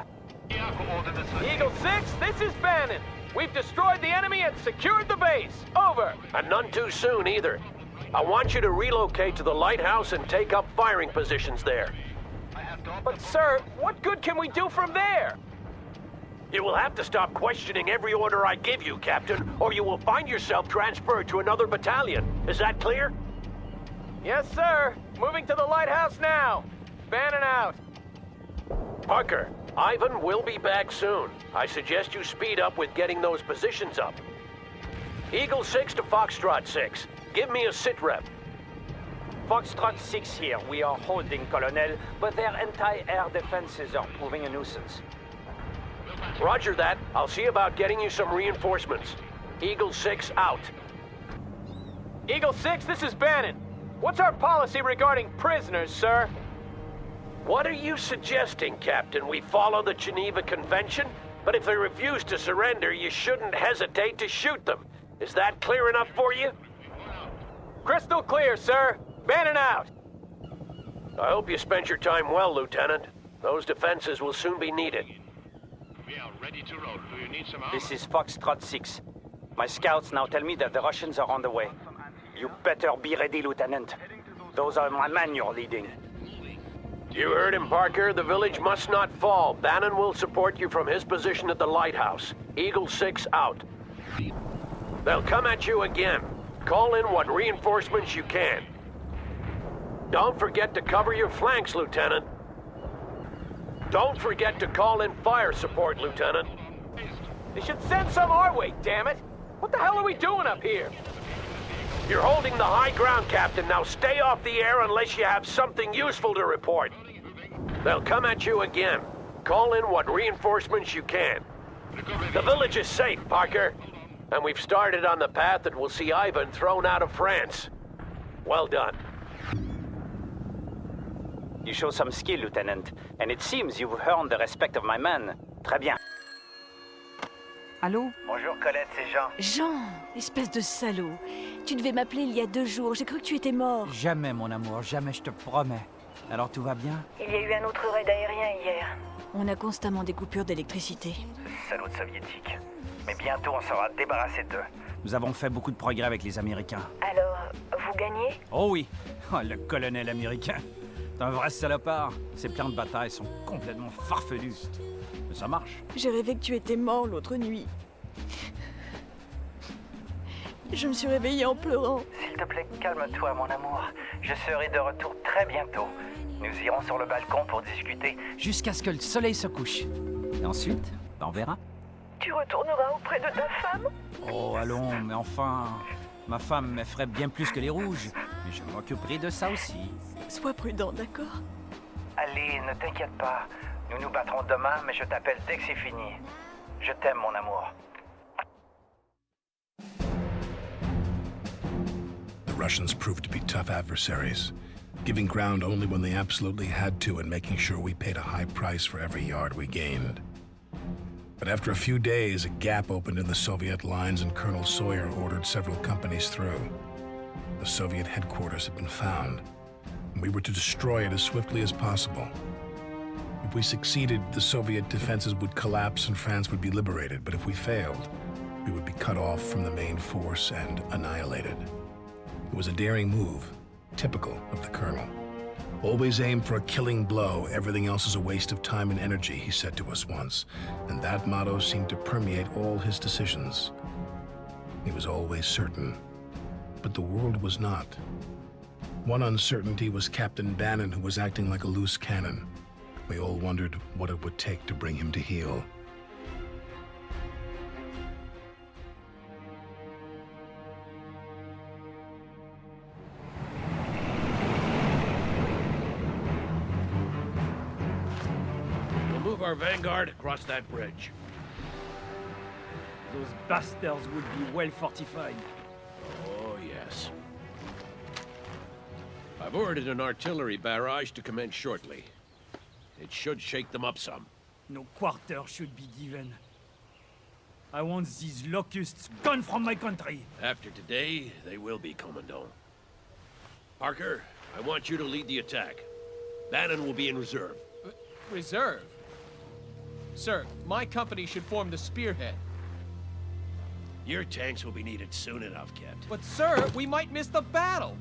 Eagle 6, this is Bannon. We've destroyed the enemy and secured the base. Over. And none too soon, either. I want you to relocate to the lighthouse and take up firing positions there. But, sir, what good can we do from there? You will have to stop questioning every order I give you, Captain, or you will find yourself transferred to another battalion. Is that clear? Yes, sir. Moving to the lighthouse now. Bannon out. Parker, Ivan will be back soon. I suggest you speed up with getting those positions up. Eagle 6 to Foxtrot 6. Give me a sit rep. Foxtrot 6 here. We are holding, Colonel, but their anti-air defenses are proving a nuisance. Roger that. I'll see about getting you some reinforcements. Eagle 6 out. Eagle 6, this is Bannon. What's our policy regarding prisoners, sir? What are you suggesting, Captain? We follow the Geneva Convention? But if they refuse to surrender, you shouldn't hesitate to shoot them. Is that clear enough for you? Crystal clear, sir. Bannon out. I hope you spent your time well, Lieutenant. Those defenses will soon be needed. We are ready to roll. Do you need some help? This is Foxtrot 6. My scouts now tell me that the Russians are on the way. You better be ready, Lieutenant. Those are my men you're leading. You heard him, Parker. The village must not fall. Bannon will support you from his position at the lighthouse. Eagle 6 out. They'll come at you again. Call in what reinforcements you can. Don't forget to cover your flanks, Lieutenant. Don't forget to call in fire support, Lieutenant. They should send some our way, damn it! What the hell are we doing up here? You're holding the high ground, Captain. Now stay off the air unless you have something useful to report. They'll come at you again. Call in what reinforcements you can. The village is safe, Parker. And we've started on the path that will see Ivan thrown out of France. Well done. You show some skill, Lieutenant, and it seems you've earned the respect of my men. Très bien. Allô? Bonjour Colette, c'est Jean. Jean, espèce de salaud. Tu devais m'appeler il y a 2 jours. J'ai cru que tu étais mort. Jamais, mon amour, jamais, je te promets. Alors tout va bien? Il y a eu un autre raid aérien hier. On a constamment des coupures d'électricité. Salauds soviétiques. Mais bientôt, on sera débarrassé d'eux. Nous avons fait beaucoup de progrès avec les Américains. Alors, vous gagnez? Oh oui. Oh, le colonel américain. C'est un vrai salopard. Ses plans de bataille sont complètement farfelus. Mais ça marche. J'ai rêvé que tu étais mort l'autre nuit. Je me suis réveillée en pleurant. S'il te plaît, calme-toi, mon amour. Je serai de retour très bientôt. Nous irons sur le balcon pour discuter jusqu'à ce que le soleil se couche. Et ensuite, on verra. Tu retourneras auprès de ta femme? Oh, allons, mais enfin... Ma femme m'effraie bien plus que les rouges. Mais je m'occuperai de ça aussi. Sois prudent, d'accord? Allez, ne t'inquiète pas. Nous nous battrons demain, mais je t'appelle dès que c'est fini. Je t'aime, mon amour. The Russians proved to be tough adversaries, giving ground only when they absolutely had to and making sure we paid a high price for every yard we gained. But after a few days, a gap opened in the Soviet lines and Colonel Sawyer ordered several companies through. The Soviet headquarters had been found, and we were to destroy it as swiftly as possible. If we succeeded, the Soviet defenses would collapse and France would be liberated, but if we failed, we would be cut off from the main force and annihilated. It was a daring move, typical of the Colonel. Always aim for a killing blow. Everything else is a waste of time and energy, he said to us once. And that motto seemed to permeate all his decisions. He was always certain, but the world was not. One uncertainty was Captain Bannon, who was acting like a loose cannon. We all wondered what it would take to bring him to heel. Our vanguard across that bridge. Those bastards would be well fortified. Oh, yes. I've ordered an artillery barrage to commence shortly. It should shake them up some. No quarter should be given. I want these locusts gone from my country. After today, they will be, Commandant. Parker, I want you to lead the attack. Bannon will be in reserve. Reserve? Sir, my company should form the spearhead. Your tanks will be needed soon enough, Kent. But sir, we might miss the battle!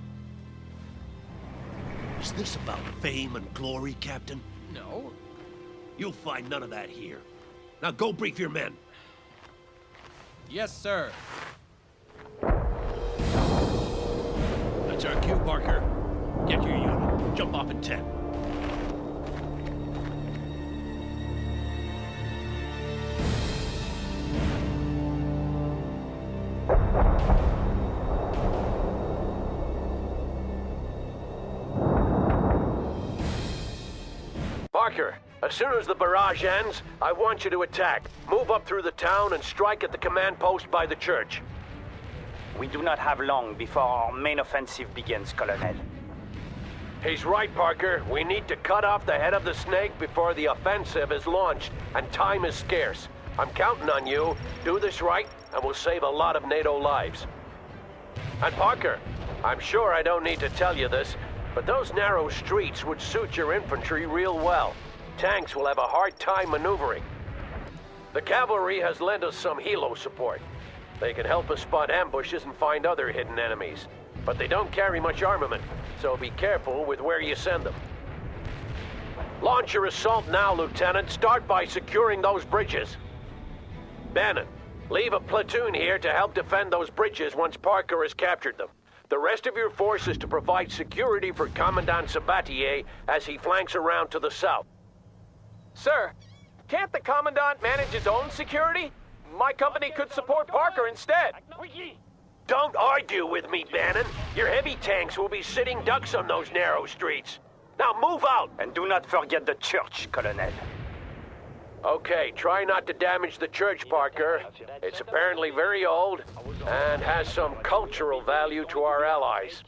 Is this about fame and glory, Captain? No. You'll find none of that here. Now go brief your men. Yes, sir. That's our cue, Parker. Get your unit. Jump off in 10. Parker, as soon as the barrage ends, I want you to attack. Move up through the town and strike at the command post by the church. We do not have long before our main offensive begins, Colonel. He's right, Parker. We need to cut off the head of the snake before the offensive is launched, and time is scarce. I'm counting on you. Do this right, and we'll save a lot of NATO lives. And Parker, I'm sure I don't need to tell you this, but those narrow streets would suit your infantry real well. Tanks will have a hard time maneuvering. The cavalry has lent us some helo support. They can help us spot ambushes and find other hidden enemies. But they don't carry much armament, so be careful with where you send them. Launch your assault now, Lieutenant. Start by securing those bridges. Bannon, leave a platoon here to help defend those bridges once Parker has captured them. The rest of your force is to provide security for Commandant Sabatier as he flanks around to the south. Sir, can't the Commandant manage his own security? My company could support Parker instead. Don't argue with me, Bannon. Your heavy tanks will be sitting ducks on those narrow streets. Now move out! And do not forget the church, Colonel. Okay, try not to damage the church, Parker. It's apparently very old and has some cultural value to our allies.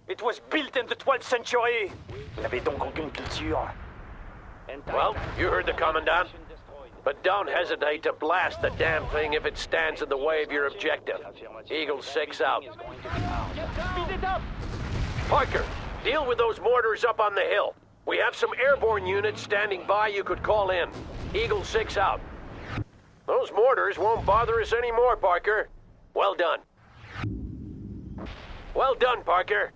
It was built in the 12th century. Il n'avait donc aucune culture. Well, you heard the Commandant. But don't hesitate to blast the damn thing if it stands in the way of your objective. Eagle 6 out. Speed it up! Parker, deal with those mortars up on the hill. We have some airborne units standing by you could call in. Eagle 6 out. Those mortars won't bother us anymore, Parker. Well done. Well done, Parker.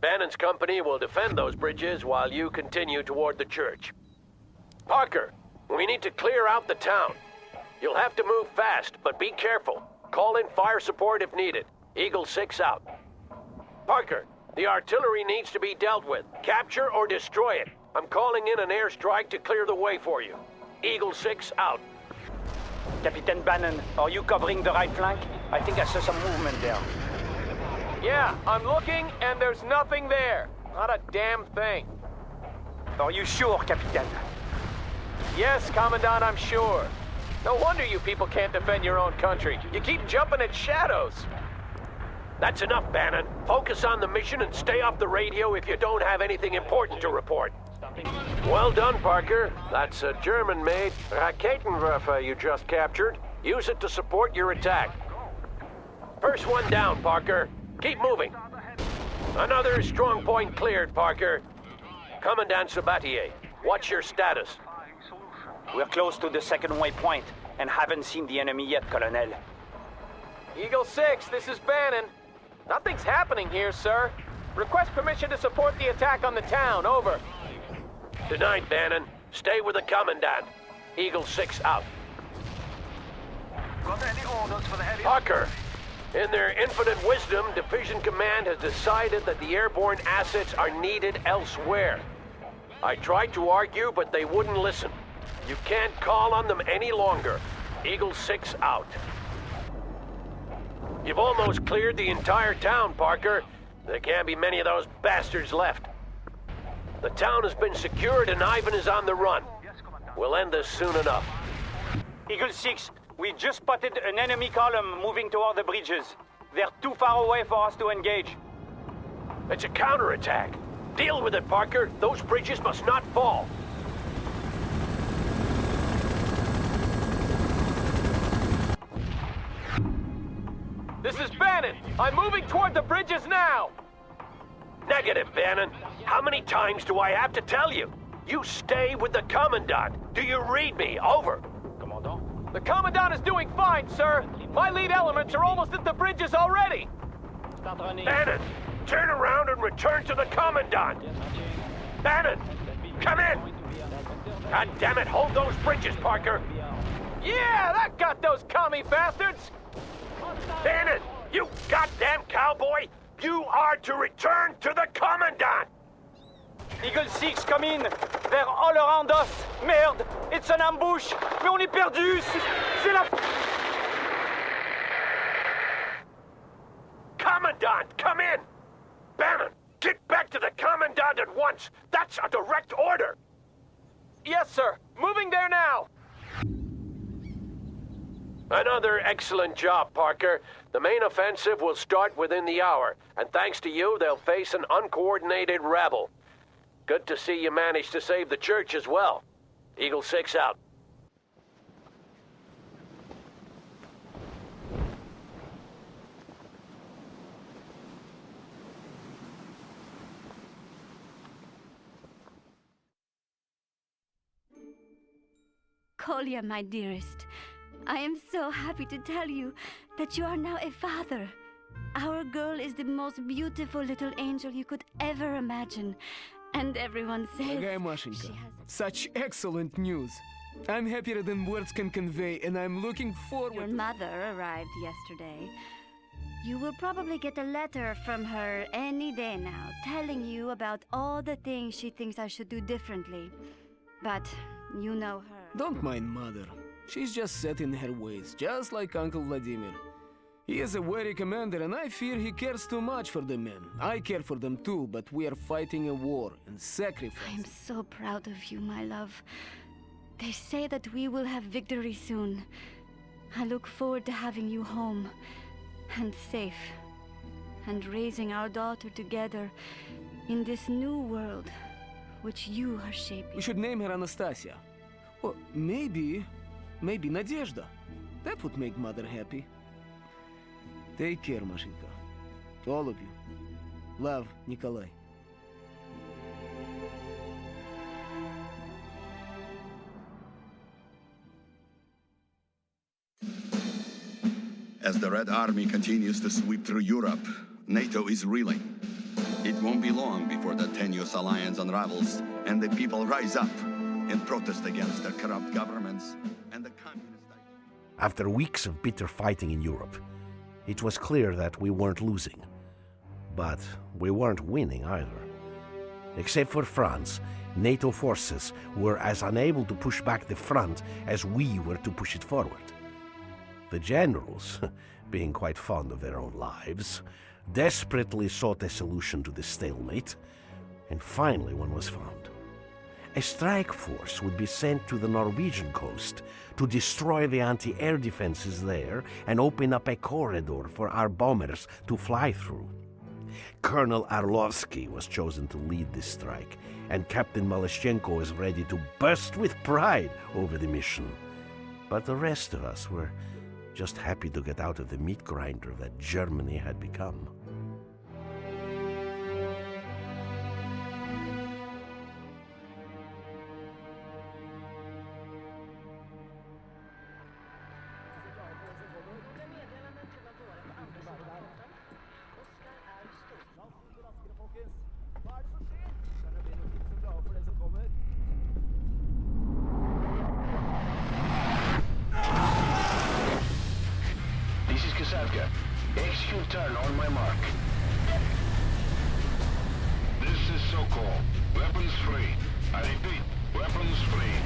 Bannon's company will defend those bridges while you continue toward the church. Parker, we need to clear out the town. You'll have to move fast, but be careful. Call in fire support if needed. Eagle 6 out. Parker, the artillery needs to be dealt with. Capture or destroy it. I'm calling in an airstrike to clear the way for you. Eagle 6 out. Captain Bannon, are you covering the right flank? I think I saw some movement there. Yeah, I'm looking, and there's nothing there. Not a damn thing. Are you sure, Captain? Yes, Commandant, I'm sure. No wonder you people can't defend your own country. You keep jumping at shadows. That's enough, Bannon. Focus on the mission and stay off the radio if you don't have anything important to report. Well done, Parker. That's a German-made Raketenwerfer you just captured. Use it to support your attack. First one down, Parker. Keep moving. Another strong point cleared, Parker. Commandant Sabatier, what's your status? We're close to the second waypoint and haven't seen the enemy yet, Colonel. Eagle 6, this is Bannon. Nothing's happening here, sir. Request permission to support the attack on the town. Over. Denied, Bannon. Stay with the Commandant. Eagle 6 out. Got any orders for the heavy... Parker, in their infinite wisdom, Division Command has decided that the airborne assets are needed elsewhere. I tried to argue, but they wouldn't listen. You can't call on them any longer. Eagle 6 out. You've almost cleared the entire town, Parker. There can't be many of those bastards left. The town has been secured and Ivan is on the run. We'll end this soon enough. Eagle 6, we just spotted an enemy column moving toward the bridges. They're too far away for us to engage. It's a counterattack. Deal with it, Parker. Those bridges must not fall. This is Bannon. I'm moving toward the bridges now. Negative, Bannon. How many times do I have to tell you? You stay with the Commandant. Do you read me? Over. The Commandant is doing fine, sir. My lead elements are almost at the bridges already. Bannon, turn around and return to the Commandant. Bannon, come in. God damn it, hold those bridges, Parker. Yeah, that got those commie bastards. Bannon, you goddamn cowboy! You are to return to the Commandant! Eagle 6, come in! They're all around us! Merde! It's an ambush! Mais on est perdu! C'est la... Commandant, come in! Bannon, get back to the Commandant at once! That's a direct order! Yes, sir. Moving there now! Another excellent job, Parker. The main offensive will start within the hour, and thanks to you, they'll face an uncoordinated rabble. Good to see you managed to save the church as well. Eagle 6 out. Kolya, my dearest, I am so happy to tell you that you are now a father. Our girl is the most beautiful little angel you could ever imagine. And everyone says Дорогая Машенька, such excellent news. I'm happier than words can convey, and I'm looking forward... Your mother arrived yesterday. You will probably get a letter from her any day now, telling you about all the things she thinks I should do differently. But you know her. Don't mind Mother. She's just set in her ways, just like Uncle Vladimir. He is a wary commander, and I fear he cares too much for the men. I care for them too, but we are fighting a war and sacrifice. I am so proud of you, my love. They say that we will have victory soon. I look forward to having you home, and safe, and raising our daughter together in this new world, which you are shaping. We should name her Anastasia. Or maybe Maybe Nadezhda. That would make Mother happy. Take care, Mashenka. All of you. Love, Nikolai. As the Red Army continues to sweep through Europe, NATO is reeling. It won't be long before the tenuous alliance unravels and the people rise up in protest against their corrupt governments and the communist ideas. After weeks of bitter fighting in Europe, it was clear that we weren't losing. But we weren't winning either. Except for France, NATO forces were as unable to push back the front as we were to push it forward. The generals, being quite fond of their own lives, desperately sought a solution to the stalemate, and finally one was found. A strike force would be sent to the Norwegian coast to destroy the anti-air defenses there and open up a corridor for our bombers to fly through. Colonel Arlovsky was chosen to lead this strike, and Captain Malashchenko was ready to burst with pride over the mission. But the rest of us were just happy to get out of the meat grinder that Germany had become. Execute turn on my mark. This is Sokol. Weapons free. I repeat, weapons free.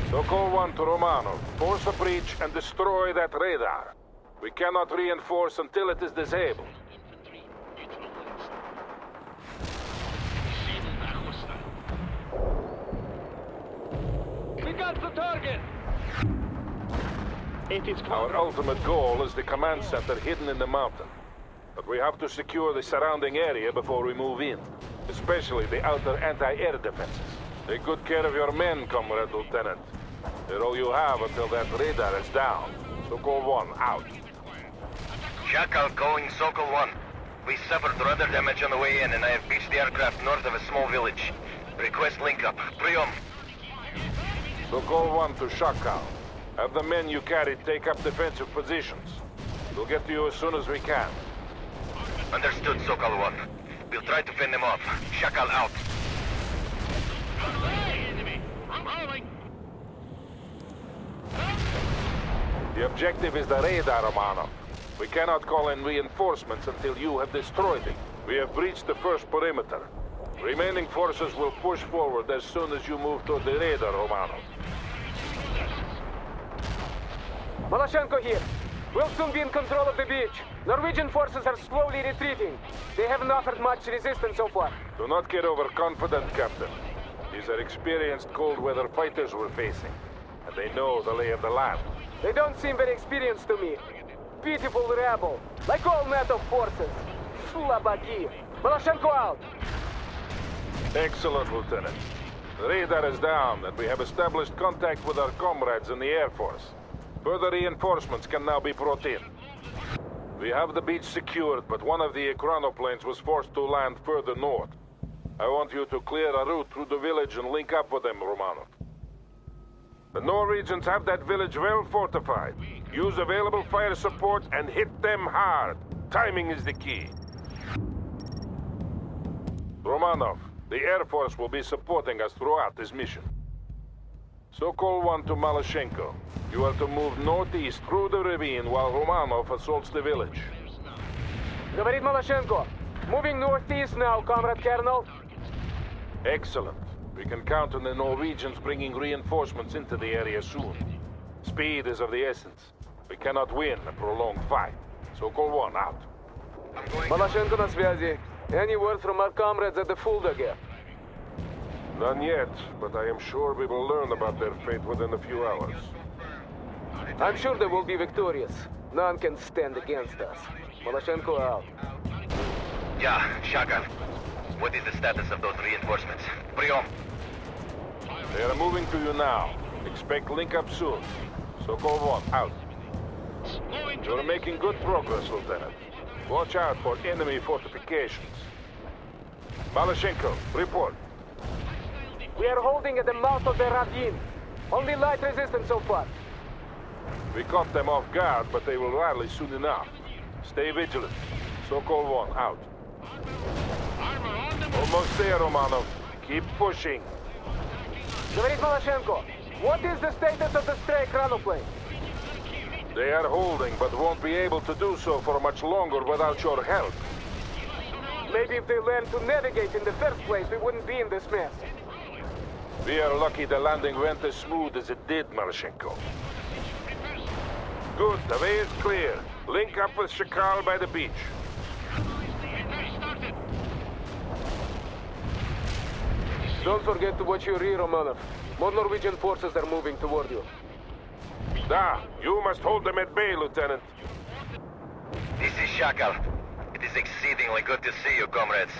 Sokol 1 to Romanov. Force a breach and destroy that radar. We cannot reinforce until it is disabled. We got the target! Our ultimate goal is the command center hidden in the mountain. But we have to secure the surrounding area before we move in, especially the outer anti-air defenses. Take good care of your men, Comrade Lieutenant. They're all you have until that radar is down. Sokol 1, out. Shakal going Sokol 1. We suffered radar damage on the way in and I have beached the aircraft north of a small village. Request link-up. Priom. Sokol 1 to Shakal. Have the men you carried take up defensive positions. We'll get to you as soon as we can. Understood, Sokol 1. We'll try to fend them off. Shakal out. The objective is the radar, Romanov. We cannot call in reinforcements until you have destroyed it. We have breached the first perimeter. Remaining forces will push forward as soon as you move toward the radar, Romanov. Malashchenko here. We'll soon be in control of the beach. Norwegian forces are slowly retreating. They haven't offered much resistance so far. Do not get overconfident, Captain. These are experienced cold weather fighters we're facing, and they know the lay of the land. They don't seem very experienced to me. Pitiful rabble, like all NATO forces. Slabaki. Malashchenko out. Excellent, Lieutenant. The radar is down, and we have established contact with our comrades in the Air Force. Further reinforcements can now be brought in. We have the beach secured, but one of the chronoplanes was forced to land further north. I want you to clear a route through the village and link up with them, Romanov. The Norwegians have that village well fortified. Use available fire support and hit them hard. Timing is the key. Romanov, the Air Force will be supporting us throughout this mission. Sokol 1 to Malashchenko. You are to move northeast through the ravine while Romanov assaults the village. Говорит Malashchenko. Moving northeast now, Comrade Colonel. Excellent. We can count on the Norwegians bringing reinforcements into the area soon. Speed is of the essence. We cannot win a prolonged fight. Sokol 1 out. Malashchenko на связи. Any word from our comrades at the Fulda Gap? None yet, but I am sure we will learn about their fate within a few hours. I'm sure they will be victorious. None can stand against us. Maloshenko out. Yeah, Shaka. What is the status of those reinforcements? Priom. They are moving to you now. Expect link up soon. Sokol 1, out. You're making good progress, Lieutenant. Watch out for enemy fortifications. Maloshenko, report. We are holding at the mouth of the ravine. Only light resistance so far. We caught them off guard, but they will rally soon enough. Stay vigilant. Sokol 1, out. Almost there, Romanov. Keep pushing. Говорит Maloshenko, what is the status of the stray chronoplane? They are holding, but won't be able to do so for much longer without your help. Maybe if they learned to navigate in the first place, we wouldn't be in this mess. We are lucky the landing went as smooth as it did, Maloshenko. Good, the way is clear. Link up with Shakal by the beach. Don't forget to watch your rear, Romanov. More Norwegian forces are moving toward you. Da, you must hold them at bay, Lieutenant. This is Shakal. It is exceedingly good to see you, comrades.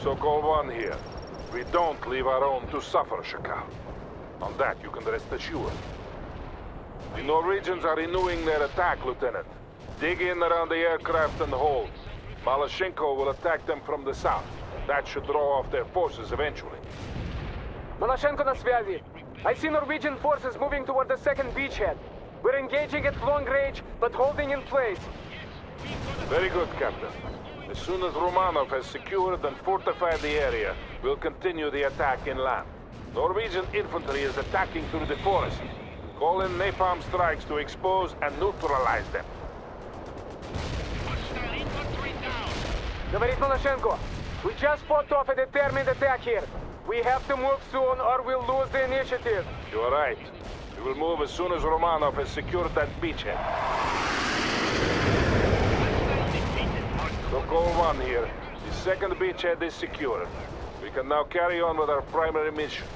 Sokol 1 here. We don't leave our own to suffer, Shakal. On that, you can rest assured. The Norwegians are renewing their attack, Lieutenant. Dig in around the aircraft and hold. Maloshenko will attack them from the south. That should draw off their forces eventually. Maloshenko на связи. I see Norwegian forces moving toward the second beachhead. We're engaging at long range, but holding in place. Very good, Captain. As soon as Romanov has secured and fortified the area, we'll continue the attack inland. Norwegian infantry is attacking through the forest. Call in napalm strikes to expose and neutralize them. Говорит Maloshenko, we just fought off a determined attack here. We have to move soon or we'll lose the initiative. You're right. We will move as soon as Romanov has secured that beachhead. Sokol 1 here. The second beachhead is secured. We can now carry on with our primary mission.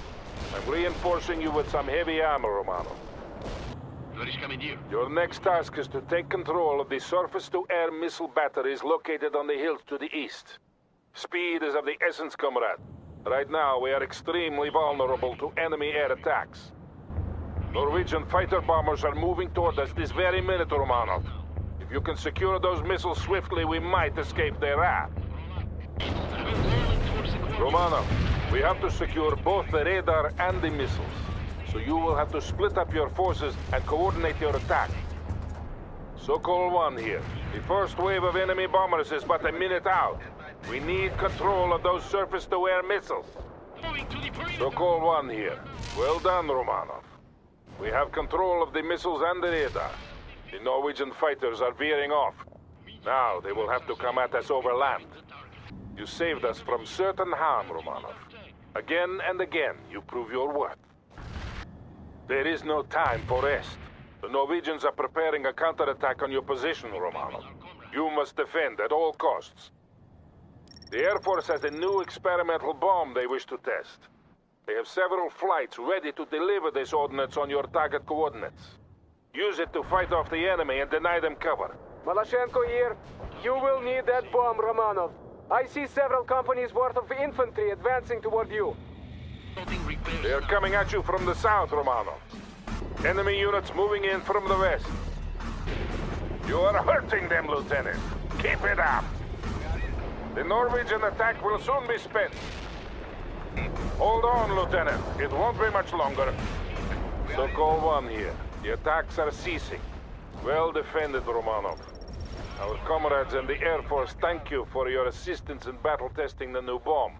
I'm reinforcing you with some heavy armor, Romanov. Your next task is to take control of the surface-to-air missile batteries located on the hills to the east. Speed is of the essence, comrade. Right now, we are extremely vulnerable to enemy air attacks. Norwegian fighter bombers are moving toward us this very minute, Romanov. If you can secure those missiles swiftly, we might escape their wrath. Romanov, we have to secure both the radar and the missiles. So you will have to split up your forces and coordinate your attack. Sokol 1 here. The first wave of enemy bombers is but a minute out. We need control of those surface-to-air missiles. Sokol 1 here. Well done, Romanov. We have control of the missiles and the radar. The Norwegian fighters are veering off. Now they will have to come at us over land. You saved us from certain harm, Romanov. Again and again, you prove your worth. There is no time for rest. The Norwegians are preparing a counterattack on your position, Romanov. You must defend at all costs. The Air Force has a new experimental bomb they wish to test. They have several flights ready to deliver this ordnance on your target coordinates. Use it to fight off the enemy and deny them cover. Maloshenko here. You will need that bomb, Romanov. I see several companies worth of infantry advancing toward you. They are coming at you from the south, Romanov. Enemy units moving in from the west. You are hurting them, Lieutenant. Keep it up. The Norwegian attack will soon be spent. Hold on, Lieutenant. It won't be much longer. Sokol 1 here. The attacks are ceasing. Well defended, Romanov. Our comrades in the Air Force thank you for your assistance in battle testing the new bomb.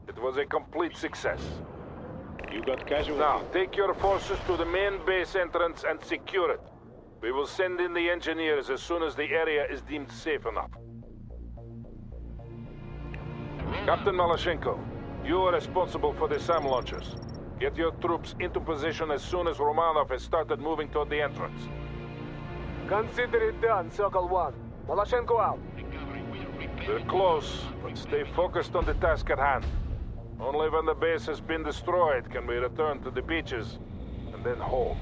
It was a complete success. You got casualties. Now, take your forces to the main base entrance and secure it. We will send in the engineers as soon as the area is deemed safe enough. Captain Maloshenko, you are responsible for the SAM launchers. Get your troops into position as soon as Romanov has started moving toward the entrance. Consider it done, Sokol 1. Maloshenko out. We're close, but stay focused on the task at hand. Only when the base has been destroyed can we return to the beaches and then home.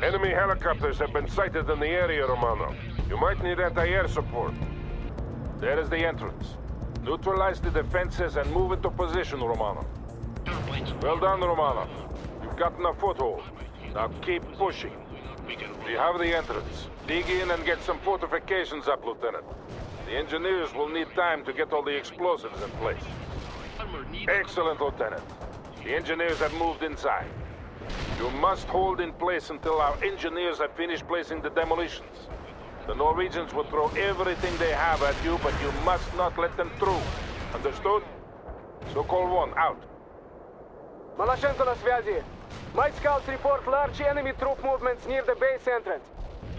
Enemy helicopters have been sighted in the area, Romano. You might need anti-air support. There is the entrance. Neutralize the defenses and move into position, Romano. Well done, Romano. You've gotten a foothold. Now keep pushing. You have the entrance. Dig in and get some fortifications up, Lieutenant. The engineers will need time to get all the explosives in place. Excellent, Lieutenant. The engineers have moved inside. You must hold in place until our engineers have finished placing the demolitions. The Norwegians will throw everything they have at you, but you must not let them through. Understood? Sokol 1, out. Maloshenko на связи. My scouts report large enemy troop movements near the base entrance.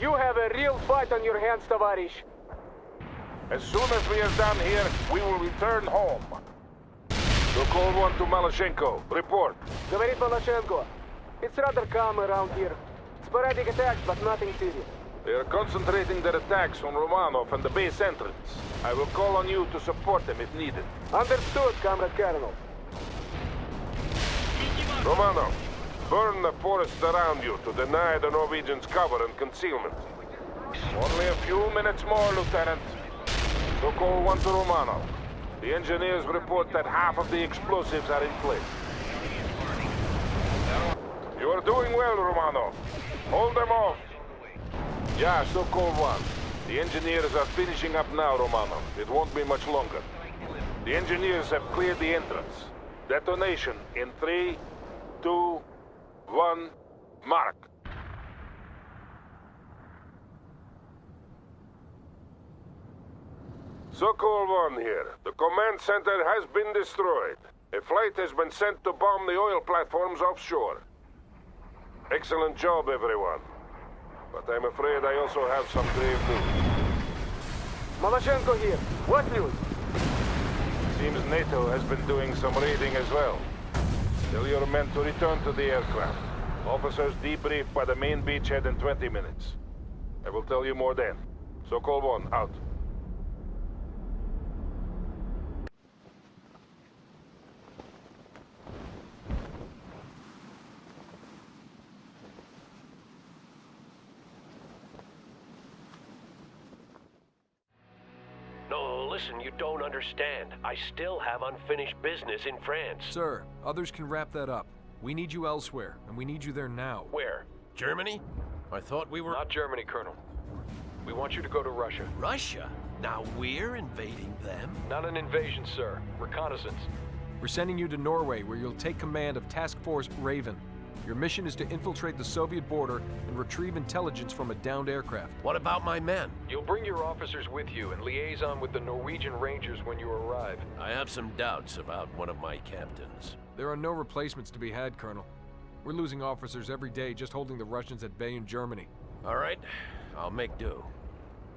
You have a real fight on your hands, товарищ. As soon as we are done here, we will return home. Sokol 1 to Maloshenko. Report. Говорит Maloshenko. It's rather calm around here. Sporadic attacks, but nothing serious. They are concentrating their attacks on Romanov and the base entrance. I will call on you to support them if needed. Understood, Comrade Colonel. Romanov, burn the forests around you to deny the Norwegians cover and concealment. Only a few minutes more, Lieutenant. Sokol 1 to Romanov. The engineers report that half of the explosives are in place. You are doing well, Romanov. Hold them off. Yeah, Sokol 1. The engineers are finishing up now, Romanov. It won't be much longer. The engineers have cleared the entrance. Detonation in 3, 2, 1, mark. Sokol 1 here. The command center has been destroyed. A flight has been sent to bomb the oil platforms offshore. Excellent job, everyone. But I'm afraid I also have some grave news. Maloshenko here. What news? Seems NATO has been doing some raiding as well. Tell your men to return to the aircraft. Officers debrief by the main beachhead in 20 minutes. I will tell you more then. Sokol 1, out. Listen, you don't understand. I still have unfinished business in France. Sir, others can wrap that up. We need you elsewhere, and we need you there now. Where? Germany? I thought we were... Not Germany, Colonel. We want you to go to Russia. Russia? Now we're invading them? Not an invasion, sir. Reconnaissance. We're sending you to Norway, where you'll take command of Task Force Raven. Your mission is to infiltrate the Soviet border and retrieve intelligence from a downed aircraft. What about my men? You'll bring your officers with you and liaison with the Norwegian Rangers when you arrive. I have some doubts about one of my captains. There are no replacements to be had, Colonel. We're losing officers every day just holding the Russians at bay in Germany. All right, I'll make do.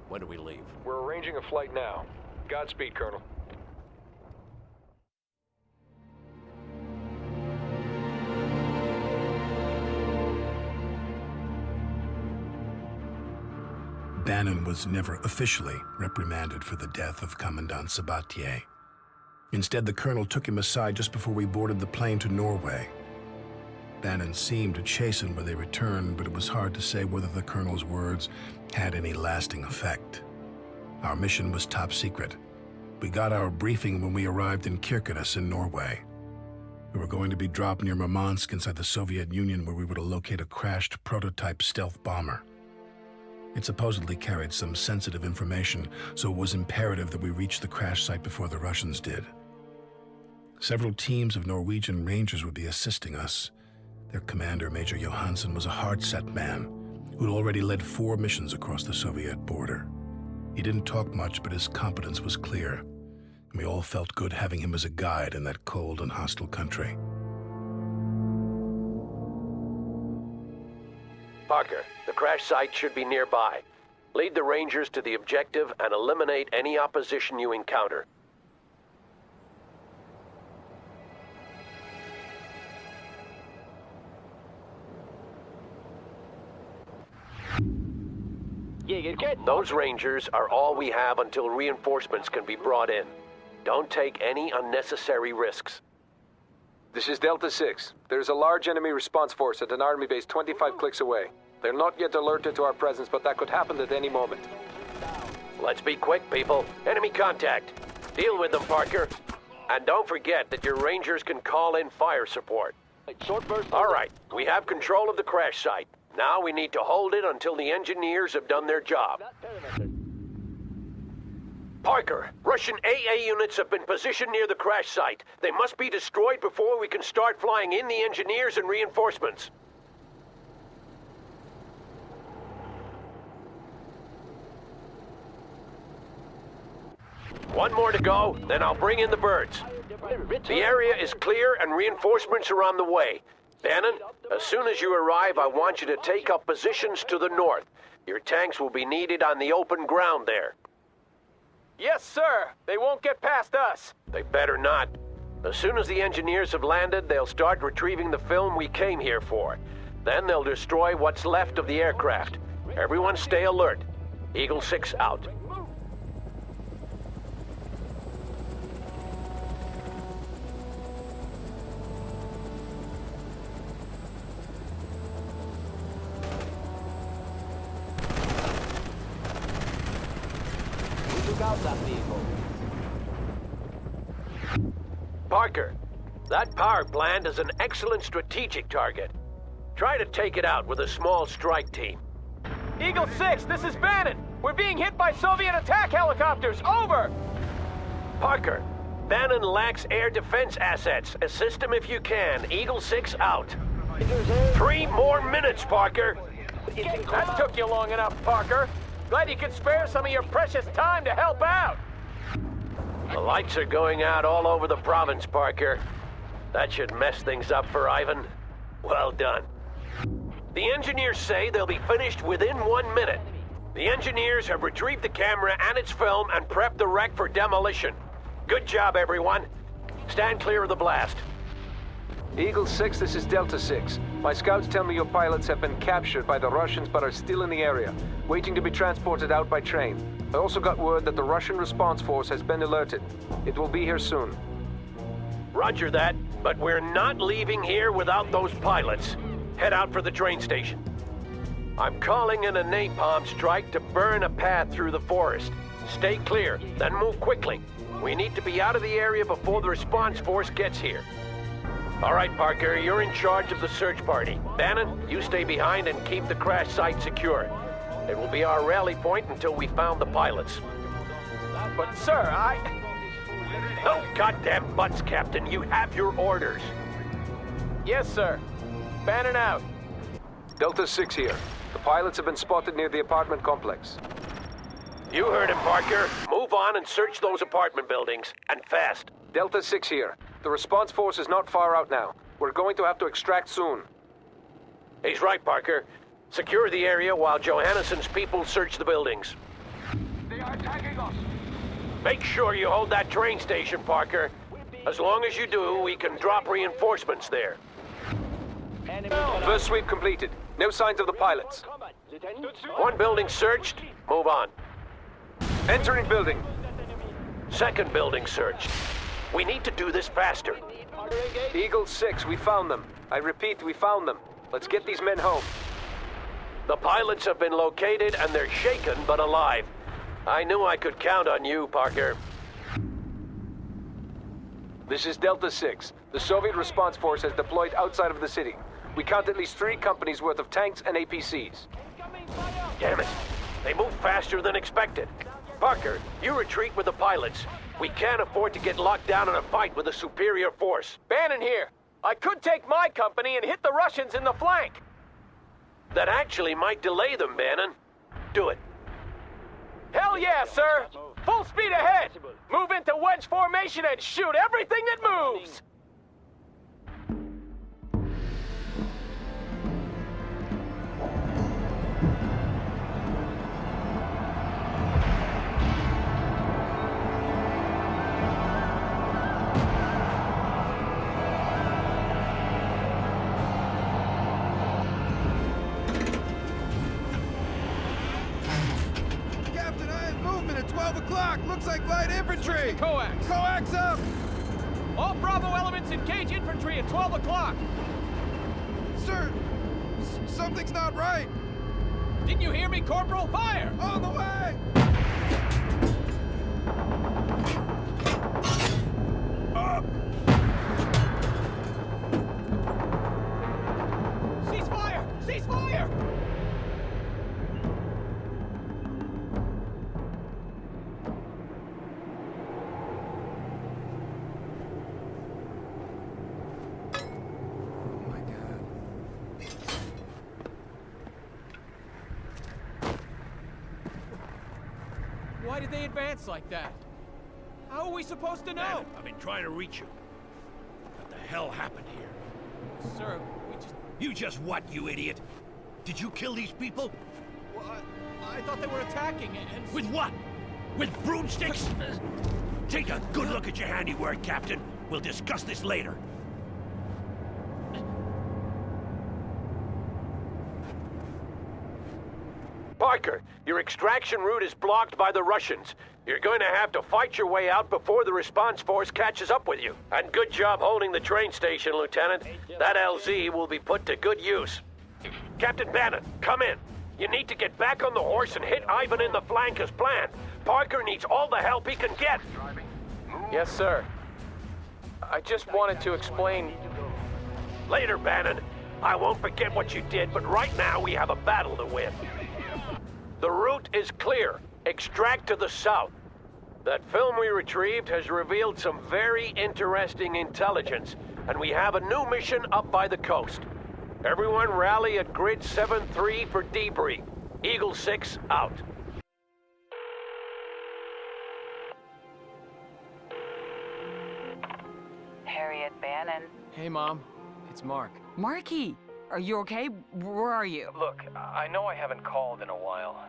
When do we leave? We're arranging a flight now. Godspeed, Colonel. Bannon was never officially reprimanded for the death of Commandant Sabatier. Instead, the colonel took him aside just before we boarded the plane to Norway. Bannon seemed to chasten when they returned, but it was hard to say whether the colonel's words had any lasting effect. Our mission was top secret. We got our briefing when we arrived in Kirkenes in Norway. We were going to be dropped near Murmansk inside the Soviet Union, where we were to locate a crashed prototype stealth bomber. It supposedly carried some sensitive information, so it was imperative that we reach the crash site before the Russians did. Several teams of Norwegian Rangers would be assisting us. Their commander, Major Johansson, was a hard-set man who'd already led 4 missions across the Soviet border. He didn't talk much, but his competence was clear, and we all felt good having him as a guide in that cold and hostile country. Parker, the crash site should be nearby. Lead the Rangers to the objective and eliminate any opposition you encounter. Those Rangers are all we have until reinforcements can be brought in. Don't take any unnecessary risks. This is Delta 6. There's a large enemy response force at an army base 25 clicks away. They're not yet alerted to our presence, but that could happen at any moment. Let's be quick, people. Enemy contact. Deal with them, Parker. And don't forget that your Rangers can call in fire support. All right, we have control of the crash site. Now we need to hold it until the engineers have done their job. Parker, Russian AA units have been positioned near the crash site. They must be destroyed before we can start flying in the engineers and reinforcements. One more to go, then I'll bring in the birds. The area is clear and reinforcements are on the way. Bannon, as soon as you arrive, I want you to take up positions to the north. Your tanks will be needed on the open ground there. Yes, sir. They won't get past us. They better not. As soon as the engineers have landed, they'll start retrieving the film we came here for. Then they'll destroy what's left of the aircraft. Everyone stay alert. Eagle 6 out. Parker, that power plant is an excellent strategic target. Try to take it out with a small strike team. Eagle 6, this is Bannon. We're being hit by Soviet attack helicopters. Over! Parker, Bannon lacks air defense assets. Assist him if you can. Eagle 6 out. 3 more minutes, Parker. That took you long enough, Parker. Glad you could spare some of your precious time to help out. The lights are going out all over the province, Parker. That should mess things up for Ivan. Well done. The engineers say they'll be finished within 1 minute. The engineers have retrieved the camera and its film and prepped the wreck for demolition. Good job, everyone. Stand clear of the blast. Eagle 6, this is Delta 6. My scouts tell me your pilots have been captured by the Russians but are still in the area, waiting to be transported out by train. I also got word that the Russian response force has been alerted. It will be here soon. Roger that, but we're not leaving here without those pilots. Head out for the train station. I'm calling in a napalm strike to burn a path through the forest. Stay clear, then move quickly. We need to be out of the area before the response force gets here. All right, Parker, you're in charge of the search party. Bannon, you stay behind and keep the crash site secure. It will be our rally point until we found the pilots. But, sir, No goddamn buts, Captain. You have your orders. Yes, sir. Bannon out. Delta 6 here. The pilots have been spotted near the apartment complex. You heard him, Parker. Move on and search those apartment buildings, and fast. Delta 6 here. The response force is not far out now. We're going to have to extract soon. He's right, Parker. Secure the area while Johannessen's people search the buildings. They are attacking us. Make sure you hold that train station, Parker. As long as you do, we can drop reinforcements there. First sweep completed. No signs of the pilots. One building searched. Move on. Entering building. Second building searched. We need to do this faster. Eagle 6, we found them. I repeat, we found them. Let's get these men home. The pilots have been located and they're shaken but alive. I knew I could count on you, Parker. This is Delta 6. The Soviet response force has deployed outside of the city. We count at least 3 companies worth of tanks and APCs. Damn it. They move faster than expected. Parker, you retreat with the pilots. We can't afford to get locked down in a fight with a superior force. Bannon here. I could take my company and hit the Russians in the flank. That actually might delay them, Bannon. Do it. Hell yeah, sir! Full speed ahead! Move into wedge formation and shoot everything that moves! Captain, I have movement at 12 o'clock. Looks like light infantry. Coax. Coax up. All Bravo elements engage infantry at 12 o'clock. Sir, something's not right. Didn't you hear me, Corporal? Fire! On the way! Up! Cease fire! Cease fire! Why did they advance like that? How are we supposed to know? Madam, I've been trying to reach you. What the hell happened here? Sir, we just... You just what, you idiot? Did you kill these people? Well, I thought they were attacking and... With what? With broomsticks? Take a good look at your handiwork, Captain. We'll discuss this later. Parker, your extraction route is blocked by the Russians. You're going to have to fight your way out before the response force catches up with you. And good job holding the train station, Lieutenant. That LZ will be put to good use. Captain Bannon, come in. You need to get back on the horse and hit Ivan in the flank as planned. Parker needs all the help he can get. Yes, sir. I just wanted to explain... Later, Bannon. I won't forget what you did, but right now we have a battle to win. The route is clear. Extract to the south. That film we retrieved has revealed some very interesting intelligence, and we have a new mission up by the coast. Everyone rally at grid 7-3 for debrief. Eagle 6 out. Harriet Bannon. Hey, Mom. It's Mark. Marky, are you okay? Where are you? Look, I know I haven't called in a while.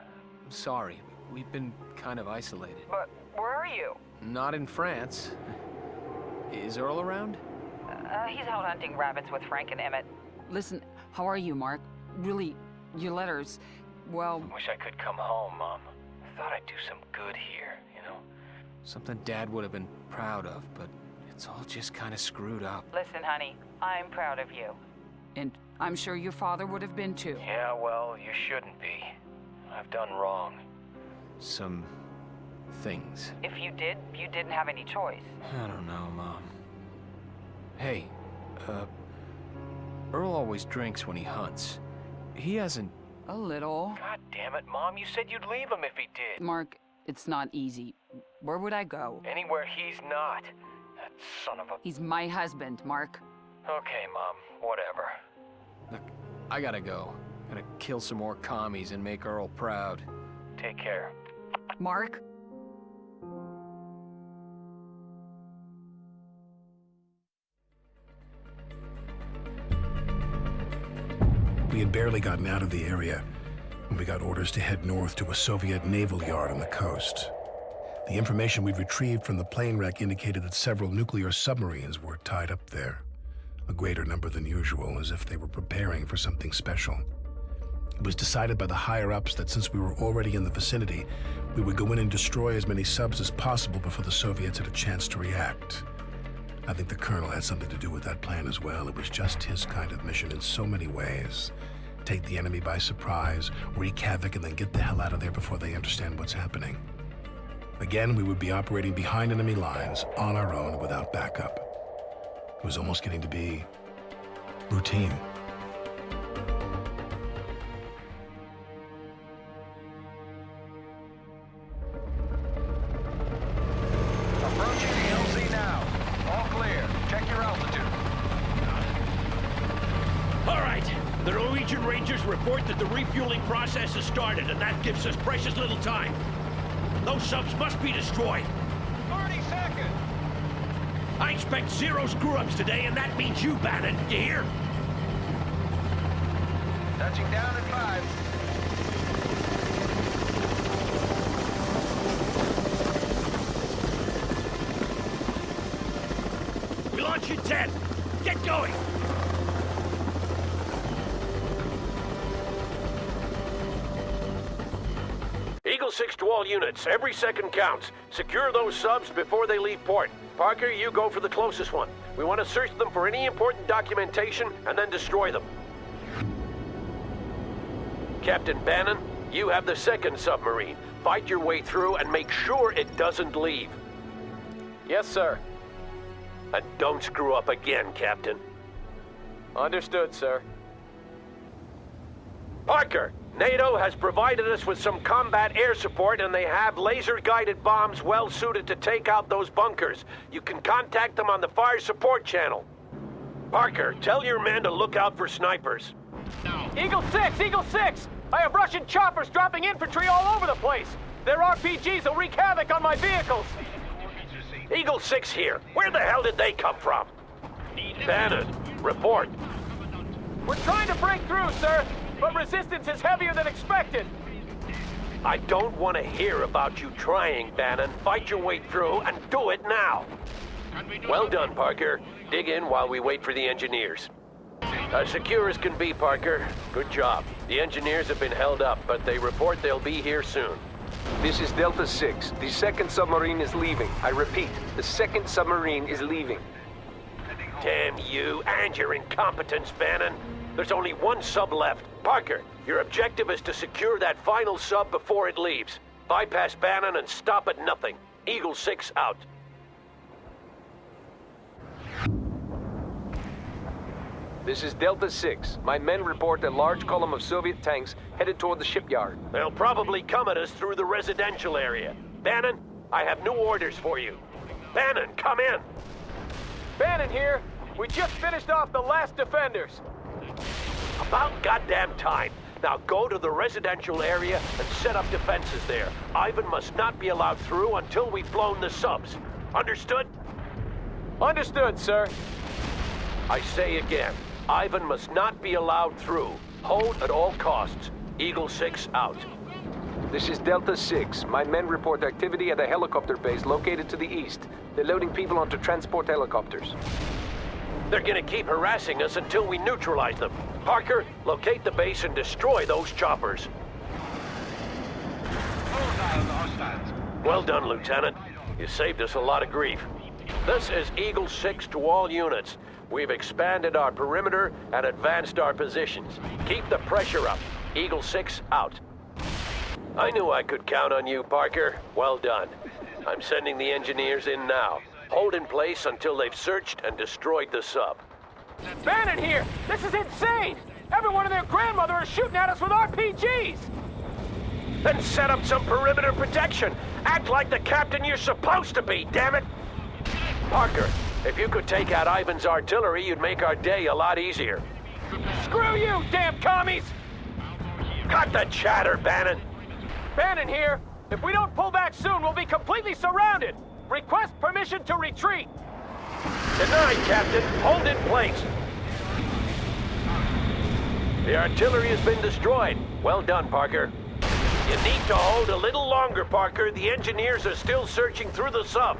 I'm sorry. We've been kind of isolated. But where are you? Not in France. Is Earl around? He's out hunting rabbits with Frank and Emmett. Listen, how are you, Mark? Really, your letters, well... Wish I could come home, Mom. I thought I'd do some good here, you know? Something Dad would have been proud of, but it's all just kind of screwed up. Listen, honey, I'm proud of you. And I'm sure your father would have been too. Yeah, well, you shouldn't be. I've done wrong. Some things. If you did, you didn't have any choice. I don't know, Mom. Hey, Earl always drinks when he hunts. He hasn't... A little. God damn it, Mom, you said you'd leave him if he did. Mark, it's not easy. Where would I go? Anywhere he's not. That son of a... He's my husband, Mark. Okay, Mom, whatever. Look, I gotta go. Gotta kill some more commies and make Earl proud. Take care. Mark? We had barely gotten out of the area when we got orders to head north to a Soviet naval yard on the coast. The information we'd retrieved from the plane wreck indicated that several nuclear submarines were tied up there, a greater number than usual, as if they were preparing for something special. It was decided by the higher-ups that since we were already in the vicinity, we would go in and destroy as many subs as possible before the Soviets had a chance to react. I think the colonel had something to do with that plan as well. It was just his kind of mission in so many ways. Take the enemy by surprise, wreak havoc, and then get the hell out of there before they understand what's happening. Again, we would be operating behind enemy lines, on our own, without backup. It was almost getting to be routine. Approaching the LZ now. All clear. Check your altitude. All right. The Norwegian Rangers report that the refueling process has started, and that gives us precious little time. Those subs must be destroyed. 30 seconds. I expect zero screw-ups today, and that means you, Bannon. You hear? Touching down at 5. We launch in 10. Get going. Eagle 6 to all units. Every second counts. Secure those subs before they leave port. Parker, you go for the closest one. We want to search them for any important documentation and then destroy them. Captain Bannon, you have the second submarine. Fight your way through and make sure it doesn't leave. Yes, sir. And don't screw up again, Captain. Understood, sir. Parker, NATO has provided us with some combat air support, and they have laser-guided bombs well suited to take out those bunkers. You can contact them on the fire support channel. Parker, tell your men to look out for snipers. Eagle 6! Eagle 6! I have Russian choppers dropping infantry all over the place! Their RPGs will wreak havoc on my vehicles! Eagle 6 here. Where the hell did they come from? Bannon, report. We're trying to break through, sir, but resistance is heavier than expected. I don't want to hear about you trying, Bannon. Fight your way through and do it now. Well done, Parker. Dig in while we wait for the engineers. As secure as can be, Parker. Good job. The engineers have been held up, but they report they'll be here soon. This is Delta 6. The second submarine is leaving. I repeat, the second submarine is leaving. Damn you and your incompetence, Bannon. There's only one sub left. Parker, your objective is to secure that final sub before it leaves. Bypass Bannon and stop at nothing. Eagle 6 out. This is Delta 6. My men report a large column of Soviet tanks headed toward the shipyard. They'll probably come at us through the residential area. Bannon, I have new orders for you. Bannon, come in. Bannon here. We just finished off the last defenders. About goddamn time. Now go to the residential area and set up defenses there. Ivan must not be allowed through until we've blown the subs. Understood? Understood, sir. I say again, Ivan must not be allowed through. Hold at all costs. Eagle 6 out. This is Delta 6. My men report activity at a helicopter base located to the east. They're loading people onto transport helicopters. They're gonna keep harassing us until we neutralize them. Parker, locate the base and destroy those choppers. Well done, Lieutenant. You saved us a lot of grief. This is Eagle 6 to all units. We've expanded our perimeter and advanced our positions. Keep the pressure up. Eagle 6 out. I knew I could count on you, Parker. Well done. I'm sending the engineers in now. Hold in place until they've searched and destroyed the sub. Bannon here! This is insane! Everyone and their grandmother are shooting at us with RPGs! Then set up some perimeter protection. Act like the captain you're supposed to be, damn it! Parker, if you could take out Ivan's artillery, you'd make our day a lot easier. Screw you, damn commies! Cut the chatter, Bannon! Bannon here. If we don't pull back soon, we'll be completely surrounded. Request permission to retreat. Denied, Captain. Hold in place. The artillery has been destroyed. Well done, Parker. You need to hold a little longer, Parker. The engineers are still searching through the sub.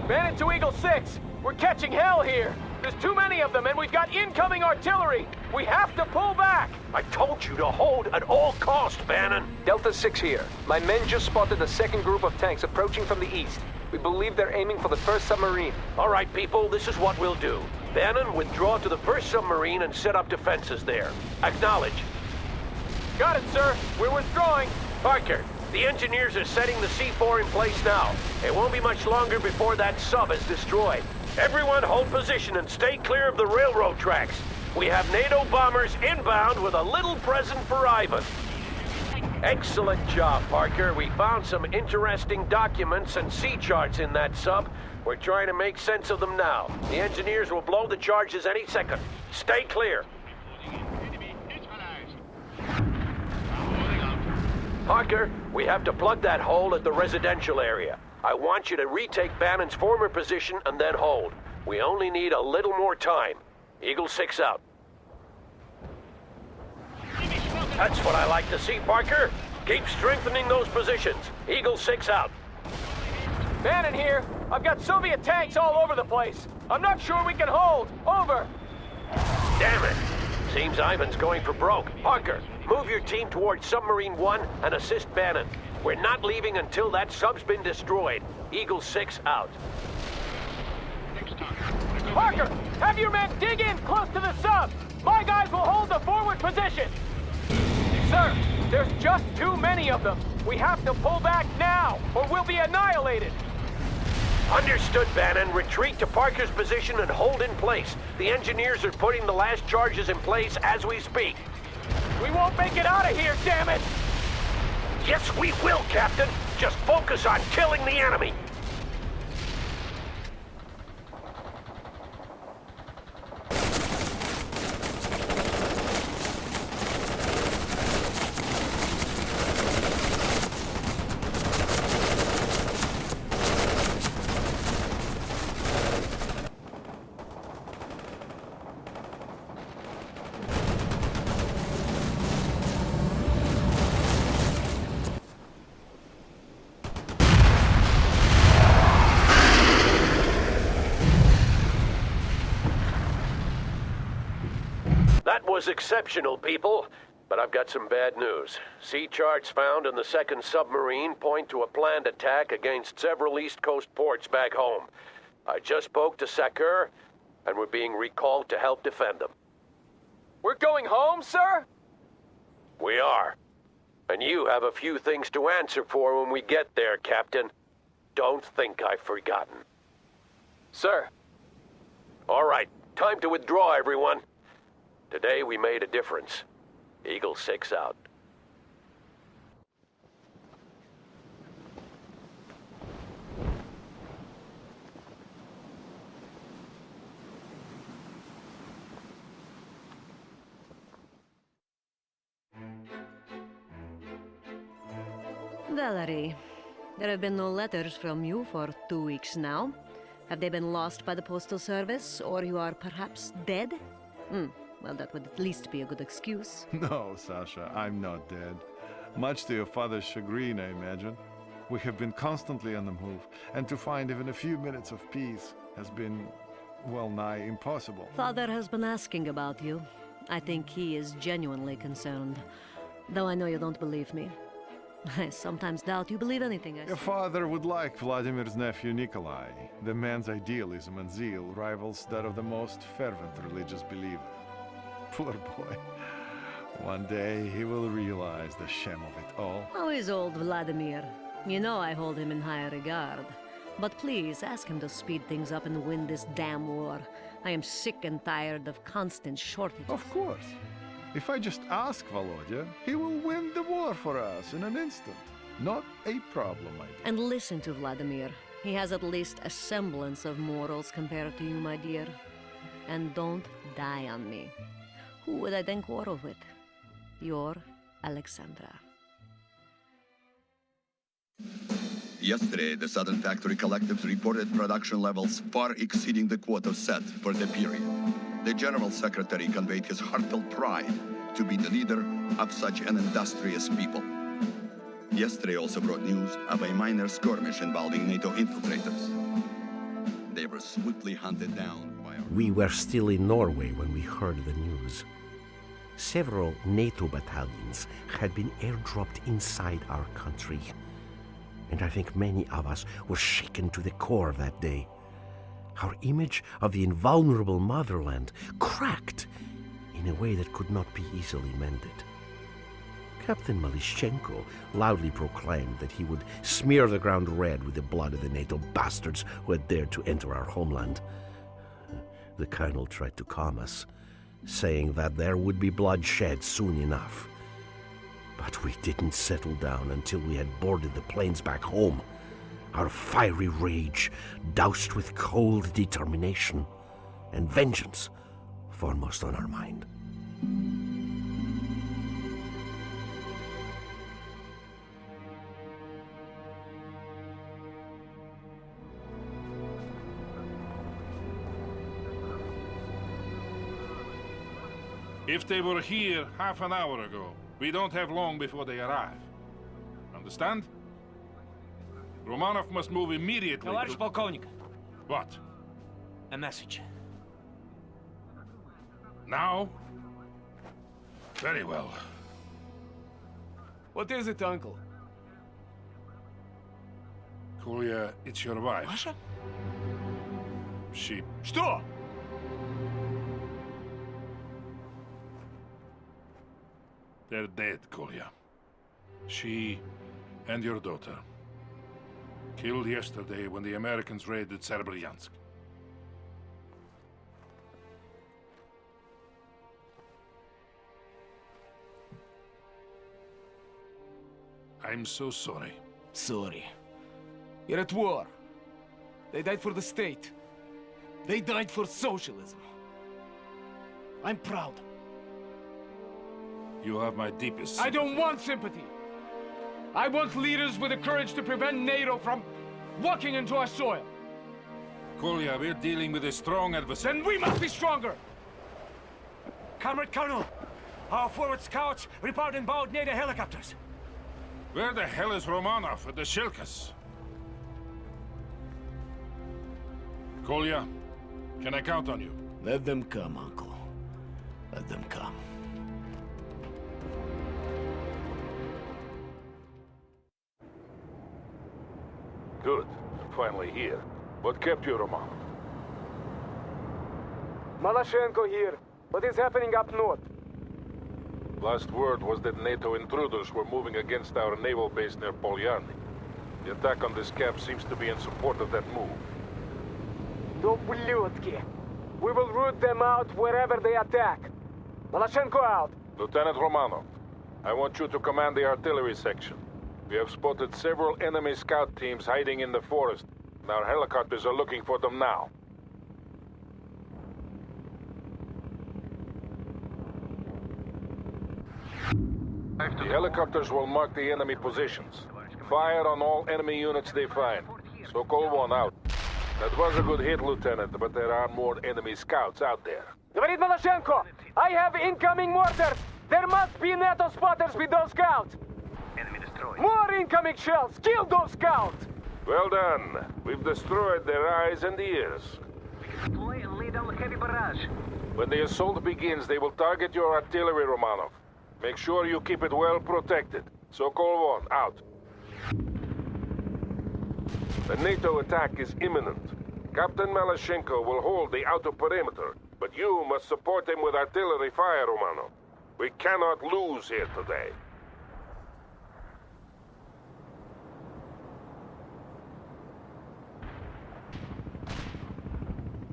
Bannon to Eagle 6. We're catching hell here. There's too many of them, and we've got incoming artillery. We have to pull back. I told you to hold at all costs, Bannon. Delta 6 here. My men just spotted a second group of tanks approaching from the east. We believe they're aiming for the first submarine. All right, people, this is what we'll do. Bannon, withdraw to the first submarine and set up defenses there. Acknowledge. Got it, sir. We're withdrawing. Parker, the engineers are setting the C4 in place now. It won't be much longer before that sub is destroyed. Everyone hold position and stay clear of the railroad tracks. We have NATO bombers inbound with a little present for Ivan. Excellent job, Parker. We found some interesting documents and sea charts in that sub. We're trying to make sense of them now. The engineers will blow the charges any second. Stay clear. Parker, we have to plug that hole at the residential area. I want you to retake Bannon's former position and then hold. We only need a little more time. Eagle 6 out. That's what I like to see, Parker. Keep strengthening those positions. Eagle 6 out. Bannon here. I've got Soviet tanks all over the place. I'm not sure we can hold. Over. Damn it. Seems Ivan's going for broke. Parker, move your team towards Submarine 1 and assist Bannon. We're not leaving until that sub's been destroyed. Eagle 6 out. Parker, have your men dig in close to the sub. My guys will hold the forward position. Sir, there's just too many of them. We have to pull back now, or we'll be annihilated. Understood, Bannon. Retreat to Parker's position and hold in place. The engineers are putting the last charges in place as we speak. We won't make it out of here, damn it! Yes, we will, Captain. Just focus on killing the enemy. That was exceptional, people. But I've got some bad news. Sea charts found in the second submarine point to a planned attack against several East Coast ports back home. I just spoke to Sakur, and we're being recalled to help defend them. We're going home, sir? We are. And you have a few things to answer for when we get there, Captain. Don't think I've forgotten. Sir. All right, time to withdraw, everyone. Today we made a difference. Eagle 6 out. Valerie, there have been no letters from you for 2 weeks now. Have they been lost by the Postal Service, or you are perhaps dead? Well, that would at least be a good excuse. No, Sasha, I'm not dead. Much to your father's chagrin, I imagine. We have been constantly on the move, and to find even a few minutes of peace has been, well nigh impossible. Father has been asking about you. I think he is genuinely concerned. Though I know you don't believe me. I sometimes doubt you believe anything I say. Your father would like Vladimir's nephew Nikolai. The man's idealism and zeal rivals that of the most fervent religious believer. Poor boy. One day he will realize the shame of it all. How is old Vladimir? You know I hold him in high regard. But please, ask him to speed things up and win this damn war. I am sick and tired of constant shortages. Of course. If I just ask Volodya, he will win the war for us in an instant. Not a problem, my dear. And listen to Vladimir. He has at least a semblance of morals compared to you, my dear. And don't die on me. Who would I then quarrel with? Your Alexandra. Yesterday, the Southern Factory Collectives reported production levels far exceeding the quota set for the period. The General Secretary conveyed his heartfelt pride to be the leader of such an industrious people. Yesterday also brought news of a minor skirmish involving NATO infiltrators. They were swiftly hunted down by our... We were still in Norway when we heard the news. Several NATO battalions had been airdropped inside our country. And I think many of us were shaken to the core that day. Our image of the invulnerable motherland cracked in a way that could not be easily mended. Captain Malishchenko loudly proclaimed that he would smear the ground red with the blood of the NATO bastards who had dared to enter our homeland. The colonel tried to calm us, saying that there would be bloodshed soon enough. But we didn't settle down until we had boarded the planes back home, our fiery rage doused with cold determination, and vengeance foremost on our mind. If they were here half an hour ago, we don't have long before they arrive. Understand? Romanov must move immediately. Товарищ полковник. What? A message. Now? Very well. What is it, Uncle? Kolya, it's your wife. Masha? She... Что? They're dead, Kolya. She and your daughter. Killed yesterday when the Americans raided Serbryansk. I'm so sorry. Sorry. You're at war. They died for the state. They died for socialism. I'm proud. You have my deepest sympathy. I don't want sympathy. I want leaders with the courage to prevent NATO from walking into our soil. Kolya, we're dealing with a strong adversary. Then we must be stronger! Comrade Colonel, our forward scouts report inbound NATO helicopters. Where the hell is Romanov with the Shilkas? Kolya, can I count on you? Let them come, Uncle. Let them come. Good. I'm finally here. What kept you, Romanov? Malashenko here. What is happening up north? Last word was that NATO intruders were moving against our naval base near Polyarny. The attack on this camp seems to be in support of that move. Doblutki. We will root them out wherever they attack. Malashenko out. Lieutenant Romanov, I want you to command the artillery section. We have spotted several enemy scout teams hiding in the forest, and our helicopters are looking for them now. The helicopters will mark the enemy positions. Fire on all enemy units they find. Sokol 1 out. That was a good hit, Lieutenant, but there are more enemy scouts out there. Говорит Malashenko! I have incoming mortars! There must be NATO spotters with those scouts! Enemy destroyed. More incoming shells! Kill those scouts! Well done. We've destroyed their eyes and ears. We can deploy and lay down the heavy barrage. When the assault begins, they will target your artillery, Romanov. Make sure you keep it well protected. Sokol 1, out. The NATO attack is imminent. Captain Malashenko will hold the outer perimeter, but you must support him with artillery fire, Romanov. We cannot lose here today.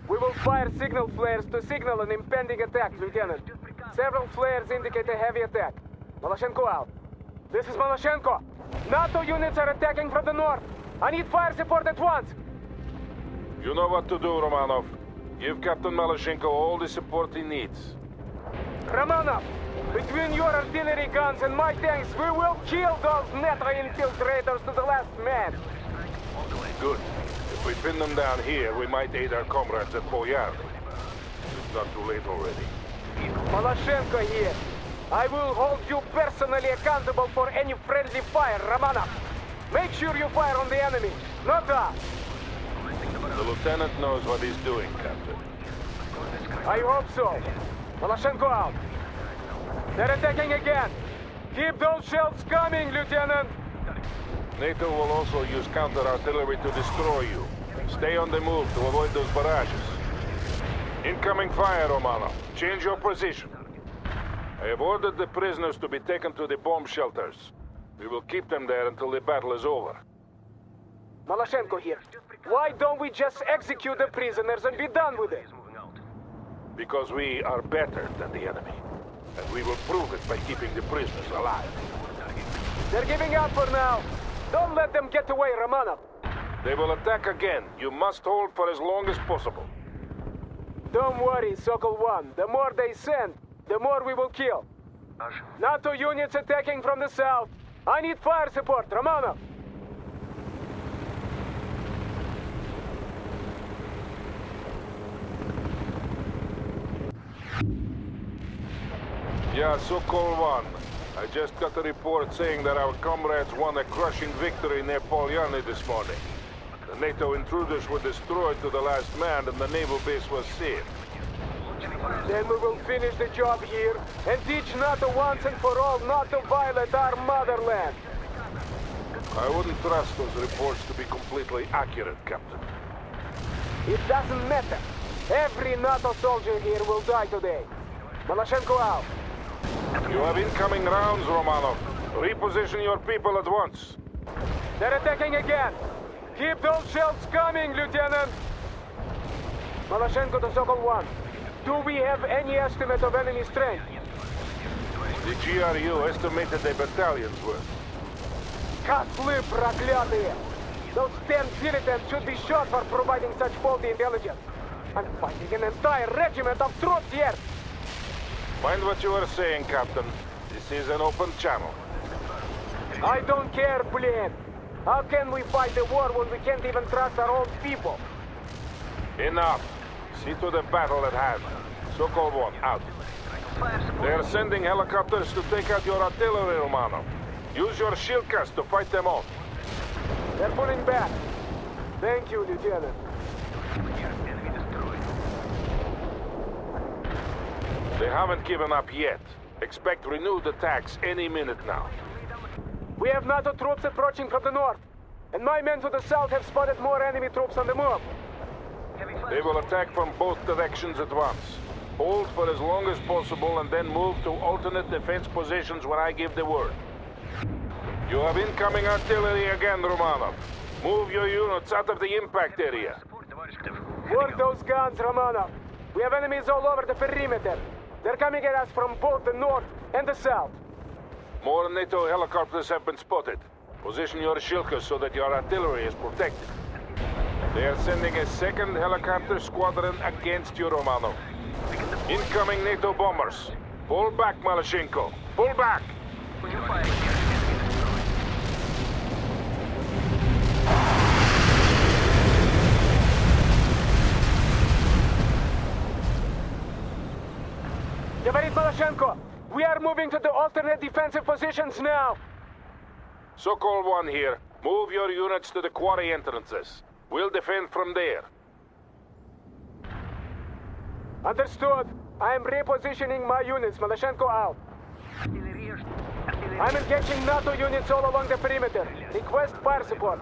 We will fire signal flares to signal an impending attack, Lieutenant. Several flares indicate a heavy attack. Malashenko out. This is Malashenko. NATO units are attacking from the north. I need fire support at once. You know what to do, Romanov. Give Captain Malashenko all the support he needs. Romanov, between your artillery guns and my tanks, we will kill those NATO infiltrators to the last man. Good. If we pin them down here, we might aid our comrades at Polyarny. It's not too late already. Malashenko here. I will hold you personally accountable for any friendly fire, Romanov. Make sure you fire on the enemy, not us. The lieutenant knows what he's doing, Captain. I hope so. Malashenko out. They're attacking again. Keep those shells coming, Lieutenant. NATO will also use counter-artillery to destroy you. Stay on the move to avoid those barrages. Incoming fire, Romanov. Change your position. I have ordered the prisoners to be taken to the bomb shelters. We will keep them there until the battle is over. Malashenko here. Why don't we just execute the prisoners and be done with it? Because we are better than the enemy. And we will prove it by keeping the prisoners alive. They're giving up for now. Don't let them get away, Romanov. They will attack again. You must hold for as long as possible. Don't worry, Sokol 1. The more they send, the more we will kill. NATO units attacking from the south. I need fire support, Romanov. Yeah, Sokol 1. I just got a report saying that our comrades won a crushing victory near Polyarny this morning. The NATO intruders were destroyed to the last man and the naval base was saved. Then we will finish the job here and teach NATO once and for all not to violate our motherland. I wouldn't trust those reports to be completely accurate, Captain. It doesn't matter. Every NATO soldier here will die today. Malashenko out. You have incoming rounds, Romanov. Reposition your people at once. They're attacking again. Keep those shells coming, Lieutenant. Maloshenko to Sokol-1. Do we have any estimate of enemy strength? The GRU estimated the battalion's worth. Котлы проклятые! Those damn dilettantes should be shot for providing such faulty intelligence. I'm fighting an entire regiment of troops here! Mind what you are saying, Captain. This is an open channel. I don't care, Blin. How can we fight the war when we can't even trust our own people? Enough. See to the battle at hand. Sokol-1, out. They are sending helicopters to take out your artillery, Romanov. Use your shield cast to fight them off. They're pulling back. Thank you, Lieutenant. They haven't given up yet. Expect renewed attacks any minute now. We have NATO troops approaching from the north, and my men to the south have spotted more enemy troops on the move. They will attack from both directions at once. Hold for as long as possible and then move to alternate defense positions when I give the word. You have incoming artillery again, Romanov. Move your units out of the impact area. Work those guns, Romanov. We have enemies all over the perimeter. They're coming at us from both the north and the south. More NATO helicopters have been spotted. Position your Shilkas so that your artillery is protected. They are sending a second helicopter squadron against you, Romanov. Incoming NATO bombers. Pull back, Maloshenko. Pull back! Говорит Maloshenko, we are moving to the alternate defensive positions now. Sokol-1 here. Move your units to the quarry entrances. We'll defend from there. Understood. I am repositioning my units. Maloshenko out. I'm engaging NATO units all along the perimeter. Request fire support.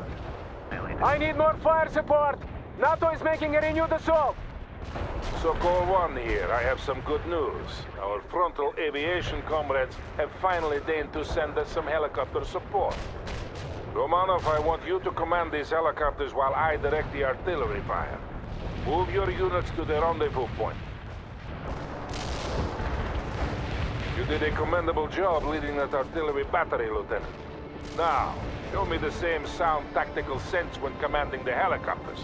I need more fire support. NATO is making a renewed assault. Sokol-1 here. I have some good news. Our frontal aviation comrades have finally deigned to send us some helicopter support. Romanov, I want you to command these helicopters while I direct the artillery fire. Move your units to the rendezvous point. You did a commendable job leading that artillery battery, Lieutenant. Now, show me the same sound tactical sense when commanding the helicopters.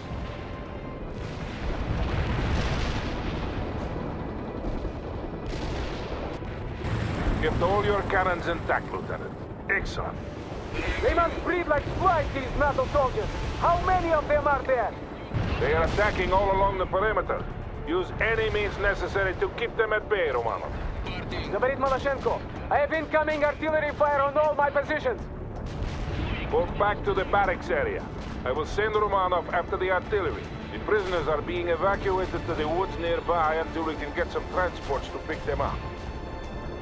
Kept all your cannons intact, Lieutenant. Excellent. They must breathe like flies, these NATO soldiers. How many of them are there? They are attacking all along the perimeter. Use any means necessary to keep them at bay, Romanov. Говорит Maloshenko, I have incoming artillery fire on all my positions. Go back to the barracks area. I will send Romanov after the artillery. The prisoners are being evacuated to the woods nearby until we can get some transports to pick them up.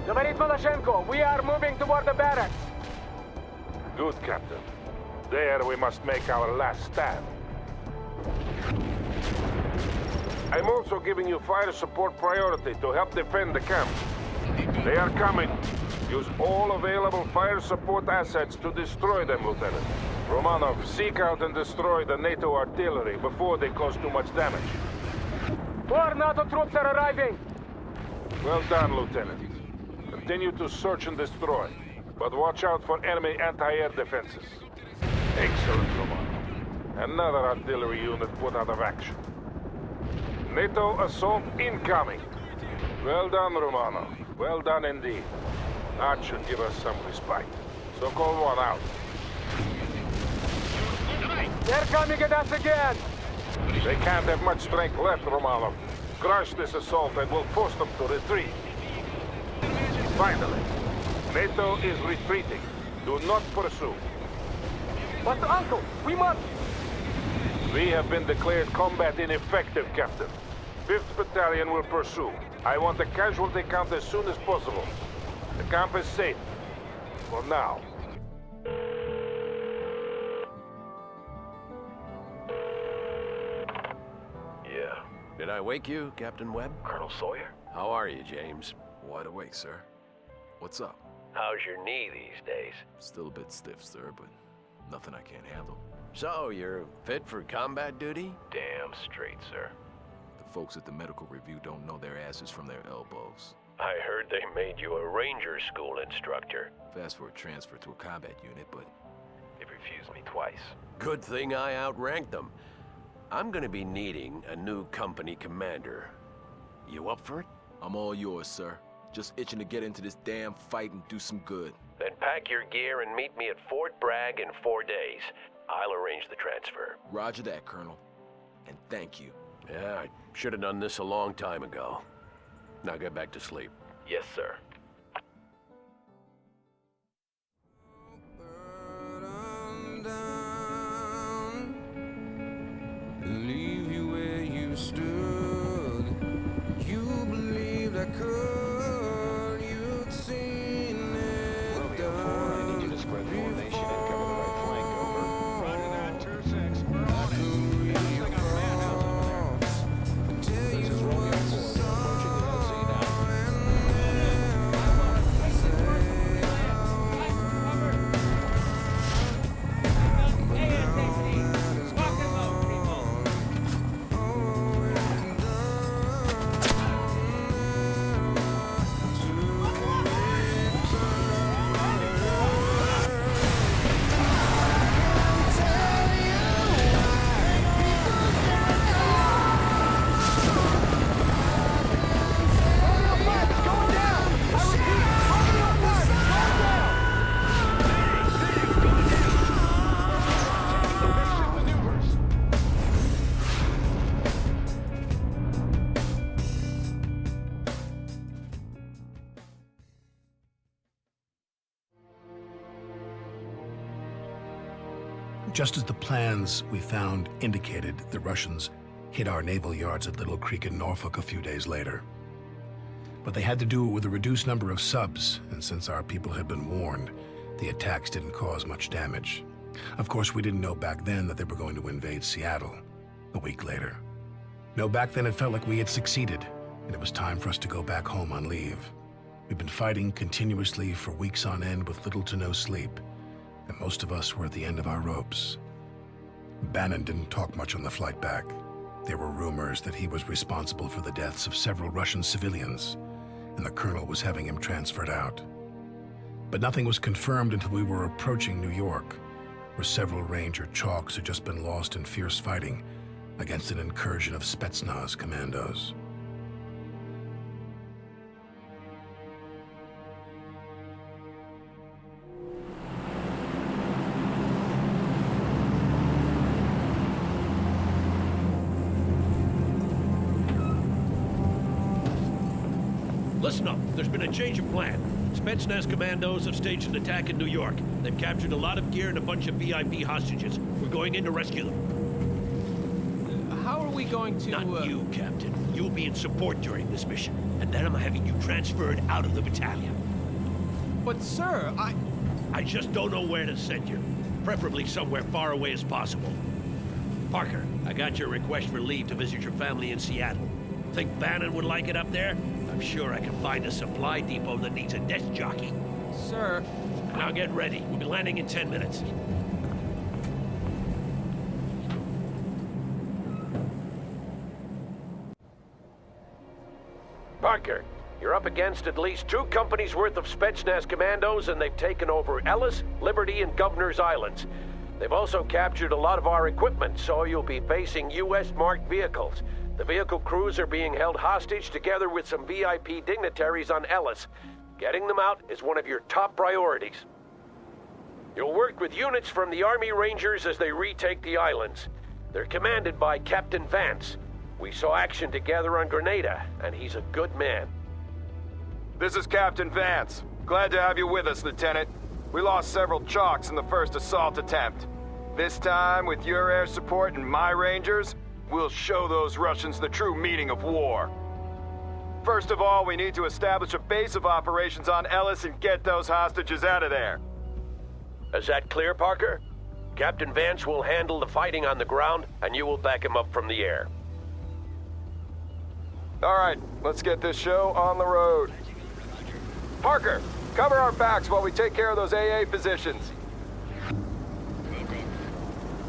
Говорит Maloshenko, we are moving toward the barracks. Good, Captain. There we must make our last stand. I'm also giving you fire support priority to help defend the camp. They are coming. Use all available fire support assets to destroy them, Lieutenant. Romanov, seek out and destroy the NATO artillery before they cause too much damage. More NATO troops are arriving. Well done, Lieutenant. Continue to search and destroy, but watch out for enemy anti-air defenses. Excellent, Romanov. Another artillery unit put out of action. NATO assault incoming. Well done, Romanov. Well done indeed. That should give us some respite. Sokol-1 out. They're coming at us again. They can't have much strength left, Romanov. Crush this assault and we'll force them to retreat. Finally, NATO is retreating. Do not pursue. But Uncle, we must... We have been declared combat ineffective, Captain. 5th Battalion will pursue. I want a casualty count as soon as possible. The camp is safe. For now. Yeah. Did I wake you, Captain Webb? Colonel Sawyer? How are you, James? Wide awake, sir. What's up? How's your knee these days? Still a bit stiff, sir, but nothing I can't handle. So, you're fit for combat duty? Damn straight, sir. The folks at the medical review don't know their asses from their elbows. I heard they made you a ranger school instructor. I've asked for a transfer to a combat unit, but They've refused me twice. Good thing I outranked them. I'm gonna be needing a new company commander. You up for it? I'm all yours, sir. Just itching to get into this damn fight and do some good. Then pack your gear and meet me at Fort Bragg in 4 days. I'll arrange the transfer. Roger that, Colonel. And thank you. Yeah, I should have done this a long time ago. Now get back to sleep. Yes, sir. Leave you where you stood. You believed I could. You'd seen it done. I need you to spread formation and cover the right flank. Over. Roger that. 2-6. We're on it. Looks like a madhouse over there. This is Romeo 4. Approaching the LZ now. Just as the plans we found indicated, the Russians hit our naval yards at Little Creek in Norfolk a few days later. But they had to do it with a reduced number of subs, and since our people had been warned, the attacks didn't cause much damage. Of course, we didn't know back then that they were going to invade Seattle a week later. No, back then it felt like we had succeeded, and it was time for us to go back home on leave. We'd been fighting continuously for weeks on end with little to no sleep, and most of us were at the end of our ropes. Bannon didn't talk much on the flight back. There were rumors that he was responsible for the deaths of several Russian civilians, and the colonel was having him transferred out. But nothing was confirmed until we were approaching New York, where several Ranger chalks had just been lost in fierce fighting against an incursion of Spetsnaz commandos. Listen up, there's been a change of plan. Spetsnaz commandos have staged an attack in New York. They've captured a lot of gear and a bunch of VIP hostages. We're going in to rescue them. How are we going to... Not you, Captain. You'll be in support during this mission, and then I'm having you transferred out of the battalion. But sir, I just don't know where to send you. Preferably somewhere far away as possible. Parker, I got your request for leave to visit your family in Seattle. Think Bannon would like it up there? I'm sure I can find a supply depot that needs a desk jockey. Sir. Now get ready. We'll be landing in 10 minutes. Parker, you're up against at least 2 companies worth of Spetsnaz commandos, and they've taken over Ellis, Liberty, and Governor's Islands. They've also captured a lot of our equipment, so you'll be facing U.S.-marked vehicles. The vehicle crews are being held hostage together with some VIP dignitaries on Ellis. Getting them out is one of your top priorities. You'll work with units from the Army Rangers as they retake the islands. They're commanded by Captain Vance. We saw action together on Grenada, and he's a good man. This is Captain Vance. Glad to have you with us, Lieutenant. We lost several chalks in the first assault attempt. This time, with your air support and my Rangers, we'll show those Russians the true meaning of war. First of all, we need to establish a base of operations on Ellis and get those hostages out of there. Is that clear, Parker? Captain Vance will handle the fighting on the ground, and you will back him up from the air. All right, let's get this show on the road. Parker, Cover our backs while we take care of those AA positions.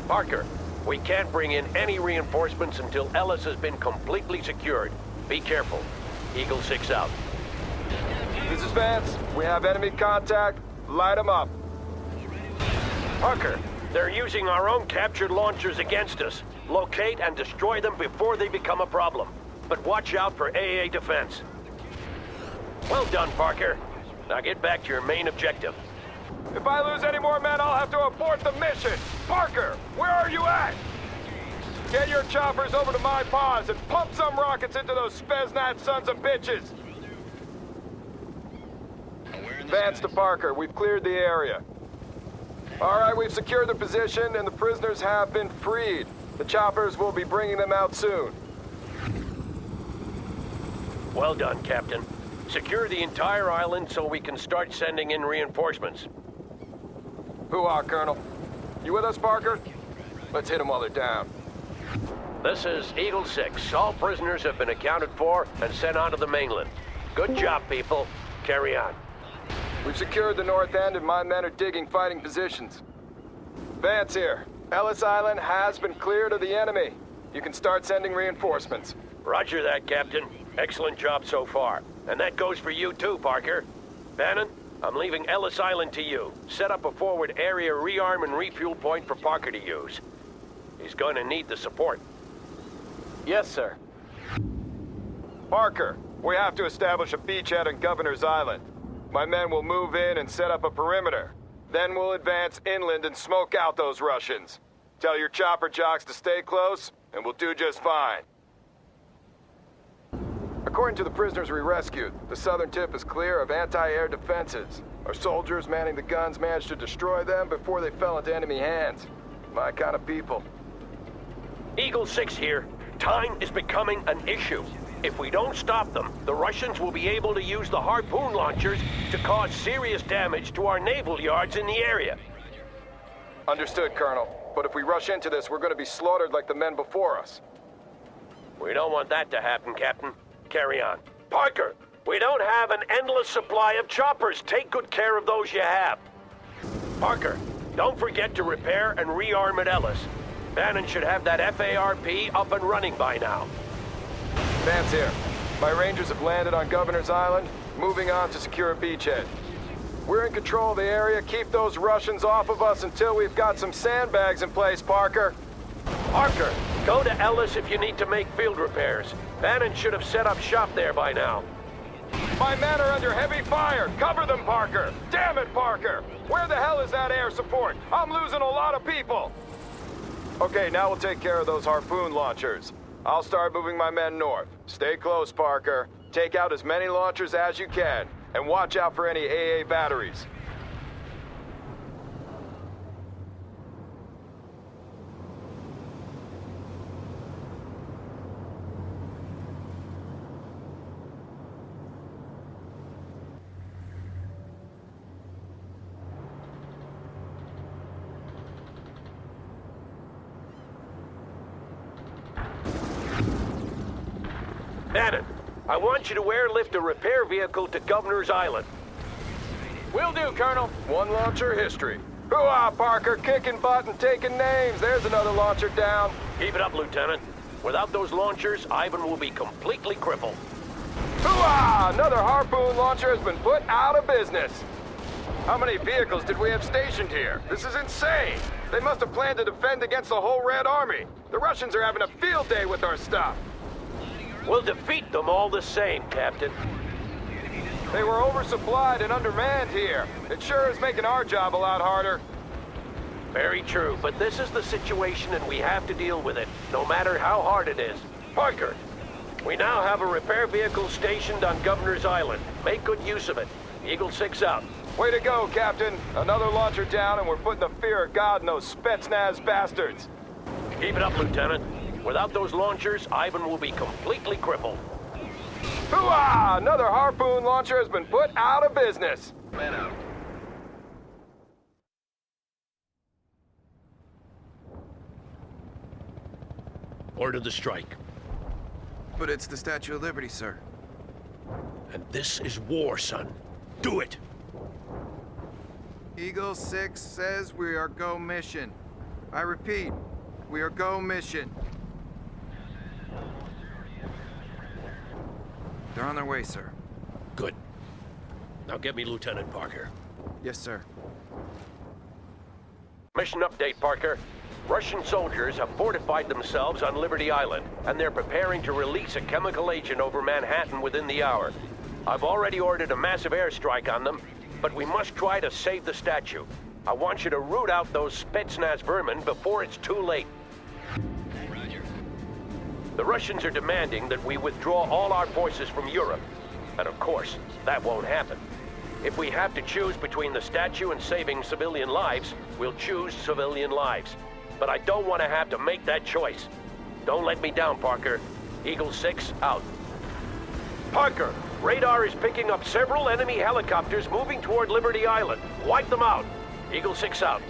Parker, we can't bring in any reinforcements until Ellis has been completely secured. Be careful. Eagle 6 out. This is Vance. We have enemy contact. Light them up. Parker, they're using our own captured launchers against us. Locate and destroy them before they become a problem. But watch out for AA defense. Well done, Parker. Now get back to your main objective. If I lose any more men, I'll have to abort the mission. Parker, where are you at? Get your choppers over to my paws and pump some rockets into those Spetsnaz sons of bitches. Vance to Parker, we've cleared the area. All right, we've secured the position and the prisoners have been freed. The choppers will be bringing them out soon. Well done, Captain. Secure the entire island so we can start sending in reinforcements. Hoo-ah, Colonel. You with us, Parker? Let's hit them while they're down. This is Eagle 6. All prisoners have been accounted for and sent onto the mainland. Good job, people. Carry on. We've secured the north end and my men are digging fighting positions. Vance here. Ellis Island has been cleared of the enemy. You can start sending reinforcements. Roger that, Captain. Excellent job so far. And that goes for you too, Parker. Bannon, I'm leaving Ellis Island to you. Set up a forward area rearm and refuel point for Parker to use. He's going to need the support. Yes, sir. Parker, we have to establish a beachhead on Governor's Island. My men will move in and set up a perimeter. Then we'll advance inland and smoke out those Russians. Tell your chopper jocks to stay close, and we'll do just fine. According to the prisoners we rescued, the southern tip is clear of anti-air defenses. Our soldiers manning the guns managed to destroy them before they fell into enemy hands. My kind of people. Eagle 6 here. Time is becoming an issue. If we don't stop them, the Russians will be able to use the harpoon launchers to cause serious damage to our naval yards in the area. Understood, Colonel. But if we rush into this, we're going to be slaughtered like the men before us. We don't want that to happen, Captain. Carry on. Parker, we don't have an endless supply of choppers. Take good care of those you have. Parker, don't forget to repair and rearm at Ellis. Bannon should have that FARP up and running by now. Vance here. My Rangers have landed on Governor's Island, moving on to secure a beachhead. We're in control of the area. Keep those Russians off of us until we've got some sandbags in place, Parker. Parker, go to Ellis if you need to make field repairs. Bannon should have set up shop there by now. My men are under heavy fire. Cover them, Parker. Damn it, Parker. Where the hell is that air support? I'm losing a lot of people. Okay, now we'll take care of those harpoon launchers. I'll start moving my men north. Stay close, Parker. Take out as many launchers as you can, and watch out for any AA batteries. Bannon, I want you to airlift a repair vehicle to Governor's Island. Will do, Colonel. One launcher history. Hoo-ah, Parker, kicking butt and taking names. There's another launcher down. Keep it up, Lieutenant. Without those launchers, Ivan will be completely crippled. Hoo-ah! Another harpoon launcher has been put out of business. How many vehicles did we have stationed here? This is insane. They must have planned to defend against the whole Red Army. The Russians are having a field day with our stuff. We'll defeat them all the same, Captain. They were oversupplied and undermanned here. It sure is making our job a lot harder. Very true, but this is the situation and we have to deal with it, no matter how hard it is. Parker, we now have a repair vehicle stationed on Governor's Island. Make good use of it. Eagle 6 out. Way to go, Captain. Another launcher down and we're putting the fear of God in those Spetsnaz bastards. Keep it up, Lieutenant. Without those launchers, Ivan will be completely crippled. Hoo-ah! Another harpoon launcher has been put out of business. Man out. Order the strike. But it's the Statue of Liberty, sir. And this is war, son. Do it! Eagle 6 says we are go mission. I repeat, we are go mission. They're on their way, sir. Good. Now get me Lieutenant Parker. Yes, sir. Mission update, Parker. Russian soldiers have fortified themselves on Liberty Island, and they're preparing to release a chemical agent over Manhattan within the hour. I've already ordered a massive airstrike on them, but we must try to save the statue. I want you to root out those Spetsnaz vermin before it's too late. Roger. The Russians are demanding that we withdraw all our forces from Europe. And of course, that won't happen. If we have to choose between the statue and saving civilian lives, we'll choose civilian lives. But I don't want to have to make that choice. Don't let me down, Parker. Eagle 6, out. Parker, radar is picking up several enemy helicopters moving toward Liberty Island. Wipe them out. Eagle 6, out.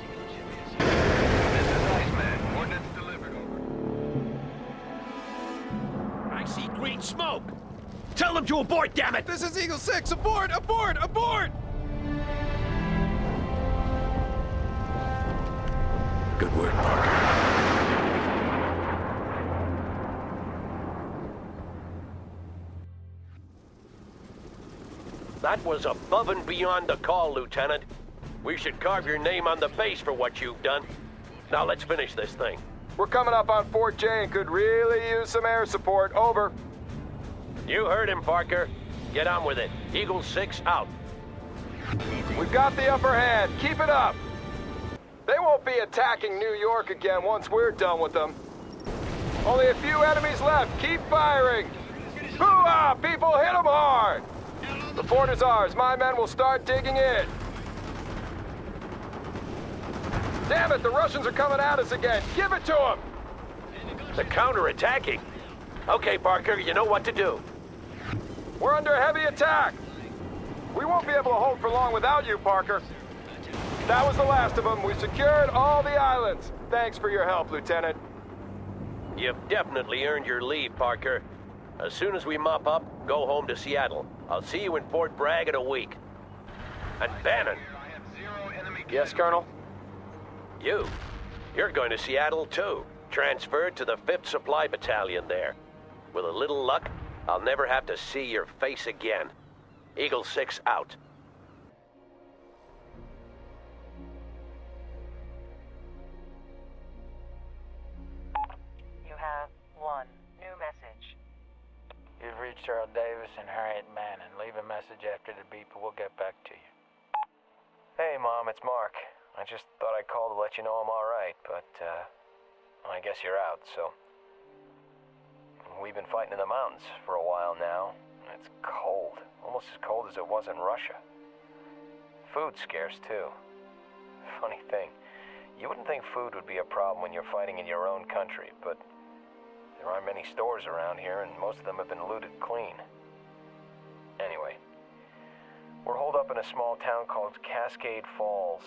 I see green smoke. Tell them to abort, damn it! This is Eagle 6! Abort! Abort! Abort! Good work, Parker. That was above and beyond the call, Lieutenant. We should carve your name on the base for what you've done. Now let's finish this thing. We're coming up on Fort J and could really use some air support. Over. You heard him, Parker. Get on with it. Eagle 6, out. We've got the upper hand. Keep it up. They won't be attacking New York again once we're done with them. Only a few enemies left. Keep firing. Hoo-ah! People, hit them hard! The fort is ours. My men will start digging in. Damn it, the Russians are coming at us again. Give it to them! They're counterattacking. Okay, Parker, you know what to do. We're under heavy attack. We won't be able to hold for long without you, Parker. That was the last of them. We secured all the islands. Thanks for your help, Lieutenant. You've definitely earned your leave, Parker. As soon as we mop up, go home to Seattle. I'll see you in Fort Bragg in a week. And Bannon. Yes, Colonel? You're going to Seattle too. Transferred to the 5th Supply Battalion there. With a little luck, I'll never have to see your face again. Eagle 6, out. You have one new message. You've reached Earl Davis and Harriet Manning. Leave a message after the beep and we'll get back to you. Hey, Mom, it's Mark. I just thought I'd call to let you know I'm alright, but, I guess you're out, so... We've been fighting in the mountains for a while now. It's cold. Almost as cold as it was in Russia. Food's scarce, too. Funny thing, you wouldn't think food would be a problem when you're fighting in your own country, but... There aren't many stores around here, and most of them have been looted clean. Anyway, we're holed up in a small town called Cascade Falls,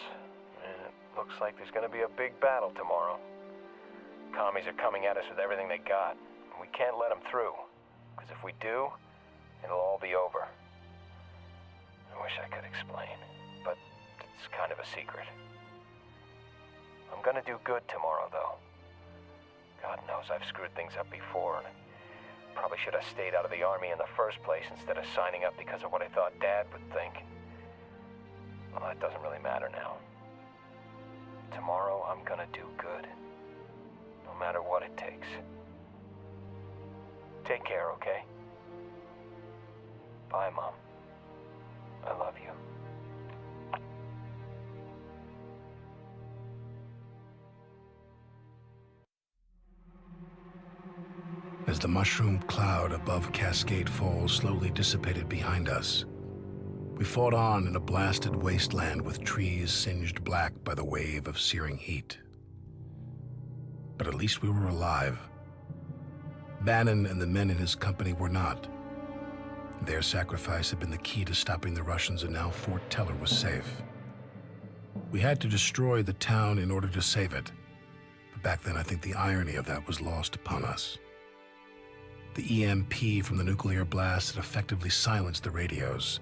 and it looks like there's gonna be a big battle tomorrow. Commies are coming at us with everything they got, and we can't let them through, because if we do, it'll all be over. I wish I could explain, but it's kind of a secret. I'm gonna do good tomorrow, though. God knows I've screwed things up before, and I probably should have stayed out of the Army in the first place instead of signing up because of what I thought Dad would think. Well, that doesn't really matter now. Tomorrow, I'm gonna do good. No matter what it takes. Take care, okay? Bye, Mom. I love you. As the mushroom cloud above Cascade Falls slowly dissipated behind us, we fought on in a blasted wasteland with trees singed black by the wave of searing heat. But at least we were alive. Bannon and the men in his company were not. Their sacrifice had been the key to stopping the Russians, and now Fort Teller was safe. We had to destroy the town in order to save it. But back then, I think the irony of that was lost upon us. The EMP from the nuclear blast had effectively silenced the radios,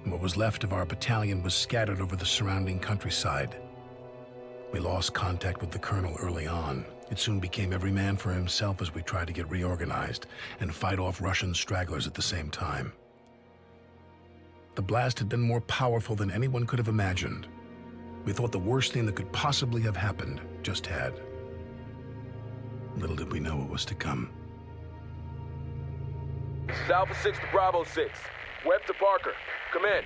What was left of our battalion was scattered over the surrounding countryside. We lost contact with the colonel early on. It soon became every man for himself as we tried to get reorganized and fight off Russian stragglers at the same time. The blast had been more powerful than anyone could have imagined. We thought the worst thing that could possibly have happened just had. Little did we know what was to come. This is Alpha 6 to Bravo 6. Webb to Parker. Come in.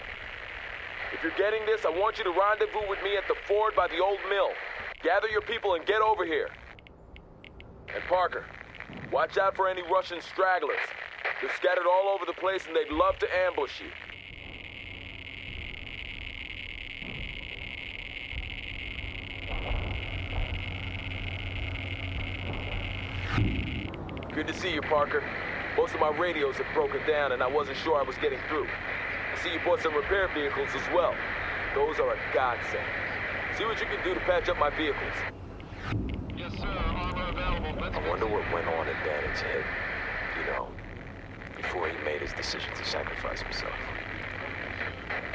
If you're getting this, I want you to rendezvous with me at the ford by the old mill. Gather your people and get over here. And Parker, watch out for any Russian stragglers. They're scattered all over the place and they'd love to ambush you. Good to see you, Parker. Most of my radios have broken down and I wasn't sure I was getting through. I see you bought some repair vehicles as well. Those are a godsend. See what you can do to patch up my vehicles. Yes, sir. Armor available. I wonder what went on in Bannon's head. You know, before he made his decision to sacrifice himself.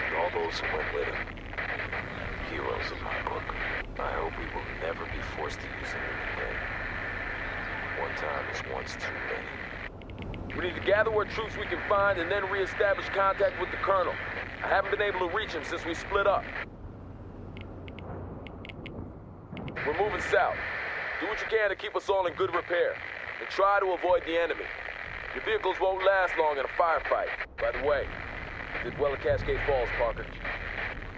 And all those who went with him. Heroes of my book. I hope we will never be forced to use them again. One time is once too many. We need to gather what troops we can find and then re-establish contact with the colonel. I haven't been able to reach him since we split up. We're moving south. Do what you can to keep us all in good repair. And try to avoid the enemy. Your vehicles won't last long in a firefight. By the way, you did well at Cascade Falls, Parker.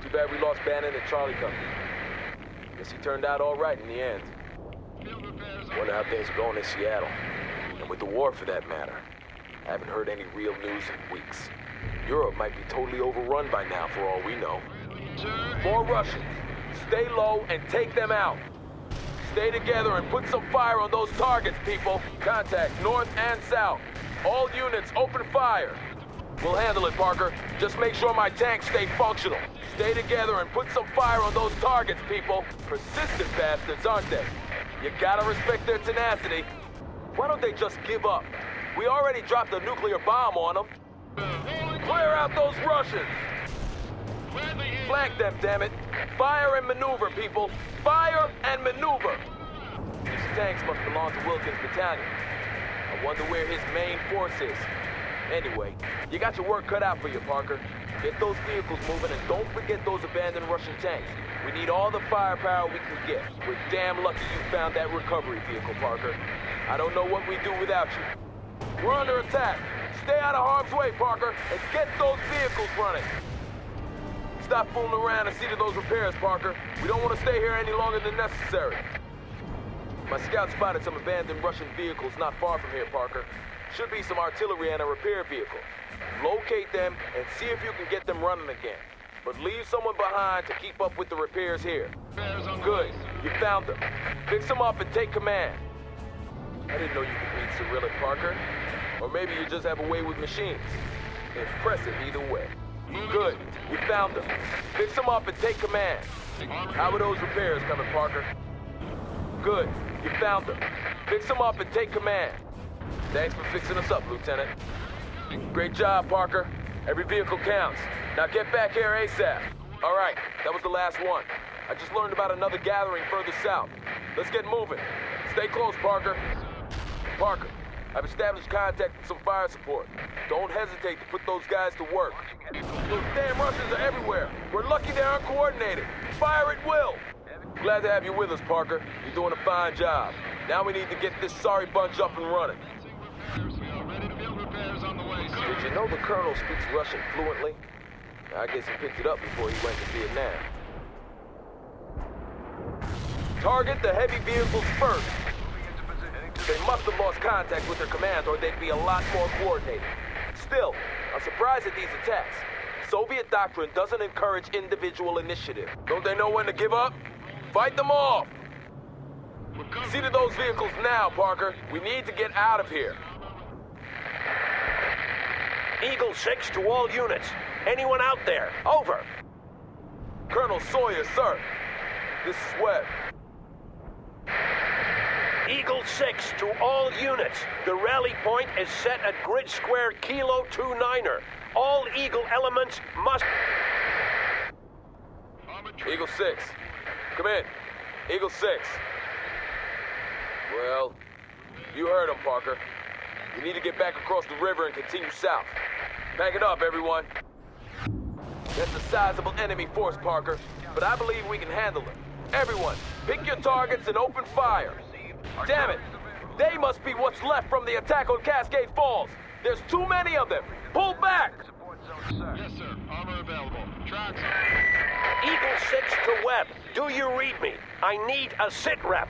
Too bad we lost Bannon and Charlie Company. Guess he turned out all right in the end. Wonder how things are going in Seattle. And with the war, for that matter. I haven't heard any real news in weeks. Europe might be totally overrun by now, for all we know. More Russians. Stay low and take them out. Stay together and put some fire on those targets, people. Contact north and south. All units, open fire. We'll handle it, Parker. Just make sure my tanks stay functional. Stay together and put some fire on those targets, people. Persistent bastards, aren't they? You gotta respect their tenacity. Why don't they just give up? We already dropped a nuclear bomb on them. Clear out those Russians! Flank them, damn it! Fire and maneuver, people! Fire and maneuver! These tanks must belong to Wilkins' battalion. I wonder where his main force is. Anyway, you got your work cut out for you, Parker. Get those vehicles moving and don't forget those abandoned Russian tanks. We need all the firepower we can get. We're damn lucky you found that recovery vehicle, Parker. I don't know what we'd do without you. We're under attack. Stay out of harm's way, Parker, and get those vehicles running. Stop fooling around and see to those repairs, Parker. We don't want to stay here any longer than necessary. My scout spotted some abandoned Russian vehicles not far from here, Parker. Should be some artillery and a repair vehicle. Locate them and see if you can get them running again. But leave someone behind to keep up with the repairs here. Good. You found them. Fix them up and take command. I didn't know you could read Cyrillic, Parker. Or maybe you just have a way with machines. Impressive either way. Good. You found them. Fix them up and take command. How are those repairs coming, Parker? Good. You found them. Fix them up and take command. Thanks for fixing us up, Lieutenant. Great job, Parker. Every vehicle counts. Now get back here ASAP. All right, that was the last one. I just learned about another gathering further south. Let's get moving. Stay close, Parker. Parker, I've established contact with some fire support. Don't hesitate to put those guys to work. Those damn Russians are everywhere. We're lucky they aren't coordinated. Fire at will. Glad to have you with us, Parker. You're doing a fine job. Now we need to get this sorry bunch up and running. Did you know the Colonel speaks Russian fluently? I guess he picked it up before he went to Vietnam. Target the heavy vehicles first. They must have lost contact with their command or they'd be a lot more coordinated. Still, I'm surprised at these attacks. Soviet doctrine doesn't encourage individual initiative. Don't they know when to give up? Fight them off! See to those vehicles now, Parker. We need to get out of here. Eagle 6 to all units. Anyone out there? Over. Colonel Sawyer, sir. This is Webb. Eagle 6 to all units. The rally point is set at grid square Kilo 29er. All Eagle elements must... Eagle 6. Come in. Eagle 6. Well, you heard him, Parker. We need to get back across the river and continue south. Back it up, everyone. That's a sizable enemy force, Parker, but I believe we can handle it. Everyone, pick your targets and open fire. Damn it! They must be what's left from the attack on Cascade Falls. There's too many of them. Pull back! Yes, sir. Armor available. Tracks. Eagle 6 to Webb. Do you read me? I need a sit rep.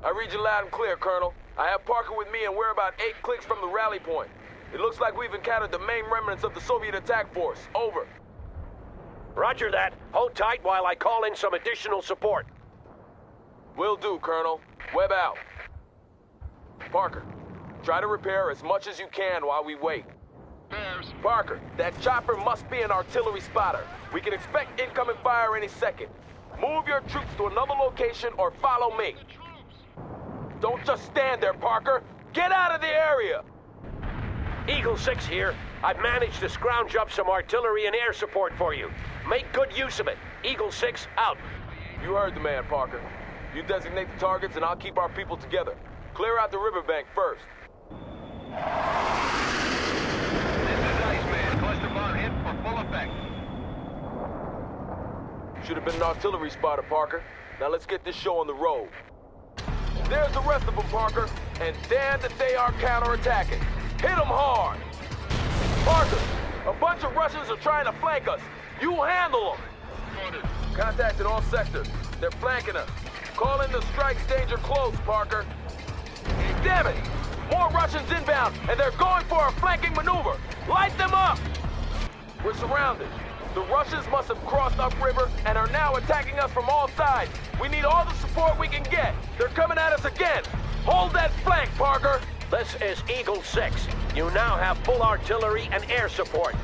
I read you loud and clear, Colonel. I have Parker with me and we're about 8 clicks from the rally point. It looks like we've encountered the main remnants of the Soviet attack force. Over. Roger that. Hold tight while I call in some additional support. Will do, Colonel. Webb out. Parker, try to repair as much as you can while we wait. Parker, that chopper must be an artillery spotter. We can expect incoming fire any second. Move your troops to another location or follow me. Don't just stand there, Parker. Get out of the area! Eagle 6 here. I've managed to scrounge up some artillery and air support for you. Make good use of it. Eagle 6 out. You heard the man, Parker. You designate the targets and I'll keep our people together. Clear out the riverbank first. Cluster bomb hit for full effect. Should have been an artillery spotter, Parker. Now let's get this show on the road. There's the rest of them, Parker. And damn that they are counterattacking. Hit them hard. Parker, a bunch of Russians are trying to flank us. You handle them. Contacted all sectors. They're flanking us. Call in the strikes danger close, Parker. Damn it! More Russians inbound, and they're going for a flanking maneuver. Light them up! We're surrounded. The Russians must have crossed upriver and are now attacking us from all sides. We need all the support we can get. They're coming at us again. Hold that flank, Parker. This is Eagle 6. You now have full artillery and air support.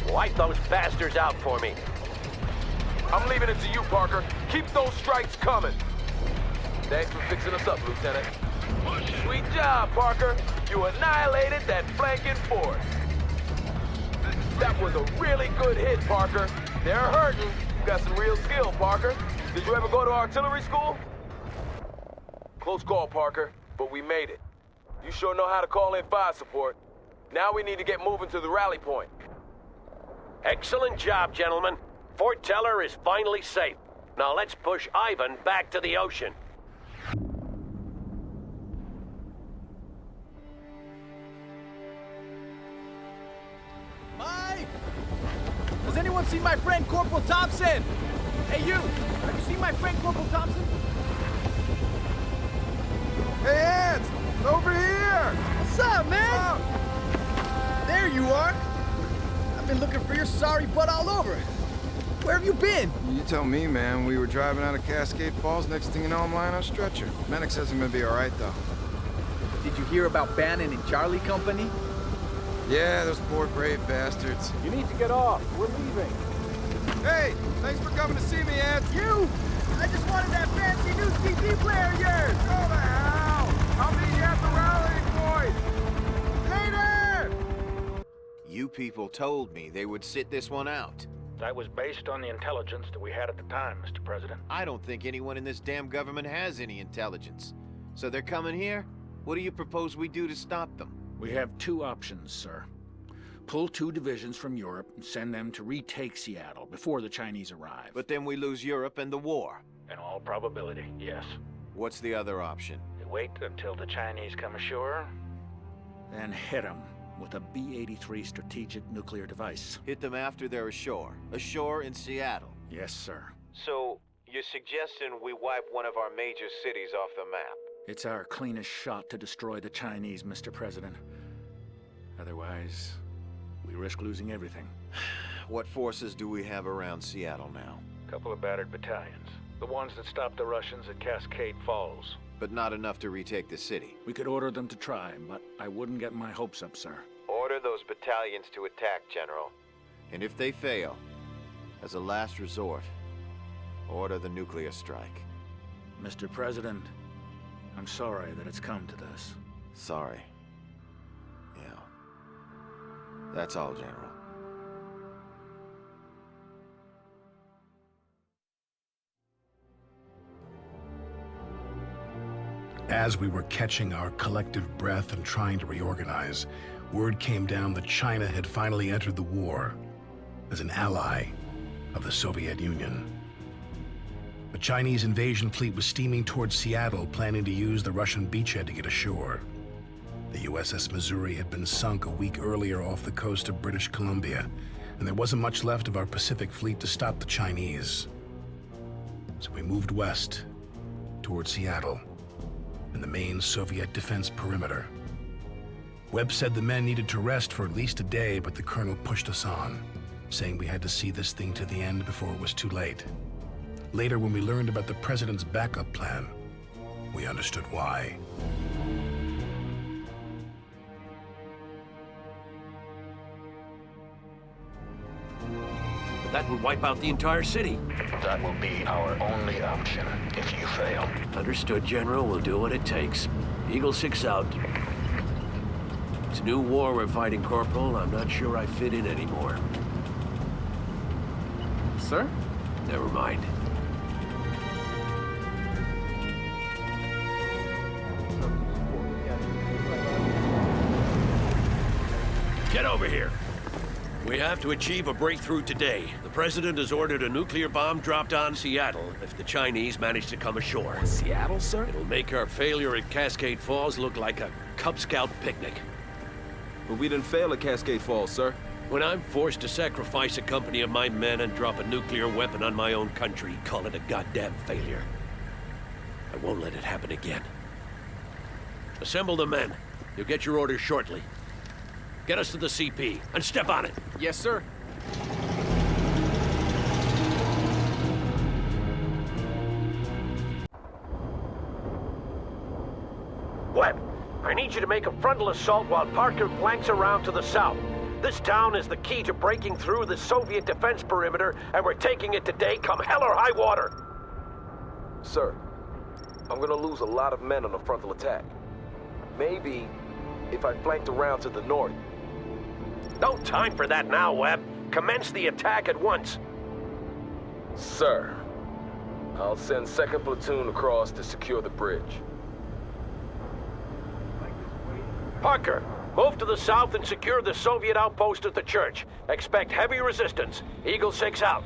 Wipe those bastards out for me. I'm leaving it to you, Parker. Keep those strikes coming. Thanks for fixing us up, Lieutenant. Sweet job, Parker. You annihilated that flanking force. That was a really good hit, Parker. They're hurting. You got some real skill, Parker. Did you ever go to artillery school? Close call, Parker, but we made it. You sure know how to call in fire support. Now we need to get moving to the rally point. Excellent job, gentlemen. Fort Teller is finally safe. Now let's push Ivan back to the ocean. Mike! Has anyone seen my friend Corporal Thompson? Hey, you! Have you seen my friend Corporal Thompson? Hey, Ants! Over here! What's up, man? There you are! I've been looking for your sorry butt all over. Where have you been? You tell me, man. We were driving out of Cascade Falls. Next thing you know, I'm lying on a stretcher. Medic says I'm gonna be all right, though. Did you hear about Bannon and Charlie Company? Yeah, those poor brave bastards. You need to get off. We're leaving. Hey, thanks for coming to see me, Ants. You! I just wanted that fancy new CD player of yours! Go to hell! I'll meet you at the rally point! Later! You people told me they would sit this one out. That was based on the intelligence that we had at the time, Mr. President. I don't think anyone in this damn government has any intelligence. So they're coming here? What do you propose we do to stop them? We have 2 options, sir. Pull 2 divisions from Europe and send them to retake Seattle before the Chinese arrive. But then we lose Europe and the war. In all probability, yes. What's the other option? Wait until the Chinese come ashore, then hit them with a B-83 strategic nuclear device. Hit them after they're ashore. Ashore in Seattle. Yes, sir. So, you're suggesting we wipe one of our major cities off the map? It's our cleanest shot to destroy the Chinese, Mr. President. Otherwise, we risk losing everything. What forces do we have around Seattle now? A couple of battered battalions. The ones that stopped the Russians at Cascade Falls. But not enough to retake the city. We could order them to try, but I wouldn't get my hopes up, sir. Order those battalions to attack, General. And if they fail, as a last resort, order the nuclear strike. Mr. President, I'm sorry that it's come to this. Sorry. Yeah. That's all, General. As we were catching our collective breath and trying to reorganize, word came down that China had finally entered the war as an ally of the Soviet Union. The Chinese invasion fleet was steaming towards Seattle, planning to use the Russian beachhead to get ashore. The USS Missouri had been sunk a week earlier off the coast of British Columbia, and there wasn't much left of our Pacific fleet to stop the Chinese. So we moved west towards Seattle and the main Soviet defense perimeter. Webb said the men needed to rest for at least a day, but the colonel pushed us on, saying we had to see this thing to the end before it was too late. Later, when we learned about the president's backup plan, we understood why. But that would wipe out the entire city. That will be our only option if you fail. Understood, General. We'll do what it takes. Eagle 6 out. It's a new war we're fighting, Corporal. I'm not sure I fit in anymore. Sir? Never mind. Get over here. We have to achieve a breakthrough today. The President has ordered a nuclear bomb dropped on Seattle if the Chinese manage to come ashore. Seattle, sir? It'll make our failure at Cascade Falls look like a Cub Scout picnic. But we didn't fail at Cascade Falls, sir. When I'm forced to sacrifice a company of my men and drop a nuclear weapon on my own country, call it a goddamn failure. I won't let it happen again. Assemble the men. You'll get your orders shortly. Get us to the CP, and step on it. Yes, sir. Webb, I need you to make a frontal assault while Parker flanks around to the south. This town is the key to breaking through the Soviet defense perimeter, and we're taking it today, come hell or high water. Sir, I'm gonna lose a lot of men on the frontal attack. Maybe if I flanked around to the north. No time for that now, Webb. Commence the attack at once. Sir, I'll send 2nd Platoon across to secure the bridge. Parker, move to the south and secure the Soviet outpost at the church. Expect heavy resistance. Eagle 6 out.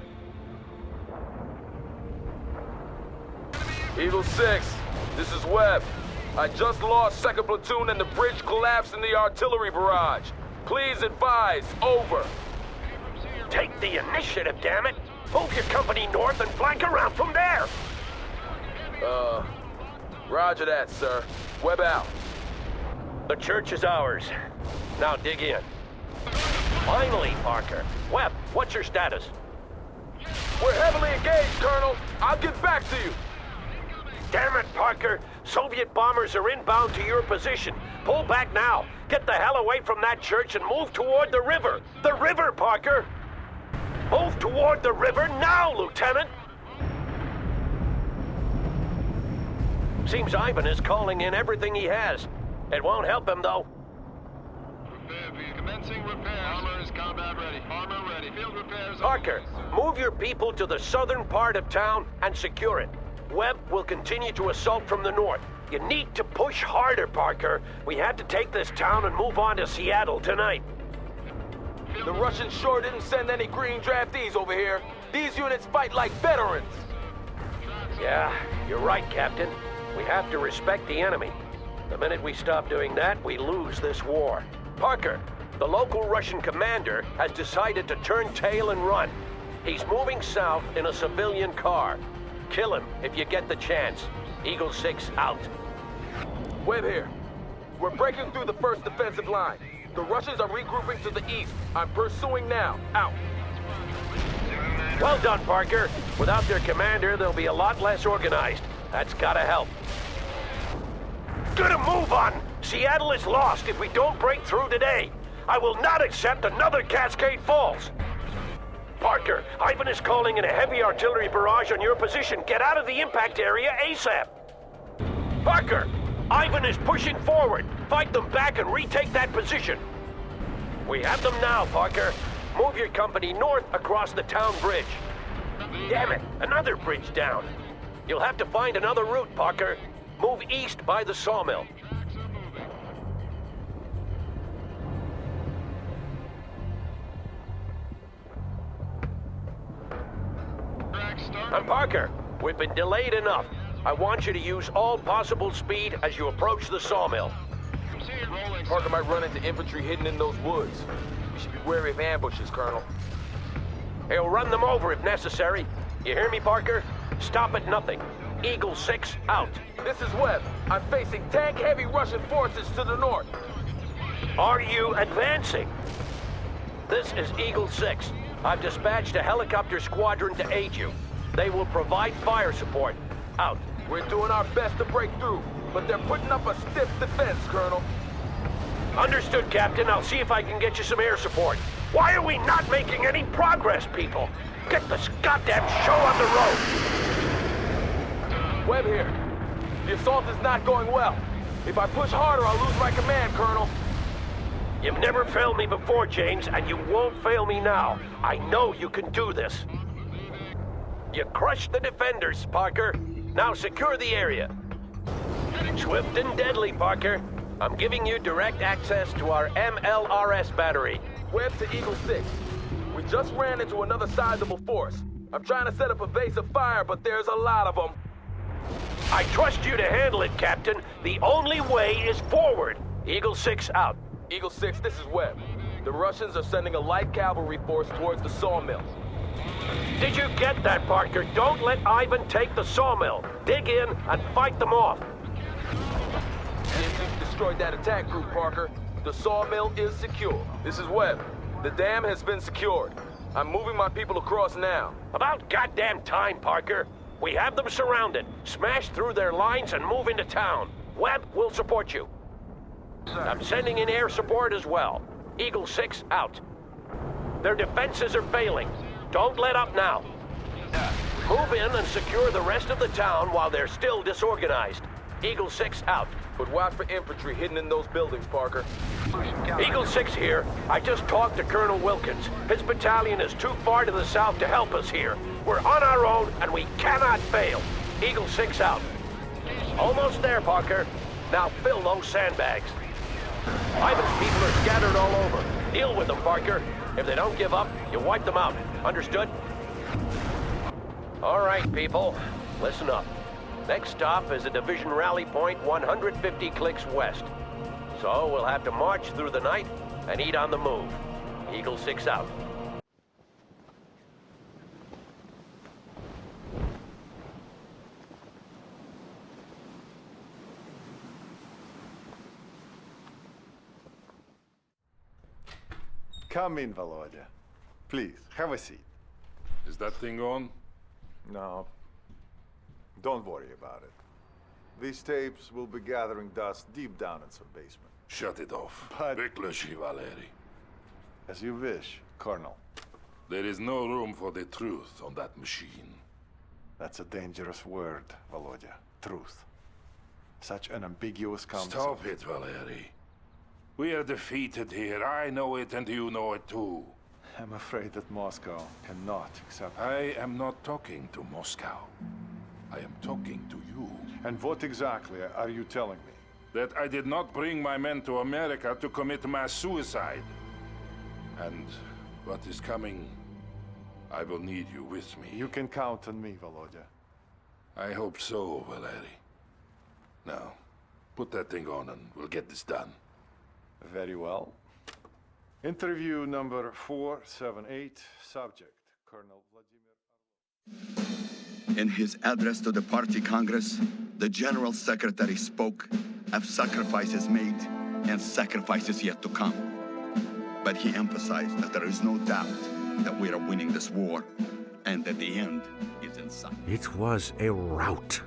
Eagle 6, this is Webb. I just lost 2nd Platoon and the bridge collapsed in the artillery barrage. Please advise, over. Take the initiative, damn it! Move your company north and flank around from there! Roger that, sir. Webb out. The church is ours. Now dig in. Finally, Parker. Webb, what's your status? We're heavily engaged, Colonel. I'll get back to you. Damn it, Parker! Soviet bombers are inbound to your position. Pull back now. Get the hell away from that church and move toward the river. The river, Parker! Move toward the river now, Lieutenant! Seems Ivan is calling in everything he has. It won't help him, though. Commencing repairs. Armor is combat ready. Armor ready. Field repairs. Parker, move your people to the southern part of town and secure it. Webb will continue to assault from the north. You need to push harder, Parker. We had to take this town and move on to Seattle tonight. The Russians sure didn't send any green draftees over here. These units fight like veterans. Yeah, you're right, Captain. We have to respect the enemy. The minute we stop doing that, we lose this war. Parker, the local Russian commander has decided to turn tail and run. He's moving south in a civilian car. Kill him if you get the chance. Eagle 6 out. Webb here. We're breaking through the first defensive line. The Russians are regrouping to the east. I'm pursuing now. Out. Well done, Parker. Without their commander, they'll be a lot less organized. That's gotta help. Good move on! Seattle is lost if we don't break through today. I will not accept another Cascade Falls. Parker, Ivan is calling in a heavy artillery barrage on your position. Get out of the impact area ASAP. Parker! Ivan is pushing forward. Fight them back and retake that position. We have them now, Parker. Move your company north across the town bridge. Damn it, another bridge down. You'll have to find another route, Parker. Move east by the sawmill. I'm Parker. We've been delayed enough. I want you to use all possible speed as you approach the sawmill. Parker might run into infantry hidden in those woods. We should be wary of ambushes, Colonel. He'll run them over if necessary. You hear me, Parker? Stop at nothing. Eagle 6 out. This is Webb. I'm facing tank-heavy Russian forces to the north. Are you advancing? This is Eagle 6. I've dispatched a helicopter squadron to aid you. They will provide fire support. Out. We're doing our best to break through, but they're putting up a stiff defense, Colonel. Understood, Captain. I'll see if I can get you some air support. Why are we not making any progress, people? Get this goddamn show on the road! Webb here. The assault is not going well. If I push harder, I'll lose my command, Colonel. You've never failed me before, James, and you won't fail me now. I know you can do this. You crushed the defenders, Parker. Now secure the area. Swift and deadly, Parker. I'm giving you direct access to our MLRS battery. Webb to Eagle 6. We just ran into another sizable force. I'm trying to set up a base of fire, but there's a lot of them. I trust you to handle it, Captain. The only way is forward. Eagle 6 out. Eagle 6, this is Webb. The Russians are sending a light cavalry force towards the sawmill. Did you get that, Parker? Don't let Ivan take the sawmill. Dig in and fight them off. We've destroyed that attack group, Parker. The sawmill is secure. This is Webb. The dam has been secured. I'm moving my people across now. About goddamn time, Parker. We have them surrounded. Smash through their lines and move into town. Webb will support you. I'm sending in air support as well. Eagle 6 out. Their defenses are failing. Don't let up now. Move in and secure the rest of the town while they're still disorganized. Eagle 6 out. But watch for infantry hidden in those buildings, Parker. Eagle 6 here. I just talked to Colonel Wilkins. His battalion is too far to the south to help us here. We're on our own and we cannot fail. Eagle 6 out. Almost there, Parker. Now fill those sandbags. Ivan's people are scattered all over. Deal with them, Parker. If they don't give up, you wipe them out. Understood? All right, people. Listen up. Next stop is a division rally point 150 clicks west. So we'll have to march through the night and eat on the move. Eagle 6 out. Come in, Volodya. Please, have a seat. Is that thing on? No. Don't worry about it. These tapes will be gathering dust deep down in some basement. Shut it off. But... Выключи, Valeri. As you wish, Colonel. There is no room for the truth on that machine. That's a dangerous word, Volodya. Truth. Such an ambiguous concept. Stop it, Valeri. We are defeated here. I know it and you know it too. I'm afraid that Moscow cannot accept it. I am not talking to Moscow. I am talking to you. And what exactly are you telling me? That I did not bring my men to America to commit mass suicide. And what is coming, I will need you with me. You can count on me, Volodya. I hope so, Valeri. Now, put that thing on and we'll get this done. Very well. Interview number 478, subject, Colonel Vladimir. In his address to the party Congress, the General Secretary spoke of sacrifices made and sacrifices yet to come. But he emphasized that there is no doubt that we are winning this war and that the end is in sight. It was a rout.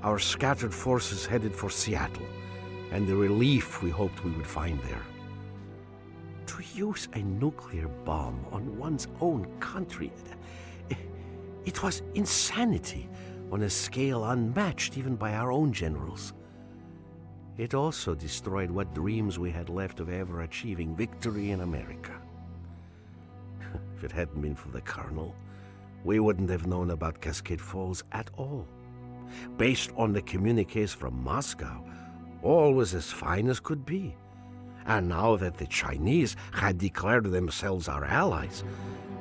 Our scattered forces headed for Seattle, and the relief we hoped we would find there. To use a nuclear bomb on one's own country, it was insanity. on a scale unmatched even by our own generals. It also destroyed what dreams we had left of ever achieving victory in America. If it hadn't been for the Colonel, we wouldn't have known about Cascade Falls at all. Based on the communiques from Moscow, all was as fine as could be. And now that the Chinese had declared themselves our allies,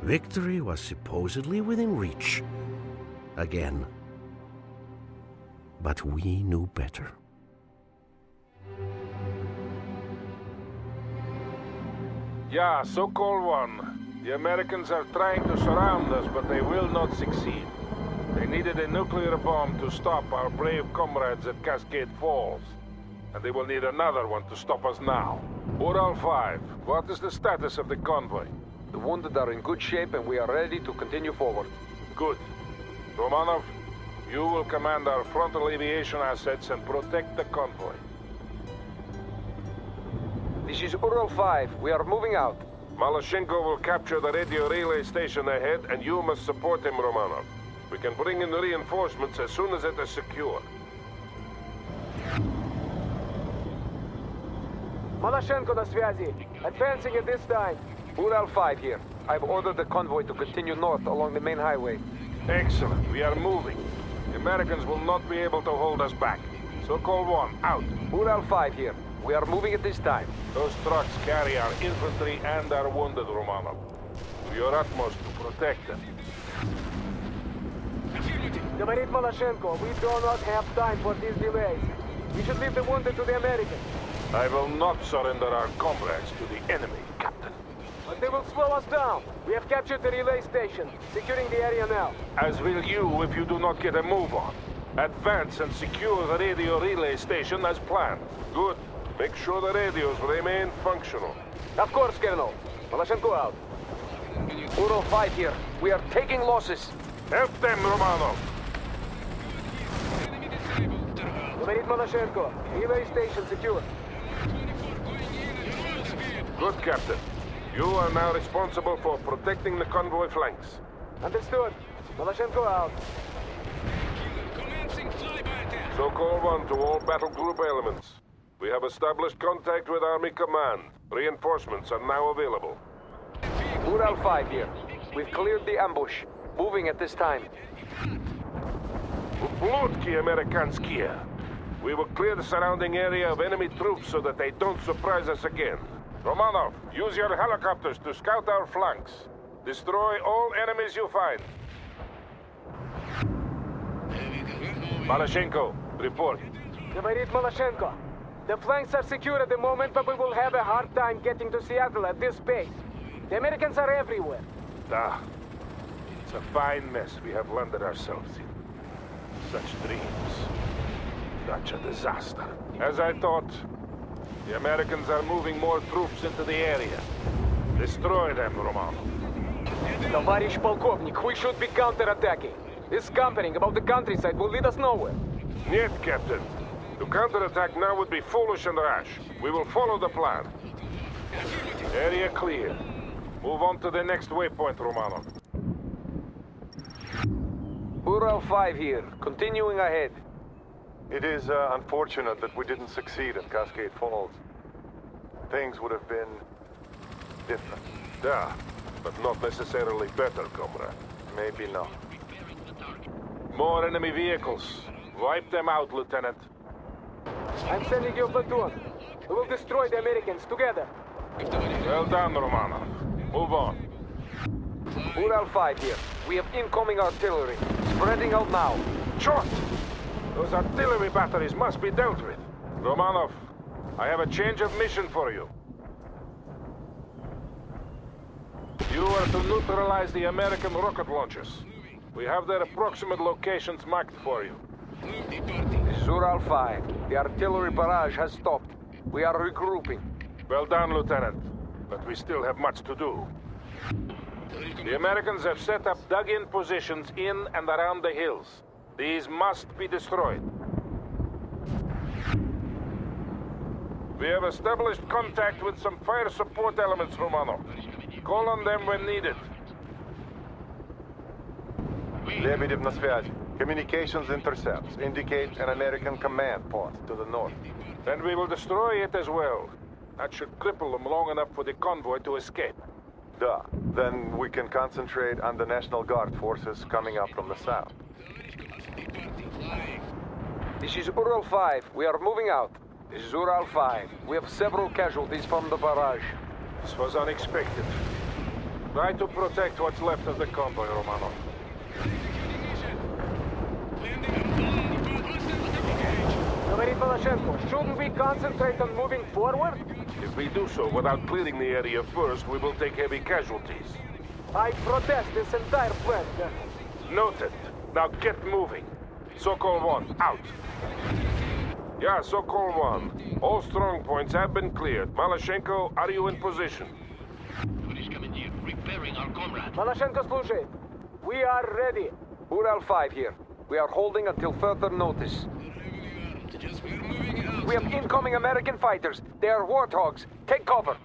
victory was supposedly within reach. Again. But we knew better. Yeah, so-called one. The Americans are trying to surround us, but they will not succeed. They needed a nuclear bomb to stop our brave comrades at Cascade Falls. And they will need another one to stop us now. Ural 5, what is the status of the convoy? The wounded are in good shape and we are ready to continue forward. Good. Romanov, you will command our frontal aviation assets and protect the convoy. This is Ural 5. We are moving out. Malashenko will capture the radio relay station ahead, and you must support him, Romanov. We can bring in the reinforcements as soon as it is secure. Malashenko на связи. Advancing at this time. Ural 5 here. I've ordered the convoy to continue north along the main highway. Excellent. We are moving. The Americans will not be able to hold us back. So-called one, out. Ural 5 here. We are moving at this time. Those trucks carry our infantry and our wounded, Romanov. Do your utmost to protect them. Говорит Malashenko, we do not have time for these delays. We should leave the wounded to the Americans. I will not surrender our comrades to the enemy, Captain. But they will slow us down. We have captured the relay station, securing the area now. As will you if you do not get a move on. Advance and secure the radio relay station as planned. Good. Make sure the radios remain functional. Of course, Colonel. Malashenko out. Ural 5 here. We are taking losses. Help them, Romanov. Говорит Malashenko. Relay station secure. Good, Captain. You are now responsible for protecting the convoy flanks. Understood. Malashenko out. So-called one to all battle group elements. We have established contact with Army Command. Reinforcements are now available. Ural 5 here. We've cleared the ambush. Moving at this time. Uplutki Amerikanskie. We will clear the surrounding area of enemy troops so that they don't surprise us again. Romanov, use your helicopters to scout our flanks. Destroy all enemies you find. Malashenko, report. Говорит Malashenko. The flanks are secure at the moment, but we will have a hard time getting to Seattle at this pace. The Americans are everywhere. It's a fine mess we have landed ourselves in. Such dreams. Such a disaster. As I thought, the Americans are moving more troops into the area. Destroy them, Romanov. Товарищ полковник, we should be counterattacking. This scampering about the countryside will lead us nowhere. Нет, Captain. To counterattack now would be foolish and rash. We will follow the plan. Area clear. Move on to the next waypoint, Romanov. Ural 5 here. Continuing ahead. It is unfortunate that we didn't succeed at Cascade Falls. Things would have been different. Yeah, but not necessarily better, comrade. Maybe not. More enemy vehicles. Wipe them out, Lieutenant. I'm sending you a platoon. We will destroy the Americans together. Well done, Romanov. Move on. Ural 5 here. We have incoming artillery. Spreading out now. Shot! Those artillery batteries must be dealt with. Romanov, I have a change of mission for you. You are to neutralize the American rocket launchers. We have their approximate locations marked for you. This is Ural 5. The artillery barrage has stopped. We are regrouping. Well done, Lieutenant. But we still have much to do. The Americans have set up dug-in positions in and around the hills. These must be destroyed. We have established contact with some fire support elements, Romanov. Call on them when needed. Лебедев на связь. Communications intercepts indicate an American command post to the north. Then we will destroy it as well. That should cripple them long enough for the convoy to escape. Duh. Then we can concentrate on the National Guard forces coming up from the south. This is Ural 5. We are moving out. This is Ural 5. We have several casualties from the barrage. This was unexpected. Try to protect what's left of the convoy, Romano. Говорит Малашенко, shouldn't we concentrate on moving forward? If we do so without clearing the area first, we will take heavy casualties. I protest this entire plan. Noted. Now get moving. Sokol 1, out. Yeah, Sokol 1. All strong points have been cleared. Malashenko, are you in position? Малашенко слушает. We are ready. Ural 5 here. We are holding until further notice. We have incoming American fighters. They are warthogs. Take cover.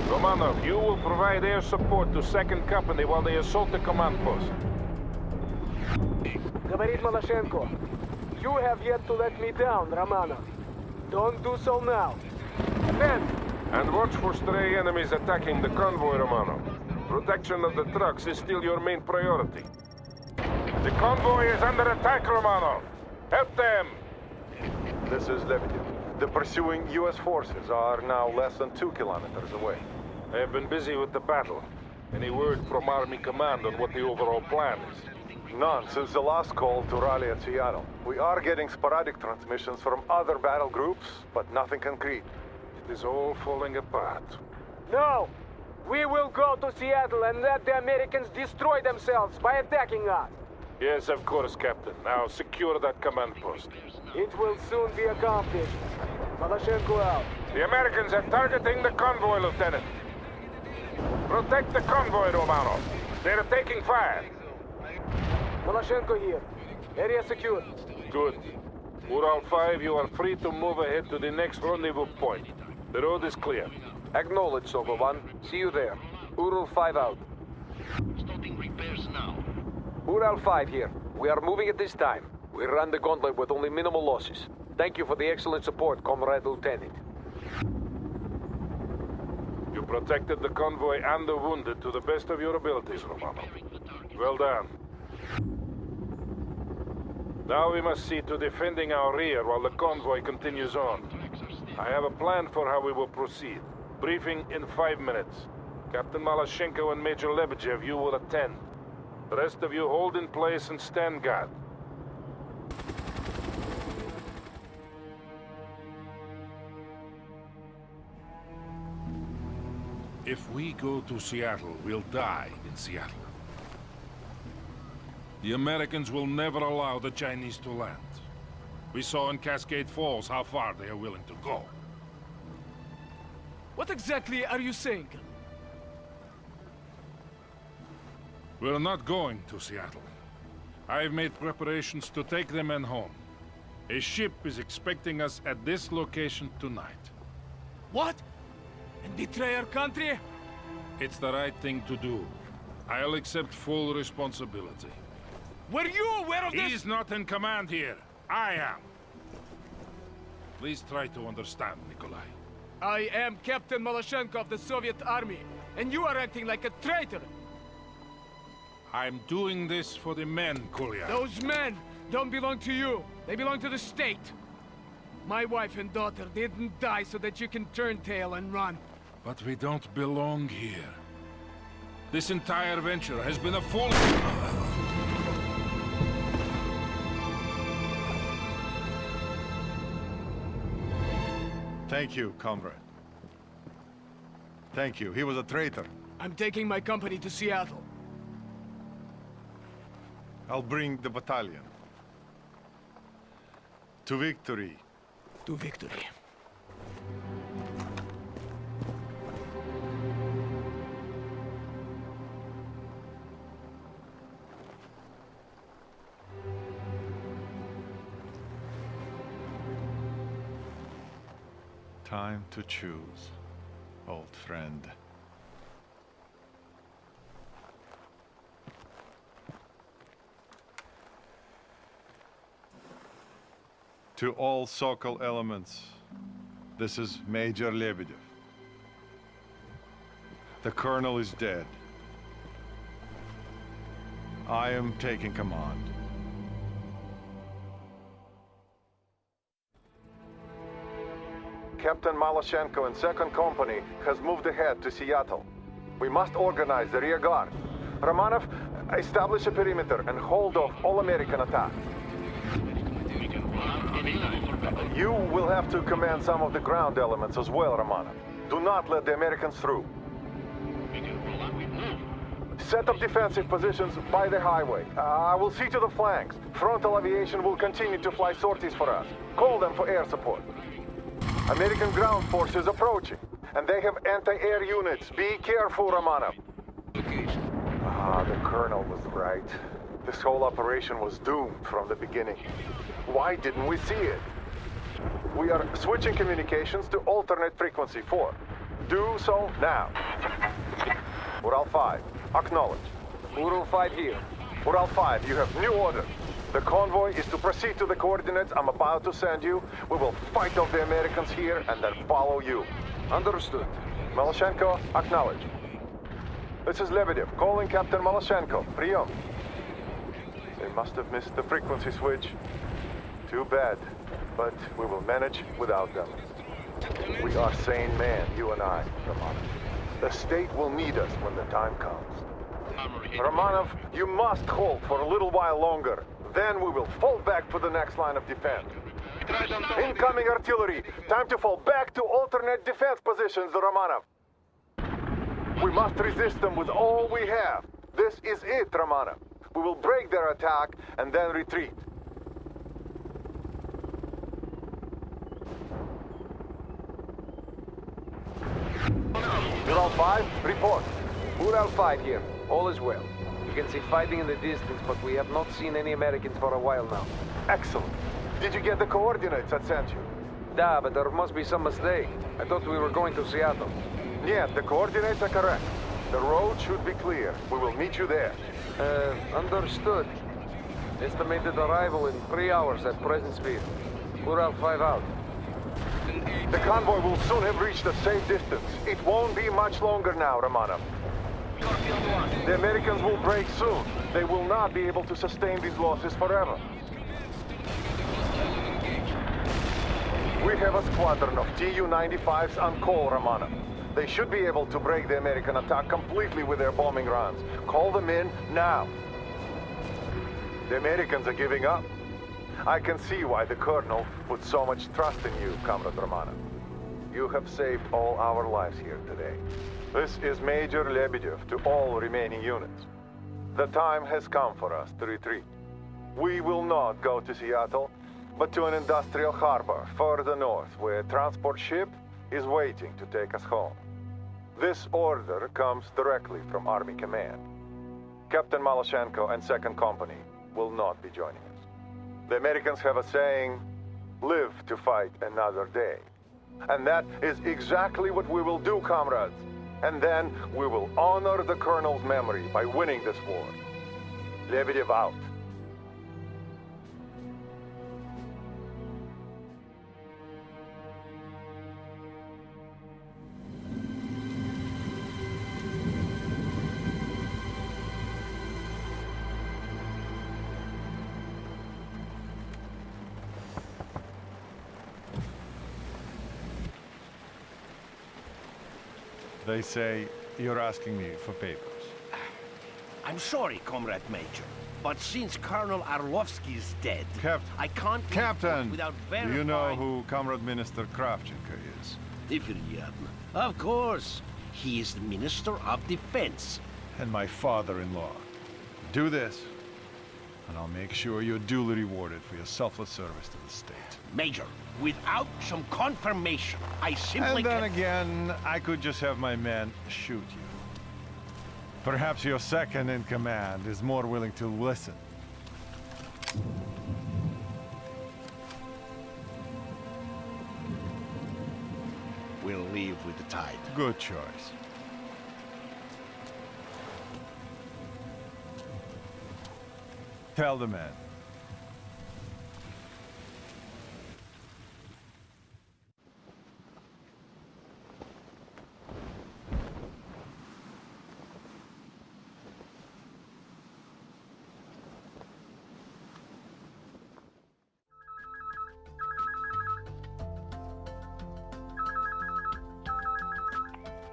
Romanov, you will provide air support to 2nd Company while they assault the command post. Говорит Малашенко. You have yet to let me down, Romanov. Don't do so now. Then. And watch for stray enemies attacking the convoy, Romano. Protection of the trucks is still your main priority. The convoy is under attack, Romano. Help them! This is Lebedev. The pursuing U.S. forces are now less than 2 kilometers away. I have been busy with the battle. Any word from Army Command on what the overall plan is? None since the last call to rally at Seattle. We are getting sporadic transmissions from other battle groups, but nothing concrete. It is all falling apart. No! We will go to Seattle and let the Americans destroy themselves by attacking us. Yes, of course, Captain. Now secure that command post. It will soon be accomplished. Malashенko out. The Americans are targeting the convoy, Lieutenant. Protect the convoy, Romano. They're taking fire. Malashенko here. Area secure. Good. Ural 5, you are free to move ahead to the next rendezvous point. The road is clear. Acknowledge, Soko 1. See you there. Ural 5 out. Starting repairs now. Ural 5 here. We are moving at this time. We ran the gauntlet with only minimal losses. Thank you for the excellent support, Comrade Lieutenant. You protected the convoy and the wounded to the best of your abilities, Romano. Well done. Now we must see to defending our rear while the convoy continues on. I have a plan for how we will proceed. Briefing in 5 minutes. Captain Malashenko and Major Lebedev, you will attend. The rest of you hold in place and stand guard. If we go to Seattle, we'll die in Seattle. The Americans will never allow the Chinese to land. We saw in Cascade Falls how far they are willing to go. What exactly are you saying? We're not going to Seattle. I've made preparations to take the men home. A ship is expecting us at this location tonight. What? And betray our country? It's the right thing to do. I'll accept full responsibility. Were you aware of this? He's not in command here. I am. Please try to understand, Nikolai. I am Captain Malashенko of the Soviet Army, and you are acting like a traitor. I'm doing this for the men, Kolya. Those men don't belong to you. They belong to the state. My wife and daughter didn't die so that you can turn tail and run. But we don't belong here. This entire venture has been a full... Thank you, comrade. Thank you. He was a traitor. I'm taking my company to Seattle. I'll bring the battalion. To victory. To victory. Time to choose, old friend. To all Sokol elements, this is Major Lebedev. The Colonel is dead. I am taking command. Captain Maloshenko and Second Company has moved ahead to Seattle. We must organize the rear guard. Romanov, establish a perimeter and hold off all American attacks. You will have to command some of the ground elements as well, Romanov. Do not let the Americans through. Set up defensive positions by the highway. I will see to the flanks. Frontal aviation will continue to fly sorties for us. Call them for air support. American ground forces approaching, and they have anti-air units. Be careful, Romanov. The Colonel was right. This whole operation was doomed from the beginning. Why didn't we see it? We are switching communications to alternate frequency 4. Do so now. Ural 5, acknowledge. Ural 5 here. Ural 5, you have new orders. The convoy is to proceed to the coordinates I'm about to send you. We will fight off the Americans here and then follow you. Understood. Maloshenko, acknowledge. This is Lebedev, calling Captain Maloshenko. Прием. They must have missed the frequency switch. Too bad, but we will manage without them. We are sane men, you and I, Romanov. The state will need us when the time comes. Romanov, you must hold for a little while longer. Then we will fall back for the next line of defense. Incoming artillery! Time to fall back to alternate defense positions, Romanov. We must resist them with all we have. This is it, Romanov. We will break their attack and then retreat. Ural 5, report. Ural 5 here. All is well. You can see fighting in the distance, but we have not seen any Americans for a while now. Excellent. Did you get the coordinates I sent you? Da, but there must be some mistake. I thought we were going to Seattle. Yeah, the coordinates are correct. The road should be clear. We will meet you there. Understood. Estimated arrival in 3 hours at present speed. Ural 5 out. The convoy will soon have reached a safe distance. It won't be much longer now, Romanov. The Americans will break soon. They will not be able to sustain these losses forever. We have a squadron of Tu-95s on call, Romanov. They should be able to break the American attack completely with their bombing runs. Call them in now. The Americans are giving up. I can see why the Colonel put so much trust in you, Comrade Romanov. You have saved all our lives here today. This is Major Lebedev to all remaining units. The time has come for us to retreat. We will not go to Seattle, but to an industrial harbor further north where a transport ship is waiting to take us home. This order comes directly from Army Command. Captain Maloshenko and Second Company will not be joining us. The Americans have a saying, live to fight another day. And that is exactly what we will do, comrades. And then we will honor the Colonel's memory by winning this war. Lebedev out. They say you're asking me for papers. I'm sorry, Comrade Major, but since Colonel Arlovsky is dead, I can't... Captain, without do verifying... you know who Comrade Minister Kravchenko is? Of course. He is the Minister of Defense. And my father-in-law. Do this, and I'll make sure you're duly rewarded for your selfless service to the state. Major, without some confirmation, I simply And then again, I could just have my men shoot you. Perhaps your second in command is more willing to listen. the tide. Good choice. Tell the men.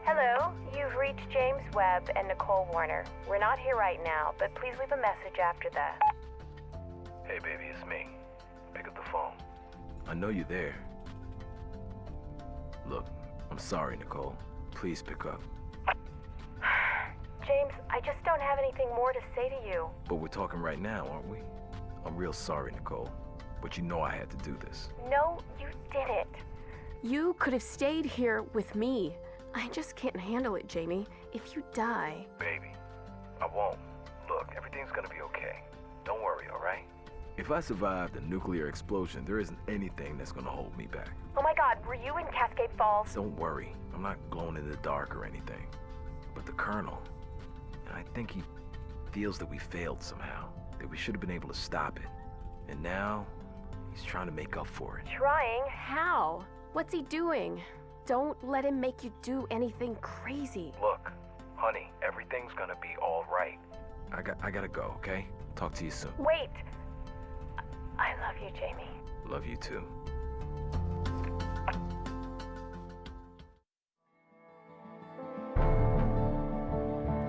Hello, you've reached James Webb and Nicole Warner. We're not here right now, but please leave a message after that. Hey, baby, it's me. Pick up the phone. I know you're there. Look, I'm sorry, Nicole. Please pick up. James, I just don't have anything more to say to you. But we're talking right now, aren't we? I'm real sorry, Nicole. But you know I had to do this. No, you didn't. You could have stayed here with me. I just can't handle it, Jamie. If you die... Baby, I won't. Look, everything's gonna be okay. Don't worry, all right? If I survive the nuclear explosion, there isn't anything that's gonna hold me back. Oh my God, were you in Cascade Falls? Don't worry. I'm not glowing in the dark or anything. But the Colonel, I think he feels that we failed somehow. That we should have been able to stop it. And now, he's trying to make up for it. Trying? How? What's he doing? Don't let him make you do anything crazy. Look, honey, everything's gonna be all right. I gotta go, okay? Talk to you soon. Wait. I love you, Jamie. Love you too.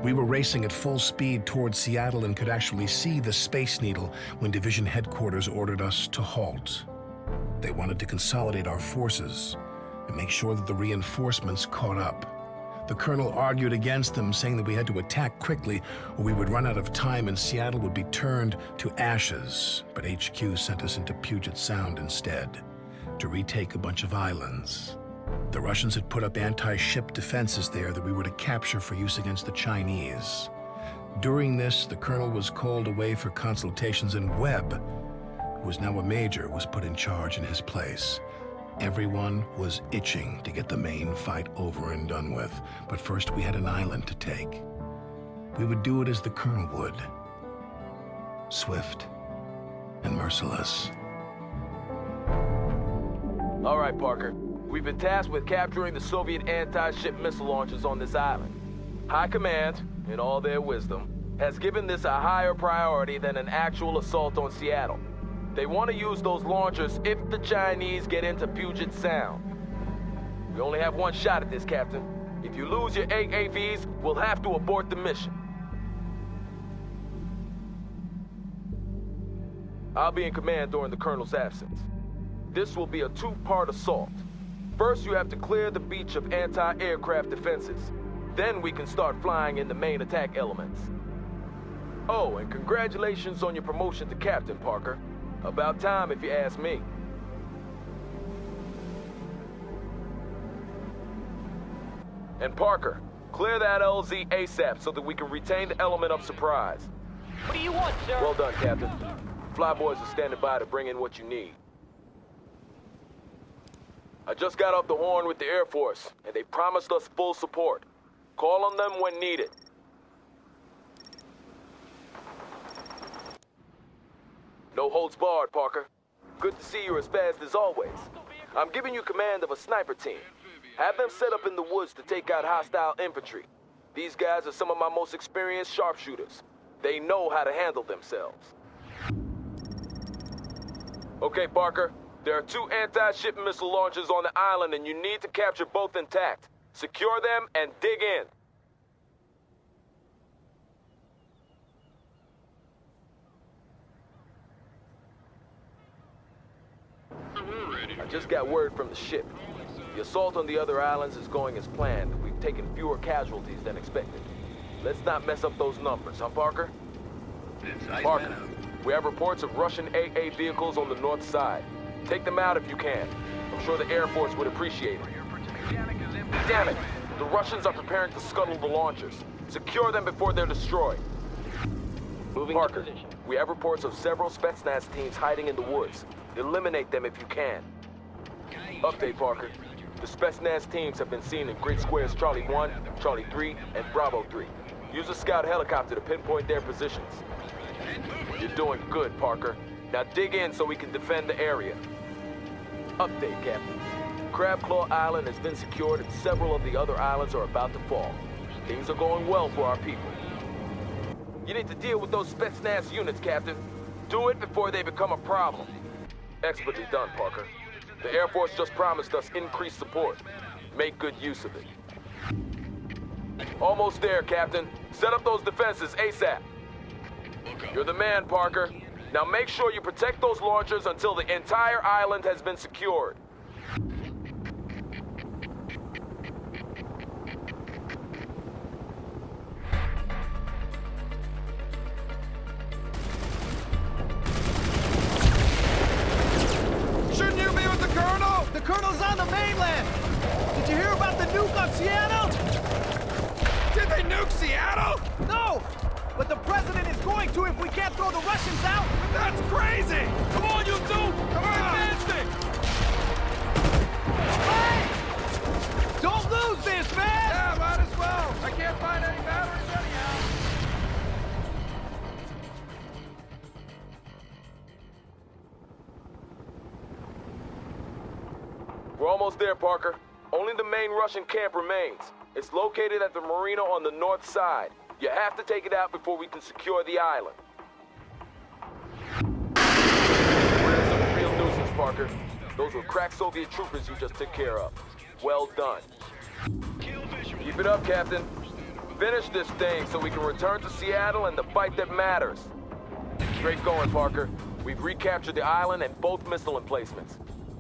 We were racing at full speed towards Seattle and could actually see the Space Needle when Division Headquarters ordered us to halt. They wanted to consolidate our forces and make sure that the reinforcements caught up. The Colonel argued against them, saying that we had to attack quickly or we would run out of time and Seattle would be turned to ashes. But HQ sent us into Puget Sound instead, to retake a bunch of islands. The Russians had put up anti-ship defenses there that we were to capture for use against the Chinese. During this, the Colonel was called away for consultations, and Webb, who was now a major, was put in charge in his place. Everyone was itching to get the main fight over and done with, but first we had an island to take. We would do it as the Colonel would. Swift and merciless. All right, Parker. We've been tasked with capturing the Soviet anti-ship missile launchers on this island. High Command, in all their wisdom, has given this a higher priority than an actual assault on Seattle. They want to use those launchers if the Chinese get into Puget Sound. We only have one shot at this, Captain. If you lose your AAVs, we'll have to abort the mission. I'll be in command during the Colonel's absence. This will be a two-part assault. First, you have to clear the beach of anti-aircraft defenses. Then we can start flying in the main attack elements. Oh, and congratulations on your promotion to Captain, Parker. About time, if you ask me. And Parker, clear that LZ ASAP so that we can retain the element of surprise. What do you want, sir? Well done, Captain. Flyboys are standing by to bring in what you need. I just got off the horn with the Air Force, and they promised us full support. Call on them when needed. No holds barred, Parker. Good to see you're as fast as always. I'm giving you command of a sniper team. Have them set up in the woods to take out hostile infantry. These guys are some of my most experienced sharpshooters. They know how to handle themselves. Okay, Parker. There are 2 anti-ship missile launchers on the island, and you need to capture both intact. Secure them and dig in. I just got word from the ship. The assault on the other islands is going as planned. We've taken fewer casualties than expected. Let's not mess up those numbers, huh, Parker? Parker, we have reports of Russian AA vehicles on the north side. Take them out if you can. I'm sure the Air Force would appreciate it. Damn it! The Russians are preparing to scuttle the launchers. Secure them before they're destroyed. Parker, we have reports of several Spetsnaz teams hiding in the woods. Eliminate them if you can. Update, Parker. The Spetsnaz teams have been seen in Grid Squares Charlie 1, Charlie 3, and Bravo 3. Use a scout helicopter to pinpoint their positions. You're doing good, Parker. Now dig in so we can defend the area. Update, Captain. Crabclaw Island has been secured and several of the other islands are about to fall. Things are going well for our people. You need to deal with those Spetsnaz units, Captain. Do it before they become a problem. Expertly done, Parker. The Air Force just promised us increased support. Make good use of it. Almost there, Captain. Set up those defenses ASAP. You're the man, Parker. Now make sure you protect those launchers until the entire island has been secured. Shouldn't you be with the Colonel? The Colonel's on the mainland! Did you hear about the nuke on Seattle? Did they nuke Seattle? No! But the President is going to if we can't throw the Russians out! That's crazy! Come on, you two! Come on! Advancing! Hey! Don't lose this, man! Yeah, might as well. I can't find any batteries anyhow. We're almost there, Parker. Only the main Russian camp remains. It's located at the marina on the north side. You have to take it out before we can secure the island. We're some real nuisance, Parker. Those were crack Soviet troopers you just took care of. Well done. Keep it up, Captain. Finish this thing so we can return to Seattle and the fight that matters. Straight going, Parker. We've recaptured the island and both missile emplacements.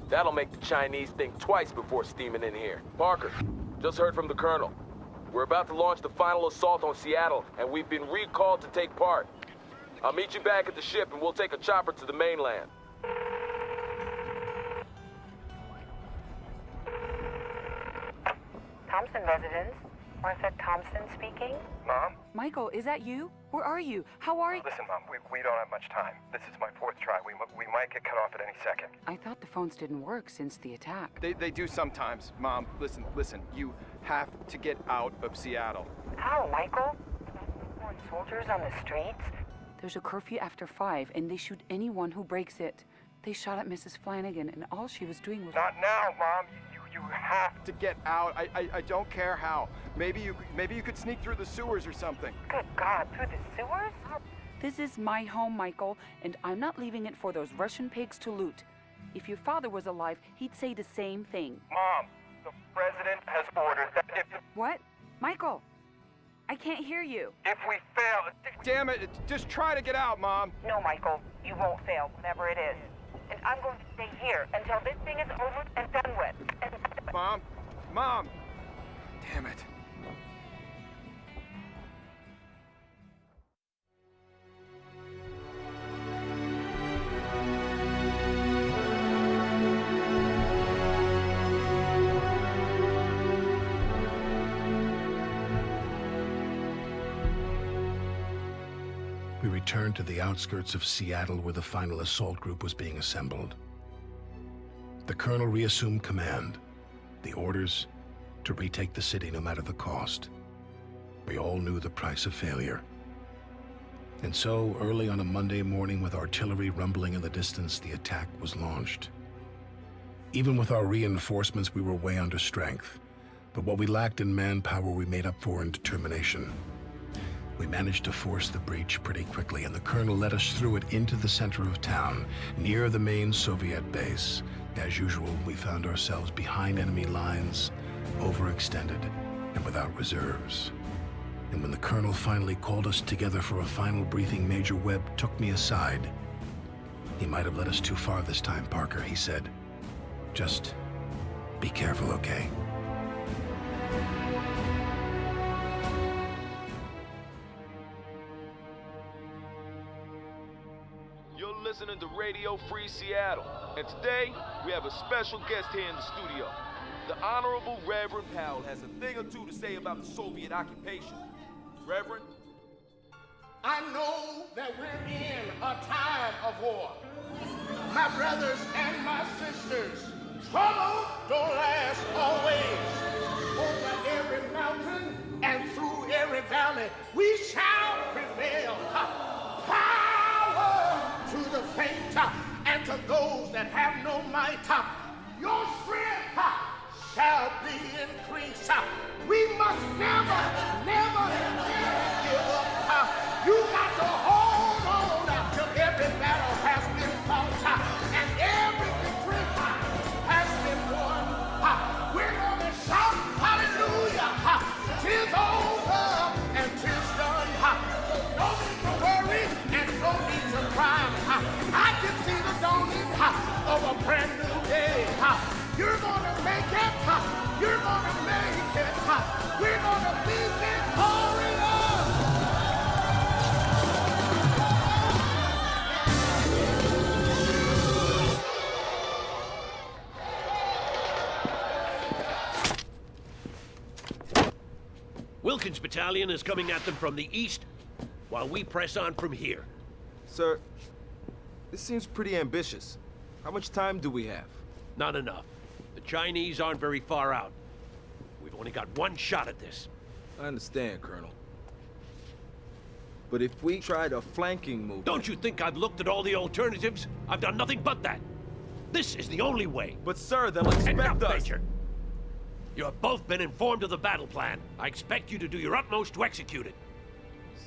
That'll make the Chinese think twice before steaming in here. Parker, just heard from the Colonel. We're about to launch the final assault on Seattle, and we've been recalled to take part. I'll meet you back at the ship, and we'll take a chopper to the mainland. Thompson residence. Martha Thompson speaking. Mom? Michael, is that you? Where are you? How are you? Listen, Mom, we don't have much time. This is my fourth try. We might get cut off at any second. I thought the phones didn't work since the attack. They do sometimes. Mom, listen. You have to get out of Seattle. How, Michael? Soldiers on the streets? There's a curfew after 5, and they shoot anyone who breaks it. They shot at Mrs. Flanagan, and all she was doing was... Not now, Mom. You have to get out. I don't care how. Maybe you could sneak through the sewers or something. Good God, through the sewers? This is my home, Michael, and I'm not leaving it for those Russian pigs to loot. If your father was alive, he'd say the same thing. Mom, the President has ordered that if... What? Michael, I can't hear you. If we fail... Damn it, just try to get out, Mom. No, Michael, you won't fail, whatever it is. And I'm going to stay here until this thing is over and done with. Mom! Damn it. We returned to the outskirts of Seattle where the final assault group was being assembled. The colonel reassumed command. The orders to retake the city no matter the cost. We all knew the price of failure. And so, early on a Monday morning with artillery rumbling in the distance, the attack was launched. Even with our reinforcements, we were way under strength. But what we lacked in manpower, we made up for in determination. We managed to force the breach pretty quickly, and the colonel led us through it into the center of town, near the main Soviet base. As usual, we found ourselves behind enemy lines, overextended, and without reserves. And when the colonel finally called us together for a final briefing, Major Webb took me aside. He might have led us too far this time, Parker, he said. Just be careful, okay? You're listening to Radio Free Seattle, and today we have a special guest here in the studio. The Honorable Reverend Powell has a thing or two to say about the Soviet occupation. Reverend? I know that we're in a time of war. My brothers and my sisters, Trouble don't last always. Over every mountain and through every valley, we shall prevail. Power to the faint and to those that have no might. Your strength shall be increased. We must never, never, never give up. You got to hold on till every battle has been fought and every victory has been won. We're going to shout hallelujah. 'Tis over and 'tis done. No need to worry and no need to cry. I can see the dawning of a brand new day. You're gonna make it. You're gonna make it. We're gonna be victorious. Wilkins' battalion is coming at them from the east, while we press on from here. Sir, this seems pretty ambitious. How much time do we have? Not enough. The Chinese aren't very far out. We've only got one shot at this. I understand, Colonel. But if we tried a flanking movement... Don't you think I've looked at all the alternatives? I've done nothing but that. This is the only way. But sir, they'll expect us... Major. You have both been informed of the battle plan. I expect you to do your utmost to execute it.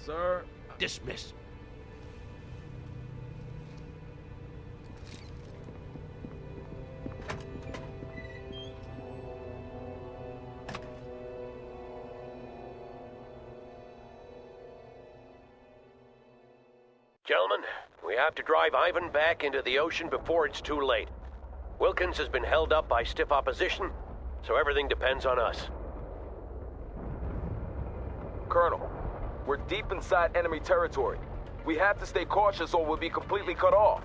Sir... Dismiss. Gentlemen, we have to drive Ivan back into the ocean before it's too late. Wilkins has been held up by stiff opposition, so everything depends on us. Colonel, we're deep inside enemy territory. We have to stay cautious or we'll be completely cut off.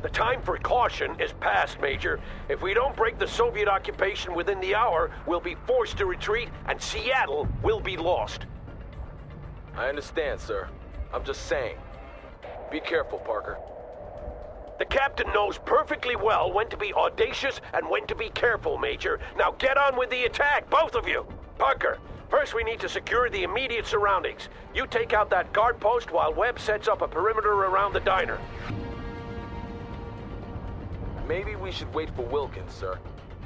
The time for caution is past, Major. If we don't break the Soviet occupation within the hour, we'll be forced to retreat, and Seattle will be lost. I understand, sir. I'm just saying. Be careful, Parker. The captain knows perfectly well when to be audacious and when to be careful, Major. Now get on with the attack, both of you! Parker, first we need to secure the immediate surroundings. You take out that guard post while Webb sets up a perimeter around the diner. Maybe we should wait for Wilkins, sir.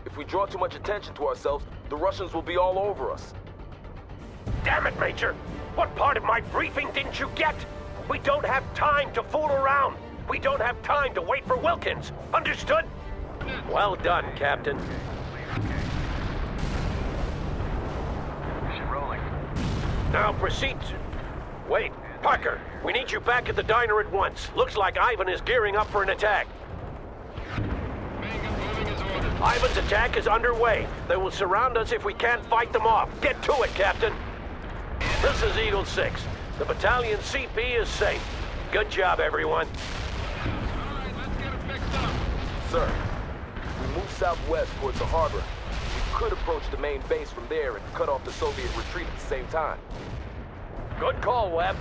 If we draw too much attention to ourselves, the Russians will be all over us. Damn it, Major! What part of my briefing didn't you get? We don't have time to fool around. We don't have time to wait for Wilkins. Understood? Well done, Captain. Rolling. Now proceed. Wait, Parker, we need you back at the diner at once. Looks like Ivan is gearing up for an attack. Ivan's attack is underway. They will surround us if we can't fight them off. Get to it, Captain. This is Eagle 6. The battalion CP is safe. Good job, everyone. Sir, we move southwest towards the harbor. We could approach the main base from there and cut off the Soviet retreat at the same time. Good call, Webb.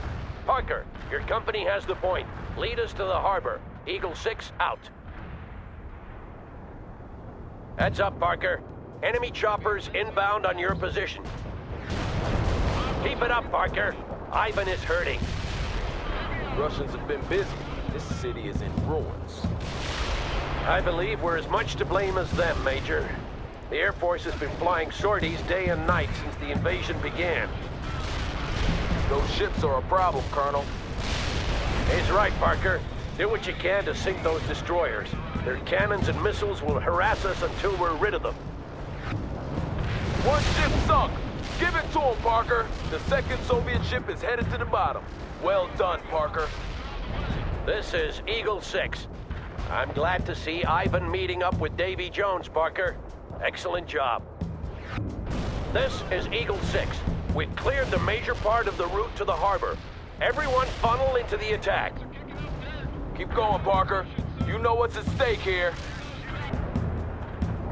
Parker, your company has the point. Lead us to the harbor. Eagle 6 out. Heads up, Parker. Enemy choppers inbound on your position. Keep it up, Parker. Ivan is hurting. Russians have been busy. This city is in ruins. I believe we're as much to blame as them, Major. The Air Force has been flying sorties day and night since the invasion began. Those ships are a problem, Colonel. He's right, Parker. Do what you can to sink those destroyers. Their cannons and missiles will harass us until we're rid of them. One ship sunk! Give it to him, Parker! The second Soviet ship is headed to the bottom. Well done, Parker. This is Eagle 6. I'm glad to see Ivan meeting up with Davy Jones, Parker. Excellent job. This is Eagle 6. We've cleared the major part of the route to the harbor. Everyone funnel into the attack. Keep going, Parker. You know what's at stake here.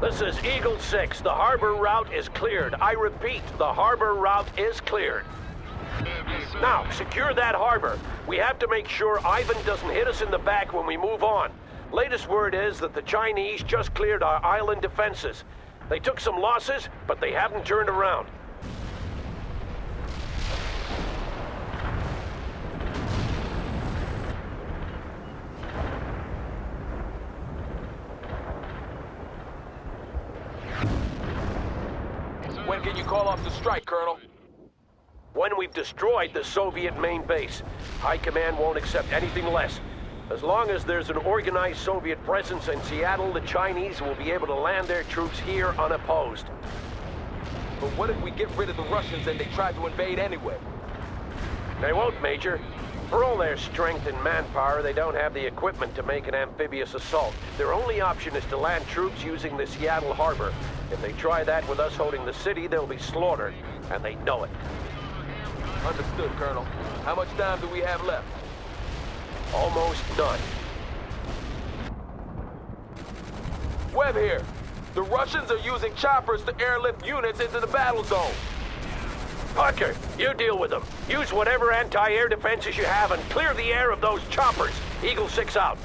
This is Eagle 6. The harbor route is cleared. I repeat, the harbor route is cleared. Now, secure that harbor. We have to make sure Ivan doesn't hit us in the back when we move on. Latest word is that the Chinese just cleared our island defenses. They took some losses, but they haven't turned around. When can you call off the strike, Colonel? When we've destroyed the Soviet main base. High Command won't accept anything less. As long as there's an organized Soviet presence in Seattle, the Chinese will be able to land their troops here unopposed. But what if we get rid of the Russians and they try to invade anyway? They won't, Major. For all their strength and manpower, they don't have the equipment to make an amphibious assault. Their only option is to land troops using the Seattle harbor. If they try that with us holding the city, they'll be slaughtered, and they know it. Understood, Colonel. How much time do we have left? Almost none. Webb here. The Russians are using choppers to airlift units into the battle zone. Parker, you deal with them. Use whatever anti-air defenses you have and clear the air of those choppers. Eagle 6 out.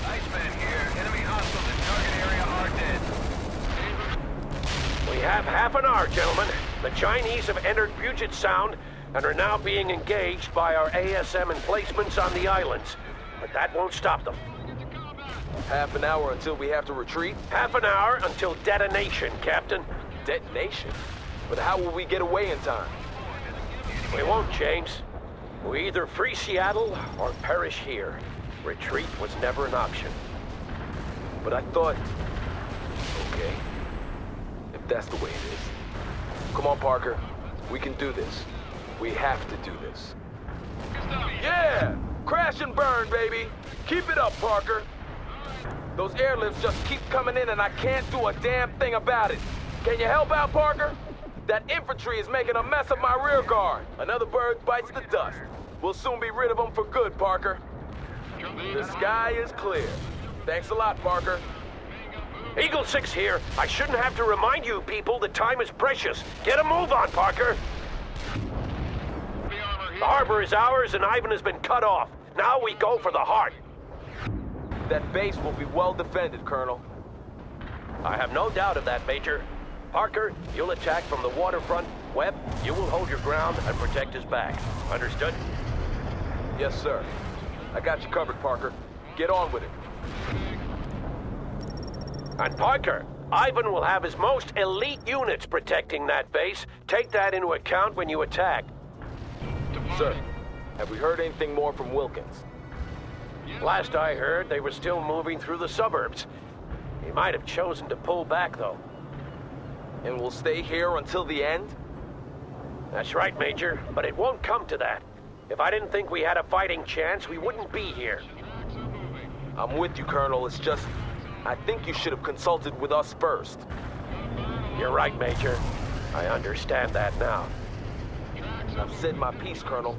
Iceman here. Enemy hostiles in target area are dead. We have half an hour, gentlemen. The Chinese have entered Puget Sound and are now being engaged by our ASM emplacements on the islands. But that won't stop them. Half an hour until we have to retreat? Half an hour until detonation, Captain. Detonation? But how will we get away in time? We won't, James. We either free Seattle or perish here. Retreat was never an option. But I thought... Okay. If that's the way it is. Come on, Parker. We can do this. We have to do this. Yeah! Crash and burn, baby! Keep it up, Parker! Those airlifts just keep coming in and I can't do a damn thing about it. Can you help out, Parker? That infantry is making a mess of my rear guard. Another bird bites the dust. We'll soon be rid of them for good, Parker. The sky is clear. Thanks a lot, Parker. Eagle 6 here. I shouldn't have to remind you people that time is precious. Get a move on, Parker. The harbor is ours and Ivan has been cut off. Now we go for the heart. That base will be well defended, Colonel. I have no doubt of that, Major. Parker, you'll attack from the waterfront. Webb, you will hold your ground and protect his back. Understood? Yes, sir. I got you covered, Parker. Get on with it. And Parker, Ivan will have his most elite units protecting that base. Take that into account when you attack. Sir, have we heard anything more from Wilkins? Last I heard, they were still moving through the suburbs. He might have chosen to pull back, though. And we'll stay here until the end? That's right, Major, but it won't come to that. If I didn't think we had a fighting chance, we wouldn't be here. I'm with you, Colonel. It's just, I think you should have consulted with us first. You're right, Major. I understand that now. I've said my piece, Colonel.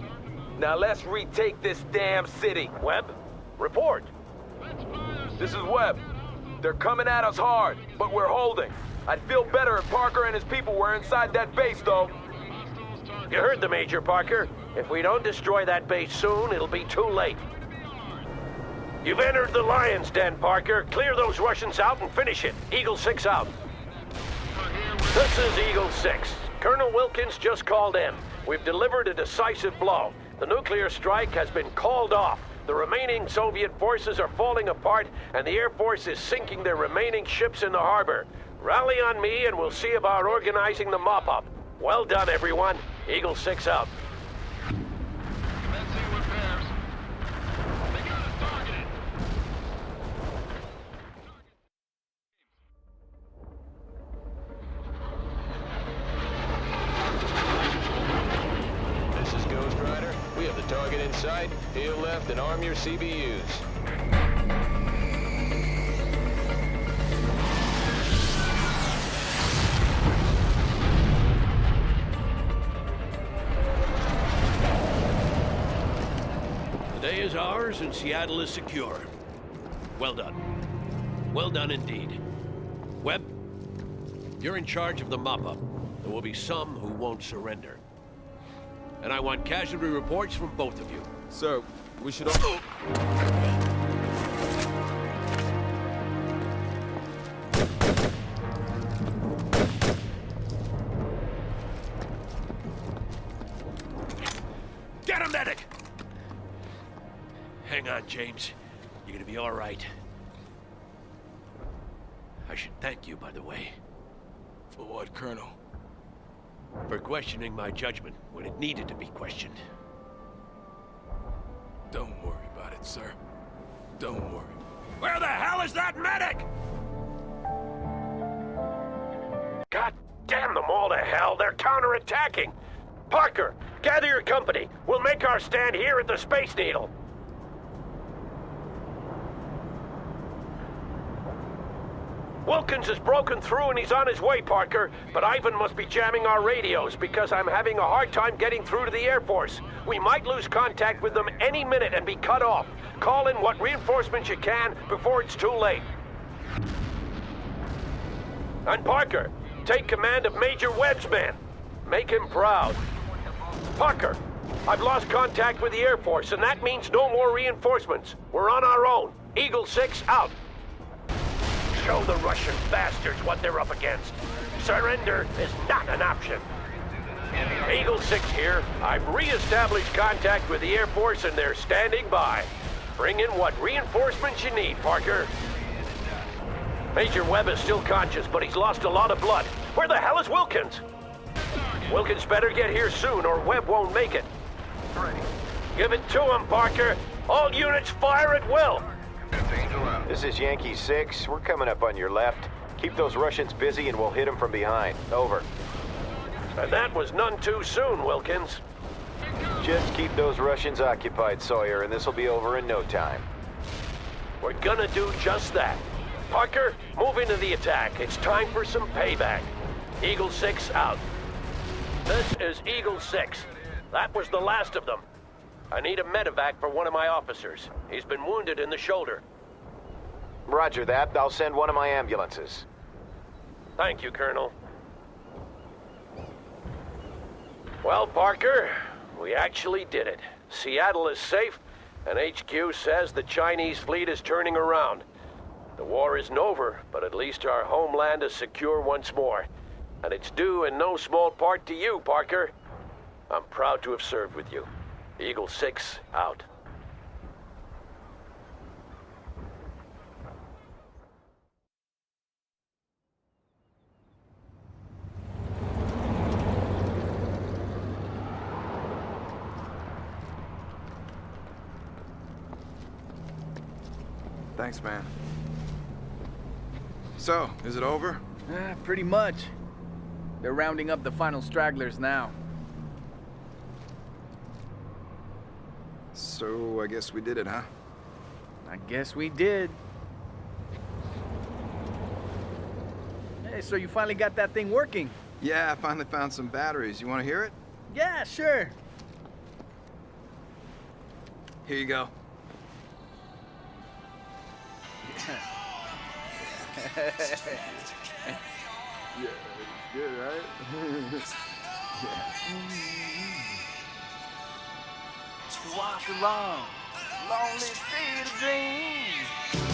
Now let's retake this damn city. Webb, report. This is Webb. They're coming at us hard, but we're holding. I'd feel better if Parker and his people were inside that base, though. You heard the Major, Parker. If we don't destroy that base soon, it'll be too late. You've entered the lion's den, Parker. Clear those Russians out and finish it. Eagle 6 out. This is Eagle 6. Colonel Wilkins just called in. We've delivered a decisive blow. The nuclear strike has been called off. The remaining Soviet forces are falling apart, and the Air Force is sinking their remaining ships in the harbor. Rally on me, and we'll see about organizing the mop-up. Well done, everyone. Eagle 6 out. This is Ghost Rider. We have the target in sight. Heel left and arm your CBUs. The day is ours and Seattle is secure. Well done. Well done indeed. Webb, you're in charge of the mop-up. There will be some who won't surrender. And I want casualty reports from both of you. Sir, we should all... Get a medic! Hang on, James. You're gonna be all right. I should thank you, by the way. For what, Colonel? For questioning my judgment when it needed to be questioned. Don't worry about it, sir. Don't worry. Where the hell is that medic? God damn them all to hell. They're counterattacking. Parker, gather your company. We'll make our stand here at the Space Needle. Wilkins has broken through and he's on his way, Parker. But Ivan must be jamming our radios because I'm having a hard time getting through to the Air Force. We might lose contact with them any minute and be cut off. Call in what reinforcements you can before it's too late. And Parker, take command of Major Webb's men. Make him proud. Parker, I've lost contact with the Air Force, and that means no more reinforcements. We're on our own. Eagle 6 out. Show the Russian bastards what they're up against. Surrender is not an option. Eagle 6 here. I've re-established contact with the Air Force, and they're standing by. Bring in what reinforcements you need, Parker. Major Webb is still conscious, but he's lost a lot of blood. Where the hell is Wilkins? Wilkins better get here soon, or Webb won't make it. Give it to him, Parker. All units fire at will. This is Yankee 6. We're coming up on your left. Keep those Russians busy and we'll hit them from behind. Over. And that was none too soon, Wilkins. Just keep those Russians occupied, Sawyer, and this'll be over in no time. We're gonna do just that. Parker, move into the attack. It's time for some payback. Eagle 6 out. This is Eagle 6. That was the last of them. I need a medevac for one of my officers. He's been wounded in the shoulder. Roger that. I'll send one of my ambulances. Thank you, Colonel. Well, Parker, we actually did it. Seattle is safe, and HQ says the Chinese fleet is turning around. The war isn't over, but at least our homeland is secure once more. And it's due in no small part to you, Parker. I'm proud to have served with you. Eagle 6 out. Thanks, man. So, is it over? Pretty much. They're rounding up the final stragglers now. So, I guess we did it, huh? I guess we did. Hey, so you finally got that thing working? Yeah, I finally found some batteries. You want to hear it? Yeah, sure. Here you go. Yeah, it's good, right? To walk along, lonely state of dreams.